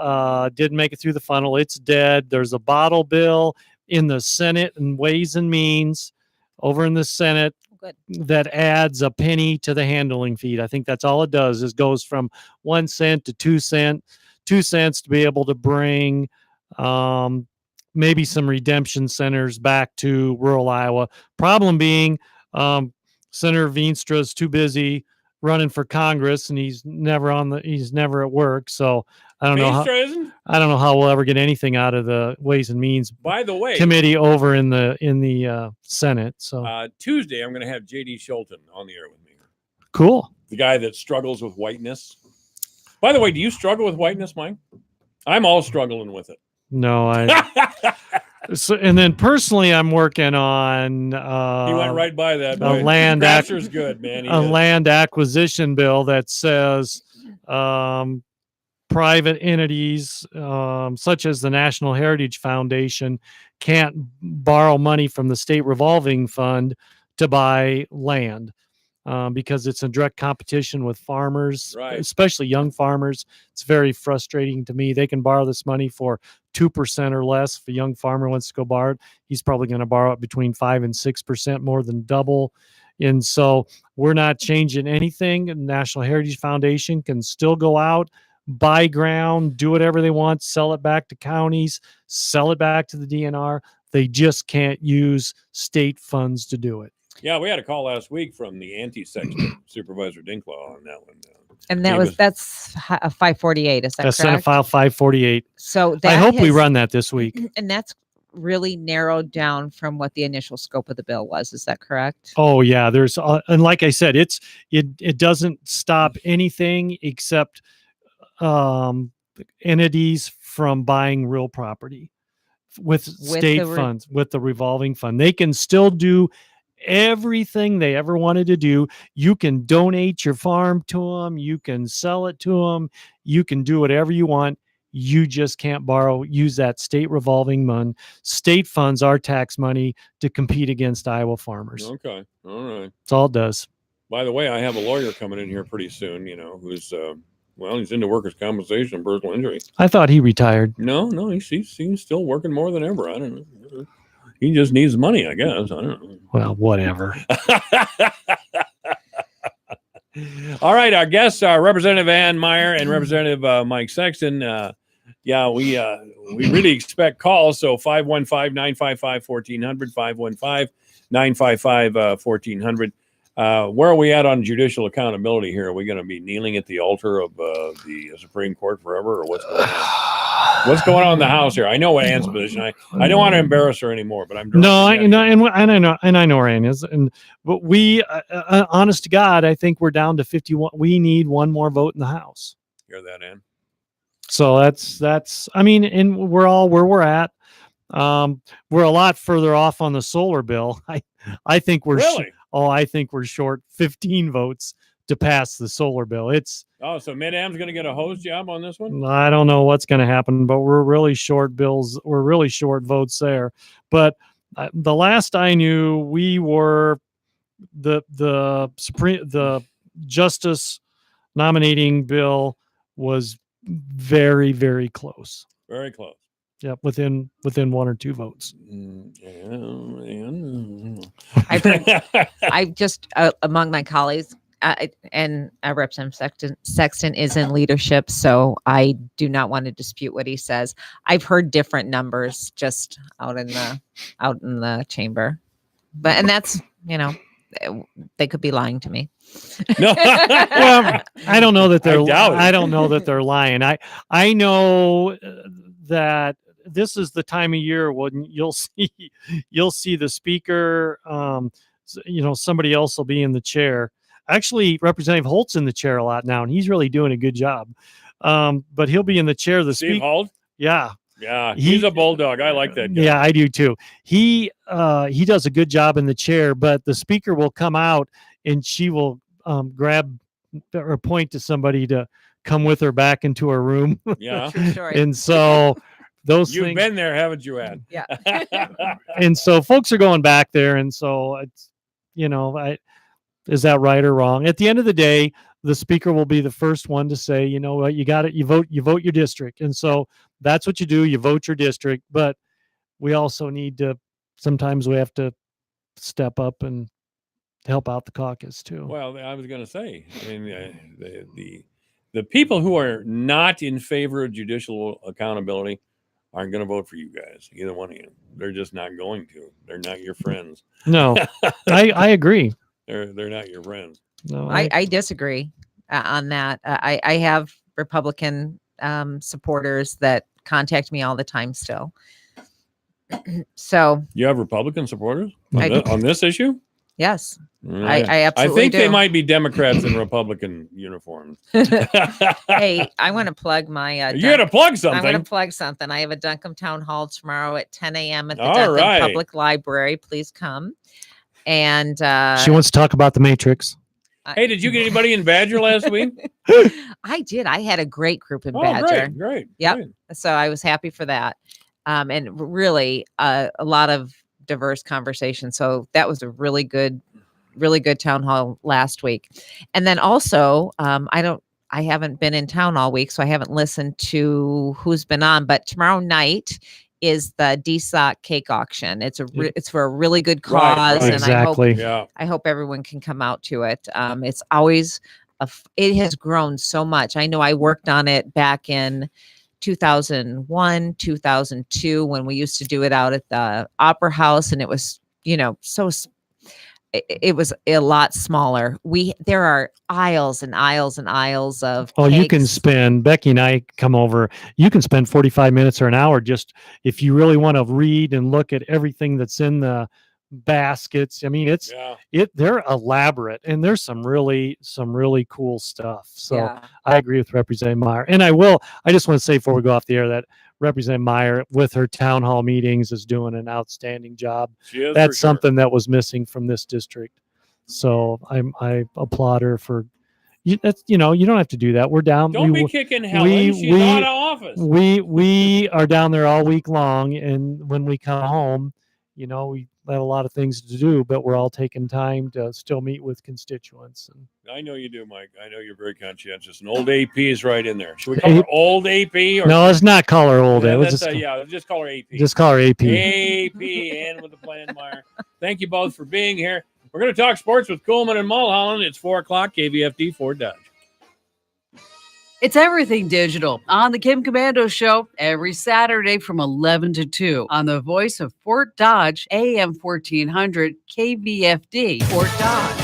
didn't make it through the funnel. It's dead. There's a bottle bill in the Senate and Ways and Means over in the Senate that adds a penny to the handling fee. I think that's all it does is goes from 1 cent to 2 cents, 2 cents to be able to bring maybe some redemption centers back to rural Iowa. Problem being, Senator Veenstra is too busy running for Congress, and he's never at work. So I don't know how we'll ever get anything out of the Ways and Means By the way, committee over in the Senate. So Tuesday, I'm going to have JD Schulten on the air with me. cool. The guy that struggles with whiteness. By the way, do you struggle with whiteness, Mike? I'm all struggling with it. No, So, and then personally, I'm working on He went right by that. a land Crafter's good, man. He a is. land acquisition bill that says private entities such as the National Heritage Foundation can't borrow money from the state revolving fund to buy land because it's in direct competition with farmers, Right. especially young farmers. It's very frustrating to me. They can borrow this money for 2% or less. If a young farmer wants to go borrow it, he's probably going to borrow it between 5 and 6%, more than double. And so we're not changing anything. National Heritage Foundation can still go out, buy ground, do whatever they want, sell it back to counties, sell it back to the DNR. They just can't use state funds to do it. Yeah, we had a call last week from the anti-section Supervisor Dinklaw on that one. And that's a 548. Is that That's correct? Senate File 548. So I that hope we has- run that this week. And that's really narrowed down from what the initial scope of the bill was. Is that correct? Oh yeah, there's and like I said, it doesn't stop anything except entities from buying real property with state funds, with the revolving fund. They can still do everything they ever wanted to do. You can donate your farm to them, you can sell it to them, you can do whatever you want. You just can't use that state revolving fund. State funds our tax money to compete against Iowa farmers. Okay. All right. That's all it does. By the way, I have a lawyer coming in here pretty soon, who's, he's into workers' compensation and personal injury. I thought he retired. No, he's still working more than ever. I don't know. He just needs money, I guess. I don't know. Well, whatever. All right, our guests are Representative Ann Meyer and Representative Mike Sexton. We really expect calls. So 515-955-1400, 515-955-1400. Where are we at on judicial accountability here? Are we going to be kneeling at the altar of the Supreme Court forever, or what's going on? What's going on in the House here? I know what Ann's position. I don't want to embarrass her anymore, but I'm I know where Ann is, but we, honest to God, I think we're down to 51. We need one more vote in the House. Hear that, Ann? So that's. I mean, and we're all where we're at. We're a lot further off on the solar bill. I think we're really. I think we're short 15 votes to pass the solar bill. So Mid-Am's going to get a hose job on this one? I don't know what's going to happen, but we're really short bills. We're really short votes there. But the last I knew, we were the justice nominating bill was very, very close. Very close. Yep, within 1 or 2 votes. I just among my colleagues, and Representative Sexton is in leadership, so I do not want to dispute what he says. I've heard different numbers just out in the chamber, and that's they could be lying to me. No, well, I don't know that they're. I doubt it. I don't know that they're lying. I know that this is the time of year when you'll see the speaker. Somebody else will be in the chair. Actually, Representative Holt's in the chair a lot now, and he's really doing a good job. But he'll be in the chair. The Steve Holt? Yeah. Yeah, he's a bulldog. I like that guy. Yeah, I do too. He does a good job in the chair, but the speaker will come out and she will grab or point to somebody to come with her back into her room. Yeah. And so those You've things, been there, haven't you, Ed? Yeah. and so folks are going back there, and so it's is that right or wrong? At the end of the day, the speaker will be the first one to say, you know what, you got it. You vote your district, and so that's what you do. You vote your district, but we also need to. Sometimes we have to step up and help out the caucus too. Well, I was going to say, I mean, the people who are not in favor of judicial accountability aren't going to vote for you guys. Either one of you, they're just not going to. They're not your friends. No, I agree. They're not your friends. No, I disagree on that. I have Republican supporters that contact me all the time still. So you have Republican supporters I on this issue? Yes, I absolutely think do. they might be Democrats in Republican uniforms. Hey, I want to plug my. You got to plug something. I'm going to plug something. I have a Duncombe Town Hall tomorrow at 10 a.m. at the All Duncombe right. Public Library. Please come. And she wants to talk about the Matrix. Hey, did you get anybody in Badger last week? I did. I had a great group in Oh, Badger. great. Yep. Great. So I was happy for that. And really a lot of diverse conversation. So that was a really good town hall last week. And then also, I haven't been in town all week, so I haven't listened to who's been on, but tomorrow night is the DSOC cake auction. It's for a really good cause. Right. And Exactly. I hope everyone can come out to it. It's always it has grown so much. I know I worked on it back in 2001, 2002, when we used to do it out at the Opera House, and it was, it was a lot smaller. There are aisles and aisles and aisles of You can cakes. spend, Becky and I come over, you can spend 45 minutes or an hour just if you really want to read and look at everything that's in the baskets. I mean, they're elaborate, and there's some really cool stuff. So Yeah. I agree with Representative Meyer. And I just want to say before we go off the air that Representative Meyer with her town hall meetings is doing an outstanding job. She is, That's for sure. something that was missing from this district. So I applaud her for you don't have to do that. We're down. Don't be kicking Helen. She's out of office. We are down there all week long, and when we come home, we have a lot of things to do, but we're all taking time to still meet with constituents. And I know you do, Mike. I know you're very conscientious. And old AP is right in there. Should we call her old AP? Or no, let's not call her old. Yeah, Let's just call her AP. just call her AP. AP and with the plan, Meyer. Thank you both for being here. We're going to talk sports with Coleman and Mulholland. It's 4:00, KVFD Fort Dodge. It's everything digital on the Kim Commando Show every Saturday from 11 to 2 on the voice of Fort Dodge, AM 1400 KVFD, Fort Dodge.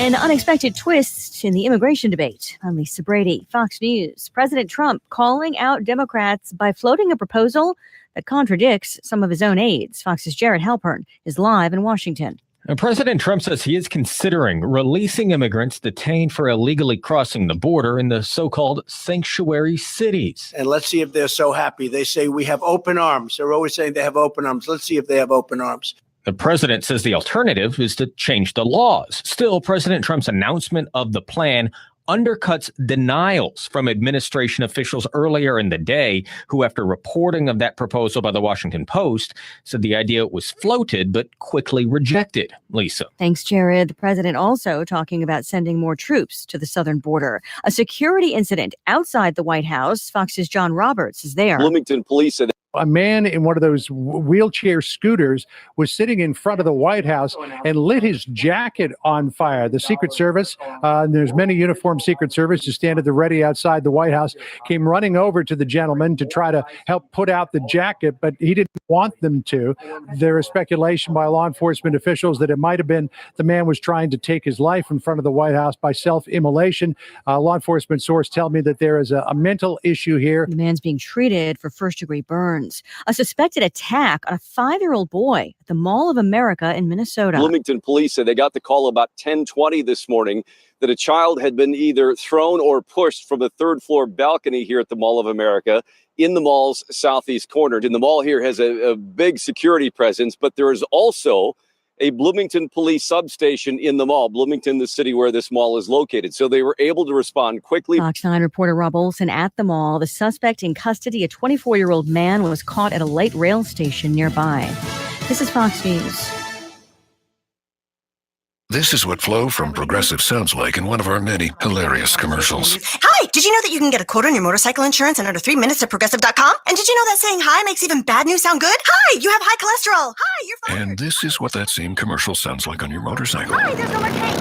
An unexpected twist in the immigration debate. I'm Lisa Brady, Fox News. President Trump calling out Democrats by floating a proposal that contradicts some of his own aides. Fox's Jared Halpern is live in Washington. President Trump says he is considering releasing immigrants detained for illegally crossing the border in the so-called sanctuary cities. And let's see if they're so happy. They say we have open arms. They're always saying they have open arms. Let's see if they have open arms. The president says the alternative is to change the laws. Still, President Trump's announcement of the plan undercuts denials from administration officials earlier in the day, who, after reporting of that proposal by the Washington Post, said the idea was floated but quickly rejected. Lisa. Thanks, Jared. The president also talking about sending more troops to the southern border. A security incident outside the White House. Fox's John Roberts is there. Bloomington police said A man in one of those wheelchair scooters was sitting in front of the White House and lit his jacket on fire. The Secret Service, and there's many uniformed Secret Service who stand at the ready outside the White House, came running over to the gentleman to try to help put out the jacket, but he didn't want them to. There is speculation by law enforcement officials that it might have been the man was trying to take his life in front of the White House by self-immolation. Law enforcement source tell me that there is a mental issue here. The man's being treated for first-degree burns. A suspected attack on a 5-year-old boy at the Mall of America in Minnesota. Bloomington police said they got the call about 10:20 this morning that a child had been either thrown or pushed from the third-floor balcony here at the Mall of America in the mall's southeast corner. And the mall here has a big security presence, but there is also a Bloomington police substation in the mall. Bloomington, the city where this mall is located. So they were able to respond quickly. Fox 9 reporter Rob Olson at the mall. The suspect in custody, a 24-year-old man, was caught at a light rail station nearby. This is Fox News. This is what Flo from Progressive sounds like in one of our many hilarious commercials. Hi, did you know that you can get a quote on your motorcycle insurance in under 3 minutes at Progressive.com? And did you know that saying hi makes even bad news sound good? Hi, you have high cholesterol. Hi, you're fine. And this is what that same commercial sounds like on your motorcycle. Hi, there's no more cake.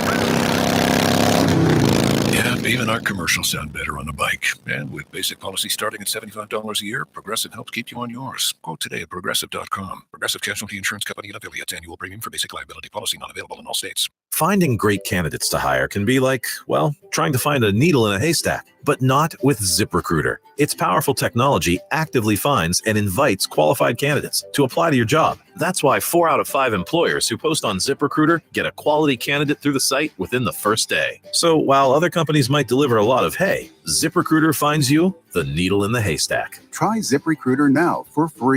Yeah, even our commercials sound better on a bike. And with basic policy starting at $75 a year, Progressive helps keep you on yours. Quote today at Progressive.com. Progressive Casualty Insurance Company and affiliates. Annual premium for basic liability policy not available in all states. Finding great candidates to hire can be like, well, trying to find a needle in a haystack, but not with ZipRecruiter. Its powerful technology actively finds and invites qualified candidates to apply to your job. That's why 4 out of 5 employers who post on ZipRecruiter get a quality candidate through the site within the first day. So while other companies might deliver a lot of hay, ZipRecruiter finds you the needle in the haystack. Try ZipRecruiter now for free.